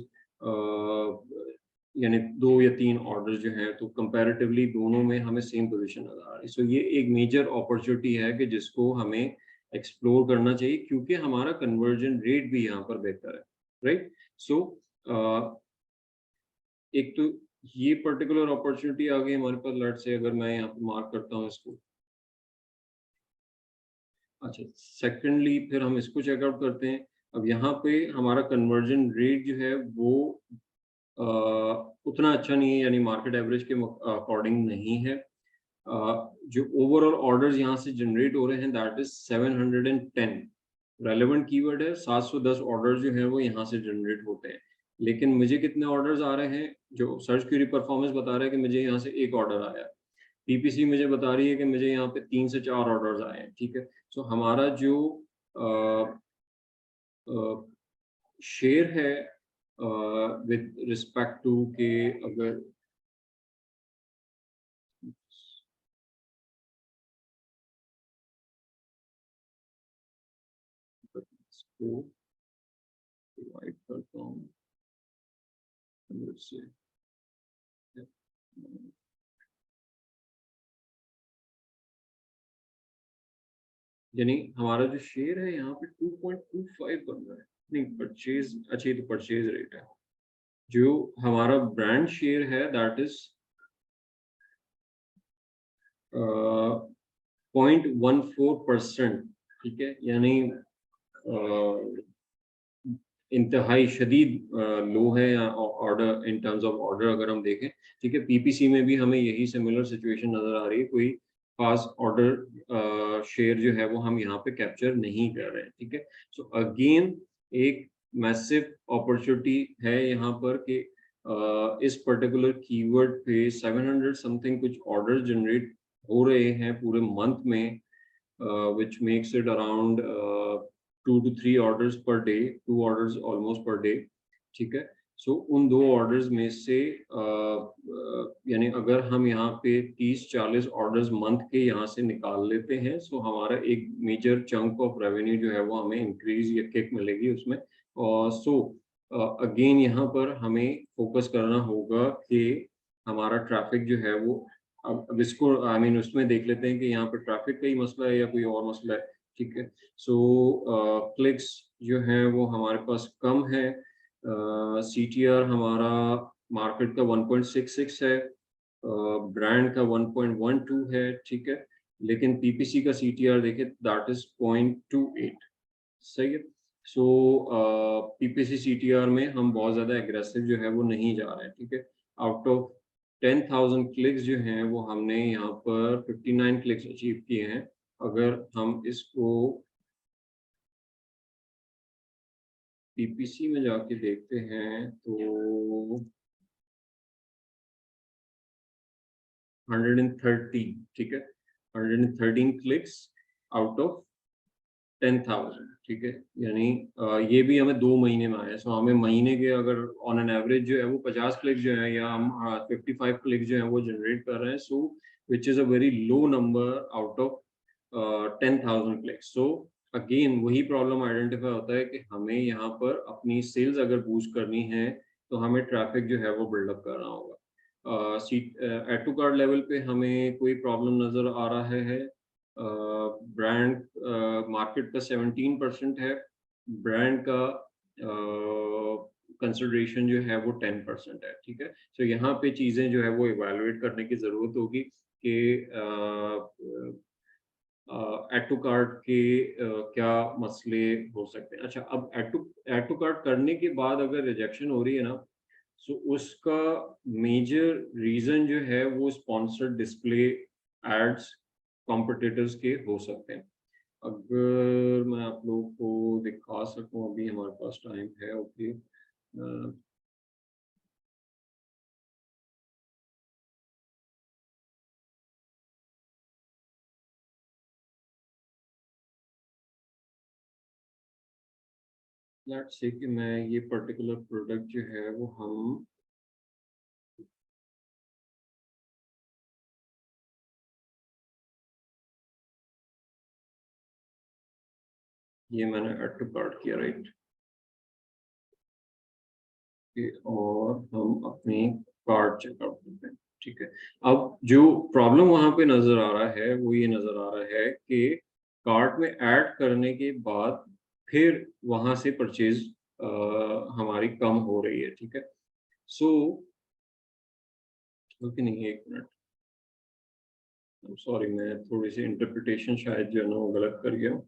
यानी 2 या 3 ऑर्डर जो हैं, तो कंपैरेटिवली दोनों में हमें सेम पोजीशन नजर आ रही है। सो ये एक मेजर अपॉर्चुनिटी है कि जिसको हमें एक्सप्लोर करना चाहिए, क्योंकि हमारा कन्वर्जन रेट भी यहाँ पर बेहतर है, राइट। सो एक तो ये पर्टिकुलर अपॉर्चुनिटी आ गई हमारे पास। लेट से अगर मैं यहाँ पे मार्क करता हूँ इसको, अच्छा, सेकेंडली फिर हम इसको चेकआउट करते हैं। अब यहाँ पे हमारा कन्वर्जन रेट जो है वो उतना अच्छा नहीं है, यानी मार्केट एवरेज के अकॉर्डिंग नहीं है। जो ओवरऑल ऑर्डर्स यहाँ से जनरेट हो रहे हैं दैट इज 710। रेलेवेंट कीवर्ड है, 710 ऑर्डर जो हैं वो यहाँ से जनरेट होते हैं। लेकिन मुझे कितने ऑर्डर्स आ रहे हैं, जो सर्च क्वेरी परफॉर्मेंस बता रहा है कि मुझे यहाँ से एक ऑर्डर आया, पीपीसी मुझे बता रही है कि मुझे यहाँ पे 3 से 4 ऑर्डर्स आए हैं, ठीक है। सो हमारा जो शेयर है विद रिस्पेक्ट टू के, अगर इसको डिवाइड करता हूँ 100 से, यानी हमारा जो शेयर है यहाँ पे 2.25 बन रहा है। नहीं, परचेज, अच्छा ये तो परचेज रेट है। जो हमारा ब्रांड शेयर है दैट इज 0.14%, ठीक है। यानी इंतहाई शदीद लो है order, in terms of order अगर हम देखें, ठीक है। पीपीसी में भी हमें यही सिमिलर सिचुएशन नजर आ रही है, कोई खास ऑर्डर शेयर जो है वो हम यहाँ पे कैप्चर नहीं कर रहे हैं, ठीक है। सो अगेन एक मैसिव अपॉर्चुनिटी है यहाँ पर कि इस पर्टिकुलर कीवर्ड पे 700 समथिंग कुछ ऑर्डर जनरेट हो रहे हैं पूरे मंथ में, which makes it around 2 to 3 orders per day, 2 orders almost per day, ठीक है। सो उन 2 ऑर्डर्स में से यानी अगर हम यहाँ पे 30-40 ऑर्डर्स मंथ के यहाँ से निकाल लेते हैं, सो हमारा एक मेजर चंक ऑफ रेवेन्यू जो है वो हमें इंक्रीज या किक मिलेगी उसमें। और सो अगेन यहाँ पर हमें फोकस करना होगा कि हमारा ट्रैफिक जो है वो, अब इसको आई मीन उसमें देख लेते हैं कि यहाँ पर ट्रैफिक का ही मसला है या कोई और मसला है, ठीक है। सो क्लिक्स जो है वो हमारे पास कम है, CTR हमारा मार्केट का 1.66 है, ब्रांड का 1.12 है, ठीक है। लेकिन पीपीसी का CTR देखें दैट इज 0.28, सही है। सो पीपीसी CTR में हम बहुत ज़्यादा एग्रेसिव जो है वो नहीं जा रहे हैं, ठीक है। आउट ऑफ 10,000 क्लिक्स जो हैं वो हमने यहाँ पर 59 क्लिक्स अचीव किए हैं। अगर हम इसको पीपीसी में जाके देखते हैं तो 113, ठीक है, 113 क्लिक्स आउट ऑफ 10,000, ठीक है। यानी ये भी हमें 2 महीने में आया। सो हमें महीने के अगर ऑन एन एवरेज जो है वो 50 क्लिक जो है या हम 55 क्लिक जो है वो जनरेट कर रहे हैं, so which is a very low number out of 10,000 clicks. So again वही प्रॉब्लम आइडेंटिफाई होता है कि हमें यहाँ पर अपनी सेल्स अगर बूस्ट करनी है तो हमें ट्रैफिक जो है वो बिल्डअप करना होगा। एड टू कार्ड लेवल पे हमें कोई प्रॉब्लम नज़र आ रहा है। ब्रांड मार्केट का 17% है, ब्रांड का कंसिडरेशन जो है वो 10% है, ठीक है। सो यहाँ पे चीज़ें जो है वो इवेलुएट करने की ज़रूरत होगी कि एड टू कार्ट के क्या मसले हो सकते हैं। अच्छा, अब एड टू कार्ट करने के बाद अगर रिजेक्शन हो रही है ना, सो उसका मेजर रीज़न जो है वो स्पॉन्सर्ड डिस्प्ले एड्स कॉम्पिटिटर्स के हो सकते हैं। अगर मैं आप लोगों को दिखा सकूं, अभी हमारे पास टाइम है, ओके। लेट्स से कि मैं ये पर्टिकुलर प्रोडक्ट जो है वो हम ये मैंने ऐड टू कार्ट किया, राइट, और हम अपनी कार्ड चेकआउट करते हैं, ठीक है। अब जो प्रॉब्लम वहां पे नजर आ रहा है वो ये नजर आ रहा है कि कार्ट में ऐड करने के बाद फिर वहां से परचेज हमारी कम हो रही है, ठीक है। सो ओके, नहीं, एक मिनट, सॉरी, मैं थोड़ी सी इंटरप्रिटेशन शायद जो है ना वो गलत कर गया हूँ।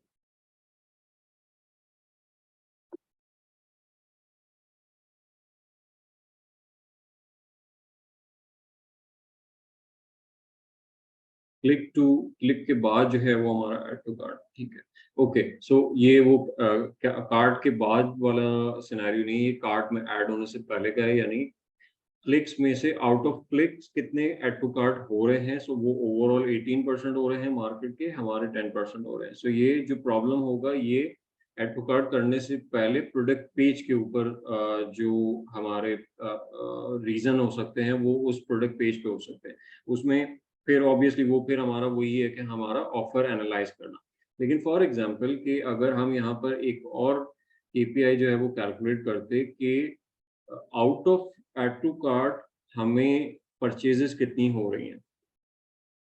क्लिक के बाद जो है वो हमारा ऐड टू कार्ट, ठीक है। ओके, सो ये वो कार्ट के बाद वाला सिनेरियो नहीं, ये कार्ट में ऐड होने से पहले का है, यानी क्लिक्स में से आउट ऑफ क्लिक्स कितने ऐड टू कार्ट हो रहे हैं, सो वो ओवरऑल 18% हो रहे हैं मार्केट के, हमारे 10% हो रहे हैं। सो ये जो प्रॉब्लम होगा ये ऐड टू कार्ट करने से पहले प्रोडक्ट पेज के ऊपर जो हमारे रीजन हो सकते हैं वो उस प्रोडक्ट पेज पे हो सकते हैं। उसमें फिर ऑब्वियसली वो फिर हमारा वही है कि हमारा ऑफर एनालाइज करना। लेकिन फॉर एग्जांपल कि अगर हम यहाँ पर एक और केपीआई जो है वो कैलकुलेट करते कि out of add to cart हमें परचेजेस कितनी हो रही हैं,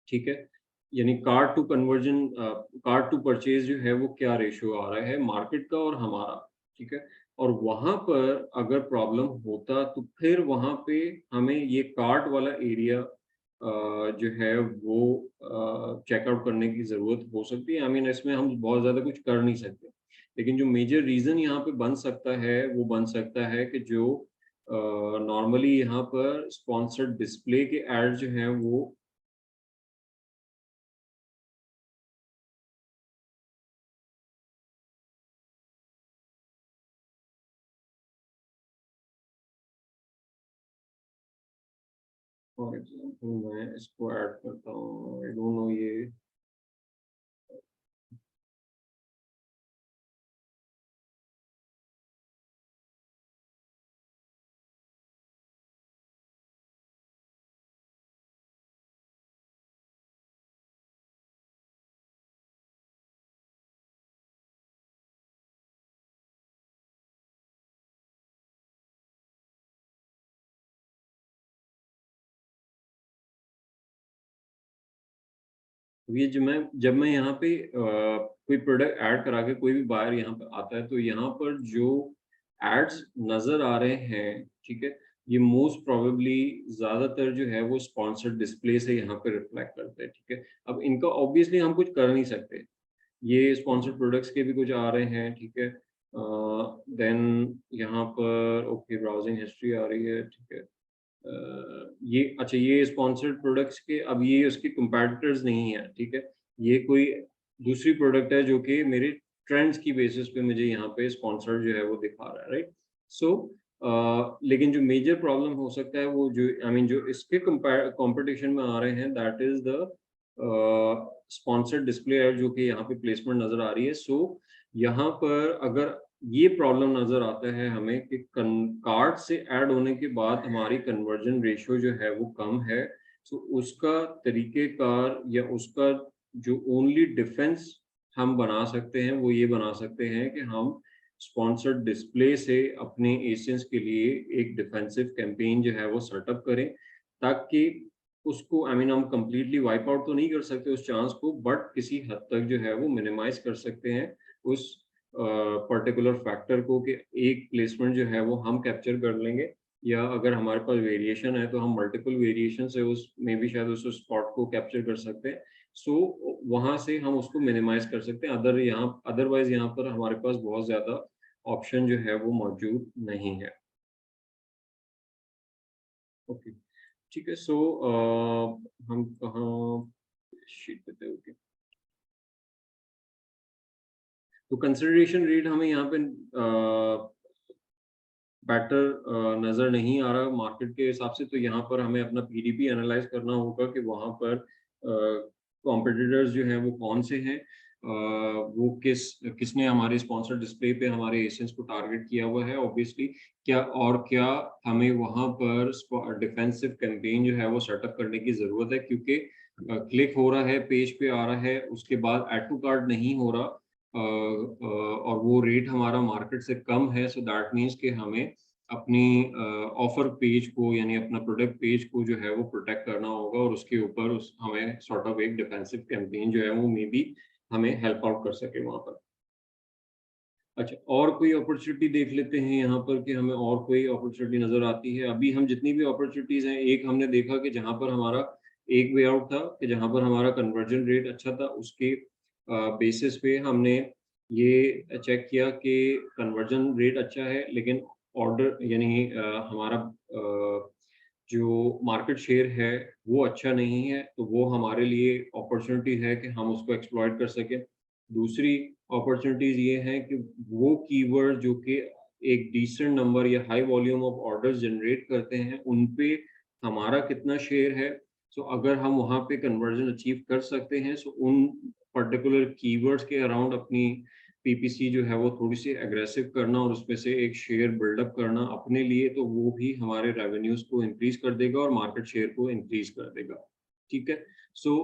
ठीक है, यानी cart to conversion, cart to purchase जो है वो क्या रेशियो आ रहा है मार्केट का और हमारा, ठीक है। और वहां पर अगर प्रॉब्लम होता तो फिर वहां पे हमें ये कार्ट वाला एरिया जो है वो चेकआउट करने की जरूरत हो सकती है। आई मीन इसमें हम बहुत ज्यादा कुछ कर नहीं सकते, लेकिन जो मेजर रीजन यहाँ पे बन सकता है वो बन सकता है कि जो नॉर्मली यहाँ पर स्पॉन्सर्ड डिस्प्ले के एड जो हैं वो फॉर एग्जाम्पल मैं इसको ऐड करता हूँ, आई डोंट नो ये ये जब मैं यहाँ पे कोई प्रोडक्ट ऐड करा के कोई भी बायर यहाँ पे आता है तो यहाँ पर जो एड्स नजर आ रहे हैं, ठीक है, ये मोस्ट प्रोबेबली ज्यादातर जो है वो स्पॉन्सर्ड डिस्प्ले से यहाँ पे रिफ्लेक्ट करते हैं, ठीक है। अब इनका ऑब्वियसली हम कुछ कर नहीं सकते, ये स्पॉन्सर्ड प्रोडक्ट्स के भी कुछ आ रहे हैं, ठीक है। देन यहाँ पर ओके ब्राउजिंग हिस्ट्री आ रही है, ठीक है। ये अच्छा, ये स्पॉन्सर्ड प्रोडक्ट्स के अब ये उसके कंपैटिटर्स नहीं है, ठीक है। ये कोई दूसरी प्रोडक्ट है जो कि मेरे ट्रेंड्स की बेसिस पे मुझे यहाँ पे स्पॉन्सर्ड जो है वो दिखा रहा है, राइट। सो लेकिन जो मेजर प्रॉब्लम हो सकता है वो जो आई मीन जो इसके कंपटीशन में आ रहे हैं that is the sponsored display ad जो कि यहाँ पे प्लेसमेंट नजर आ रही है। सो यहाँ पर अगर ये प्रॉब्लम नजर आता है हमें कि कार्ड से ऐड होने के बाद हमारी कन्वर्जन रेशियो जो है वो कम है, तो उसका तरीकेकार या उसका जो ओनली डिफेंस हम बना सकते हैं वो ये बना सकते हैं कि हम स्पॉन्सर्ड डिस्प्ले से अपने एशियंस के लिए एक डिफेंसिव कैंपेन जो है वो सेटअप करें, ताकि उसको आई मीन हम कंप्लीटली वाइप आउट तो नहीं कर सकते उस चांस को, बट किसी हद तक जो है वो मिनिमाइज कर सकते हैं उस पर्टिकुलर फैक्टर को कि एक प्लेसमेंट जो है वो हम कैप्चर कर लेंगे, या अगर हमारे पास वेरिएशन है तो हम मल्टीपल वेरिएशन से उस में भी शायद उस स्पॉट को कैप्चर कर सकते हैं। सो वहां से हम उसको मिनिमाइज कर सकते हैं, अदरवाइज यहाँ पर हमारे पास बहुत ज्यादा ऑप्शन जो है वो मौजूद नहीं है। ओके, ठीक है। सो हम कहाँ शीट पे थे, ओके। तो कंसिडरेशन रेट हमें यहाँ पे बेटर नज़र नहीं आ रहा मार्केट के हिसाब से, तो यहाँ पर हमें अपना पीडीपी एनालाइज करना होगा कि वहाँ पर कॉम्पिटिटर्स जो हैं वो कौन से हैं, वो किसने हमारे स्पॉन्सर डिस्प्ले पे हमारे एशियंस को टारगेट किया हुआ है ऑब्वियसली, क्या हमें वहाँ पर डिफेंसिव कैंपेन जो है वो सेटअप करने की ज़रूरत है, क्योंकि क्लिक हो रहा है, पेज पे आ रहा है, उसके बाद ऐड टू कार्ट नहीं हो रहा, और वो रेट हमारा मार्केट से कम है। सो दैट मीन्स कि हमें अपनी ऑफर पेज को यानी अपना प्रोडक्ट पेज को जो है वो प्रोटेक्ट करना होगा, और उसके ऊपर हमें सॉर्ट ऑफ एक डिफेंसिव कैंपेन जो है वो मे बी हमें हेल्प आउट कर सके वहाँ पर। अच्छा, और कोई अपॉर्चुनिटी देख लेते हैं यहाँ पर कि हमें और कोई अपॉर्चुनिटी नजर आती है। अभी हम जितनी भी अपॉर्चुनिटीज हैं, एक हमने देखा कि जहाँ पर हमारा एक वे आउट था कि जहाँ पर हमारा कन्वर्जन रेट अच्छा था, उसके बेसिस पे हमने ये चेक किया कि कन्वर्जन रेट अच्छा है, लेकिन ऑर्डर यानी हमारा जो मार्केट शेयर है वो अच्छा नहीं है, तो वो हमारे लिए अपॉर्चुनिटी है कि हम उसको एक्सप्लॉइट कर सकें। दूसरी अपॉर्चुनिटीज़ ये हैं कि वो कीवर्ड जो कि एक डिसेंट नंबर या high volume of orders generate करते हैं, उन पे हमारा कितना शेयर है। सो अगर हम वहाँ पे कन्वर्जन अचीव कर सकते हैं, सो उन पर्टिकुलर कीवर्ड्स के अराउंड अपनी पीपीसी जो है वो थोड़ी-सी एग्रेसिव करना और उसमें से एक शेयर बिल्डअप करना अपने लिए, तो वो भी हमारे रेवेन्यूज़ को इंक्रीज़ कर देगा और मार्केट शेयर को इंक्रीज़ कर देगा। ठीक है? सो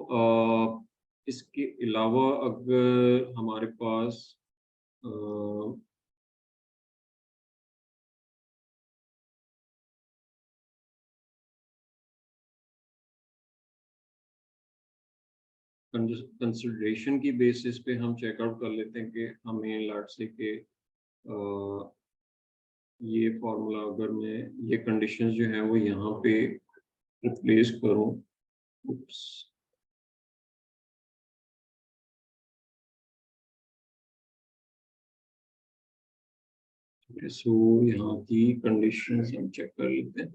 इसके अलावा अगर हमारे पास अ, कंसिडरेशन की बेसिस पे हम चेकआउट कर लेते हैं कि हमें लेट्स से कि ये फॉर्मूला अगर मैं ये कंडीशंस जो है वो यहाँ पे रिप्लेस करूँ। उप्स। सो यहाँ की कंडीशंस हम चेक कर लेते हैं।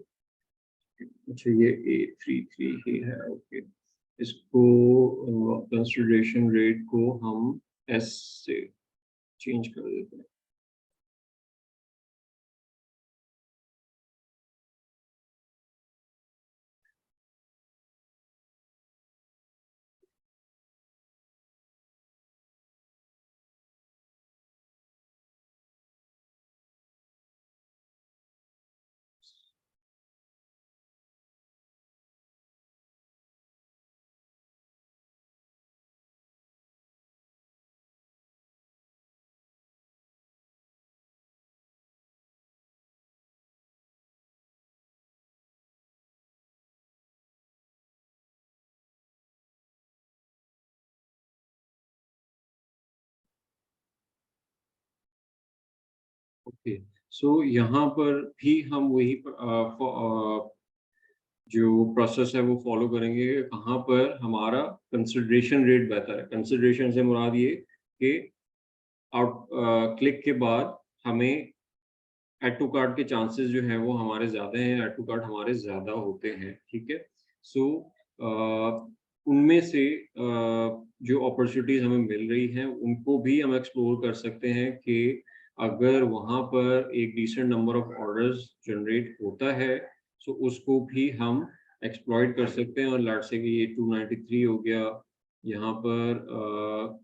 अच्छा, ये A33 ही है, ओके। इसको कंसिडरेशन रेट को हम S से चेंज कर देते हैं। ओके, सो यहाँ पर भी हम वही जो प्रोसेस है वो फॉलो करेंगे। कहाँ पर हमारा कंसिडरेशन रेट बेहतर है। कंसिडरेशन से मुराद ये कि आउट क्लिक के बाद हमें ऐड टू कार्ट के चांसेस जो हैं वो हमारे ज़्यादा हैं, ऐड टू कार्ट हमारे ज़्यादा होते हैं, ठीक है? सो उनमें से जो अपॉर्चुनिटीज़ हमें मिल रही हैं, उनको भी हम एक्सप्लोर कर सकते हैं कि अगर वहाँ पर एक decent number of orders generate होता है, सो उसको भी हम एक्सप्लॉइट कर सकते हैं। और लेट्स से कि ये 293 हो गया, यहाँ पर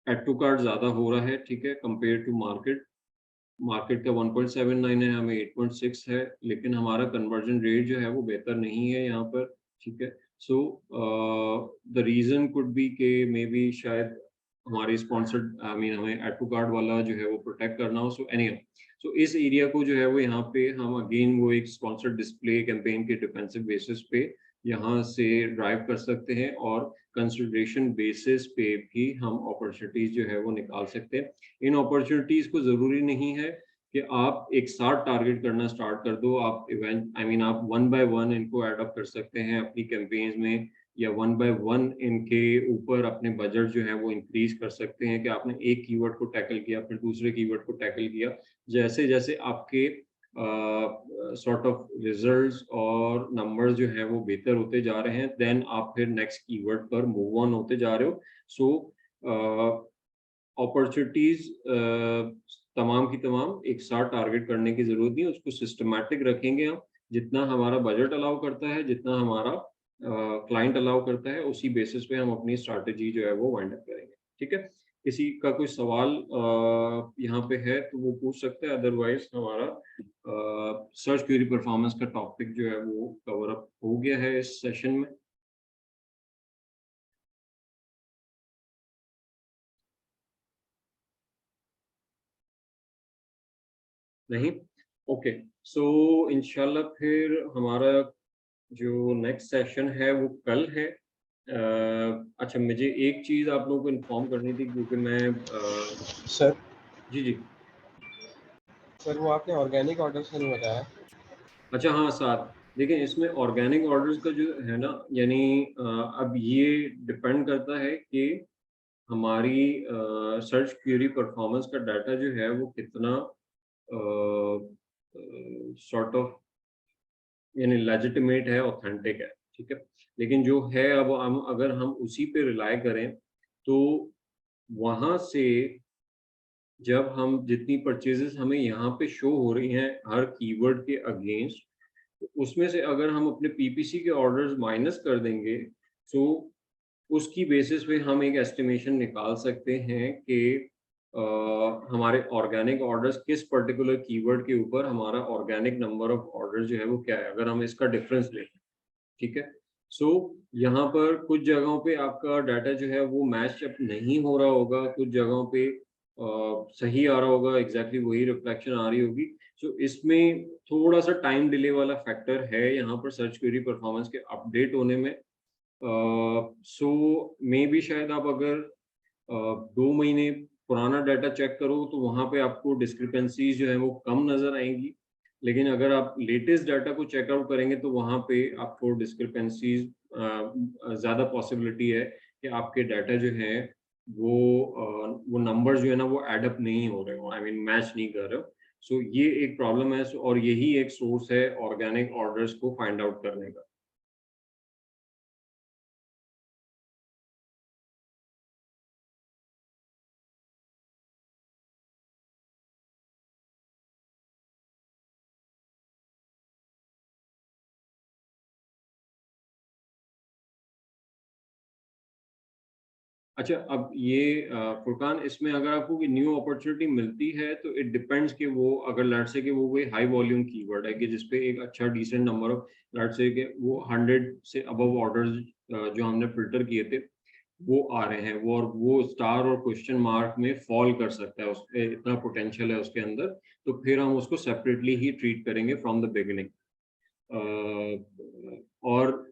ऐड टू कार्ट ज़्यादा हो रहा है, ठीक है, कंपेयर टू मार्केट। मार्केट का 1.79 है, हमें 8.6 है, लेकिन हमारा कन्वर्जन रेट जो है वो बेहतर नहीं है यहाँ पर, ठीक है? So the reason could be के मे बी शायद हमारी स्पॉन्सर्ड आई मीन हमें ऐड टू कार्ट वाला जो है वो प्रोटेक्ट करना हो। सो एनीहाउ, सो इस एरिया को जो है वो यहाँ पे हम अगेन वो एक स्पॉन्सर्ड डिस्प्ले कैंपेन के डिफेंसिव बेसिस पे यहाँ से ड्राइव कर सकते हैं और कंसिडरेशन बेसिस पे भी हम अपॉर्चुनिटीज़ जो है वो निकाल सकते हैं। इन अपॉर्चुनिटीज़ को ज़रूरी नहीं है कि आप एक साथ टारगेट करना स्टार्ट कर दो। आप इवेंट आई मीन आप वन बाय वन इनको ऐड अप कर सकते हैं अपनी कैंपेन्स में, या वन बाय वन इनके ऊपर अपने बजट जो है वो इंक्रीज कर सकते हैं कि आपने एक कीवर्ड को टैकल किया, फिर दूसरे कीवर्ड को टैकल किया। जैसे-जैसे आपके सॉर्ट ऑफ रिजल्ट्स और नंबर्स जो हैं वो बेहतर होते जा रहे हैं, देन आप फिर नेक्स्ट कीवर्ड पर मूव ऑन होते जा रहे हो। सो अपॉर्चुनिटीज़ तमाम की तमाम एक साथ टारगेट करने की ज़रूरत नहीं है, उसको सिस्टमैटिक रखेंगे हम। जितना हमारा बजट अलाउ करता है, जितना हमारा क्लाइंट अलाउ करता है, उसी बेसिस पे हम अपनी स्ट्रैटेजी जो है वो वाइंड अप करेंगे, ठीक है? किसी का कोई सवाल यहाँ पे है तो वो पूछ सकते हैं, अदरवाइज़ हमारा सर्च क्वेरी परफॉर्मेंस का टॉपिक जो है वो कवर अप हो गया है इस सेशन में। नहीं? ओके, सो इंशाल्लाह फिर हमारा जो नेक्स्ट सेशन है वो कल है। अच्छा, मुझे एक चीज़ आप लोगों को इन्फॉर्म करनी थी क्योंकि मैं सर जी, जी। सर वो आपने ऑर्गेनिक ऑर्डर्स का नहीं बताया। अच्छा हाँ, साथ देखिए इसमें ऑर्गेनिक ऑर्डर्स का जो है ना, यानी अब ये डिपेंड करता है कि हमारी सर्च क्वेरी परफॉर्मेंस का डाटा जो है वो कितना सॉर्ट ऑफ यानी लेजिटिमेट है, ऑथेंटिक है, ठीक है। लेकिन जो है अब हम अगर हम उसी पे रिलाई करें तो वहाँ से जब हम जितनी परचेजेस हमें यहाँ पे शो हो रही हैं हर कीवर्ड के अगेंस्ट, तो उसमें से अगर हम अपने पीपीसी के ऑर्डर्स माइनस कर देंगे तो उसकी बेसिस पे हम एक एस्टिमेशन निकाल सकते हैं कि हमारे ऑर्गेनिक ऑर्डर्स किस पर्टिकुलर कीवर्ड के ऊपर हमारा ऑर्गेनिक नंबर ऑफ ऑर्डर जो है वो क्या है, अगर हम इसका डिफरेंस लें, ठीक है। सो यहाँ पर कुछ जगहों पे आपका डाटा जो है वो मैच अप नहीं हो रहा होगा, कुछ जगहों पे सही आ रहा होगा, एग्जैक्टली वही रिफ्लेक्शन आ रही होगी। सो इसमें थोड़ा सा टाइम डिले वाला फैक्टर है यहाँ पर सर्च क्वेरी परफॉर्मेंस के अपडेट होने में। सो मे बी शायद आप अगर 2 महीने पुराना डाटा चेक करो तो वहाँ पे आपको डिस्क्रिपेंसीज जो है वो कम नज़र आएंगी, लेकिन अगर आप लेटेस्ट डाटा को चेकआउट करेंगे तो वहाँ पे आपको डिस्क्रिपेंसीज ज़्यादा पॉसिबिलिटी है कि आपके डाटा जो है वो नंबर जो है ना वो एडअप नहीं हो रहे हो, आई मीन मैच नहीं कर रहे हो। सो ये एक प्रॉब्लम है, और यही एक सोर्स है ऑर्गेनिक ऑर्डर्स को फाइंड आउट करने का। अच्छा, अब ये फुरकान, इसमें अगर आपको कोई न्यू अपॉर्चुनिटी मिलती है तो इट डिपेंड्स कि वो अगर लेट्स से कि वो कोई हाई वॉल्यूम कीवर्ड है कि जिसपे एक अच्छा decent number of let's say कि वो 100 से अबव ऑर्डर्स जो हमने फिल्टर किए थे वो आ रहे हैं, वो और वो स्टार और क्वेश्चन मार्क में फॉल कर सकता है, उसपे इतना पोटेंशियल है उसके अंदर, तो फिर हम उसको सेपरेटली ही ट्रीट करेंगे फ्रॉम द बिगिनिंग। और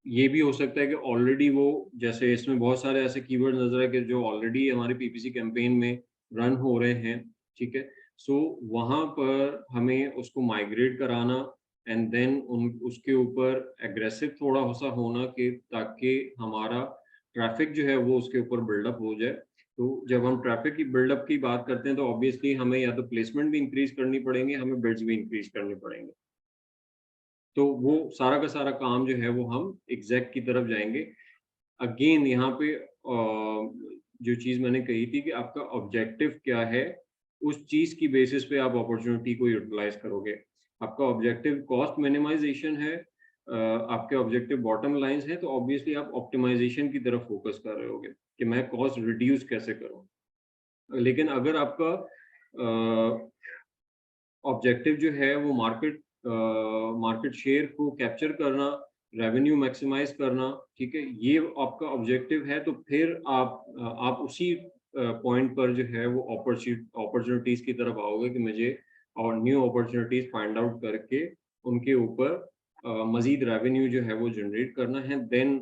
ये भी हो सकता है कि ऑलरेडी वो, जैसे इसमें बहुत सारे ऐसे कीवर्ड नजर है कि जो ऑलरेडी हमारे पीपीसी कैंपेन में रन हो रहे हैं, ठीक है। सो वहाँ पर हमें उसको माइग्रेट कराना एंड देन उन उसके ऊपर एग्रेसिव थोड़ा सा होना कि ताकि हमारा ट्रैफिक जो है वो उसके ऊपर बिल्डअप हो जाए। तो जब हम ट्रैफिक की बिल्डअप की बात करते हैं तो ऑब्वियसली हमें या तो प्लेसमेंट भी इंक्रीज करनी पड़ेंगे, हमें बिड्स भी इंक्रीज करने पड़ेंगे। तो वो सारा का सारा काम जो है वो हम एग्जैक्ट की तरफ जाएंगे। अगेन यहाँ पे जो चीज़ मैंने कही थी कि आपका ऑब्जेक्टिव क्या है, उस चीज़ की बेसिस पे आप अपॉर्चुनिटी को यूटिलाइज करोगे। आपका ऑब्जेक्टिव कॉस्ट मिनिमाइजेशन है, आपके ऑब्जेक्टिव बॉटम लाइंस है, तो ऑब्वियसली आप ऑप्टिमाइजेशन की तरफ फोकस कर रहे होगे कि मैं कॉस्ट रिड्यूस कैसे करूँ। लेकिन अगर आपका ऑब्जेक्टिव जो है वो मार्केट शेयर को कैप्चर करना, रेवेन्यू मैक्सिमाइज करना, ठीक है, ये आपका ऑब्जेक्टिव है, तो फिर आप उसी पॉइंट पर जो है वो अपॉर्चुनिटीज की तरफ आओगे कि मुझे और न्यू अपॉर्चुनिटीज फाइंड आउट करके उनके ऊपर मजीद रेवेन्यू जो है वो जनरेट करना है, देन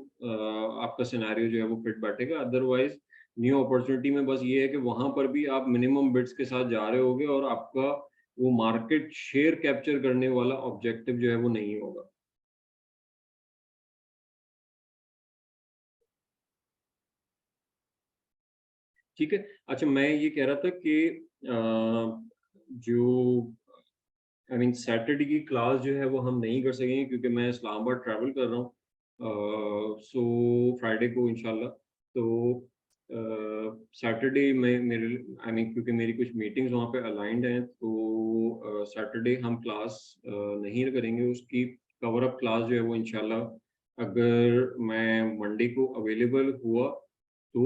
आपका सिनेरियो जो है वो फिट बैठेगा। अदरवाइज न्यू अपॉर्चुनिटी में बस ये है कि वहां पर भी आप मिनिमम बिड्स के साथ जा रहे होगे और आपका वो मार्केट शेयर कैप्चर करने वाला ऑब्जेक्टिव जो है वो नहीं होगा। ठीक है। अच्छा, मैं ये कह रहा था कि जो आई मीन सैटरडे की क्लास जो है वो हम नहीं कर सकेंगे क्योंकि मैं इस्लामाबाद ट्रैवल कर रहा हूँ, सो फ्राइडे को इंशाल्लाह। तो सैटरडे में मेरे आई मीन क्योंकि मेरी कुछ मीटिंग्स वहाँ पे अलाइंड हैं, तो सैटरडे हम क्लास नहीं करेंगे। उसकी कवर अप क्लास जो है वो इंशाल्लाह अगर मैं मंडे को अवेलेबल हुआ तो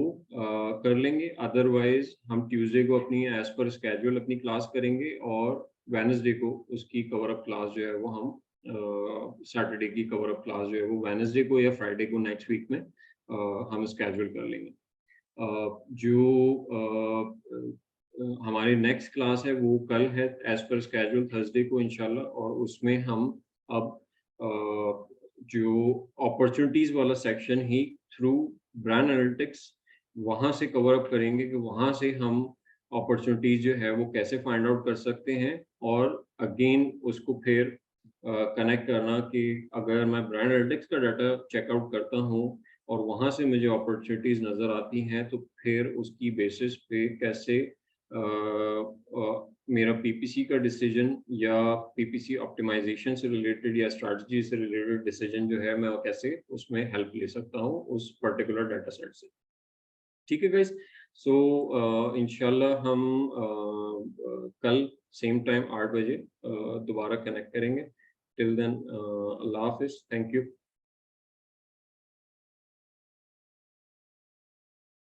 कर लेंगे, अदरवाइज हम ट्यूसडे को अपनी एज पर स्केड्यूल अपनी क्लास करेंगे और वेडनेसडे को उसकी कवर अप क्लास जो है वो हम सैटरडे की कवर अप क्लास जो है वो वेडनेसडे को या फ्राइडे को नेक्स्ट वीक में हम स्केड्यूल कर लेंगे। हमारी नेक्स्ट क्लास है वो कल है एज पर स्केड्यूल थर्सडे को इंशाल्लाह, और उसमें हम अब जो अपॉर्चुनिटीज वाला सेक्शन ही थ्रू ब्रांड एनालिटिक्स वहाँ से कवर अप करेंगे कि वहाँ से हम अपॉर्चुनिटीज जो है वो कैसे फाइंड आउट कर सकते हैं, और अगेन उसको फिर कनेक्ट करना कि अगर मैं ब्रांड एनालिटिक्स का डाटा चेकआउट करता हूँ और वहाँ से मुझे अपॉर्चुनिटीज नज़र आती हैं तो फिर उसकी बेसिस पे कैसे मेरा पीपीसी का डिसीजन या पीपीसी ऑप्टिमाइजेशन से रिलेटेड या स्ट्रैटेजी से रिलेटेड डिसीजन जो है मैं कैसे उसमें हेल्प ले सकता हूँ उस पर्टिकुलर डाटा सेट से। ठीक है गाइस, सो इंशाल्लाह हम कल सेम टाइम 8 बजे दोबारा कनेक्ट करेंगे। टिल देन अल्लाह हाफिज, थैंक यू।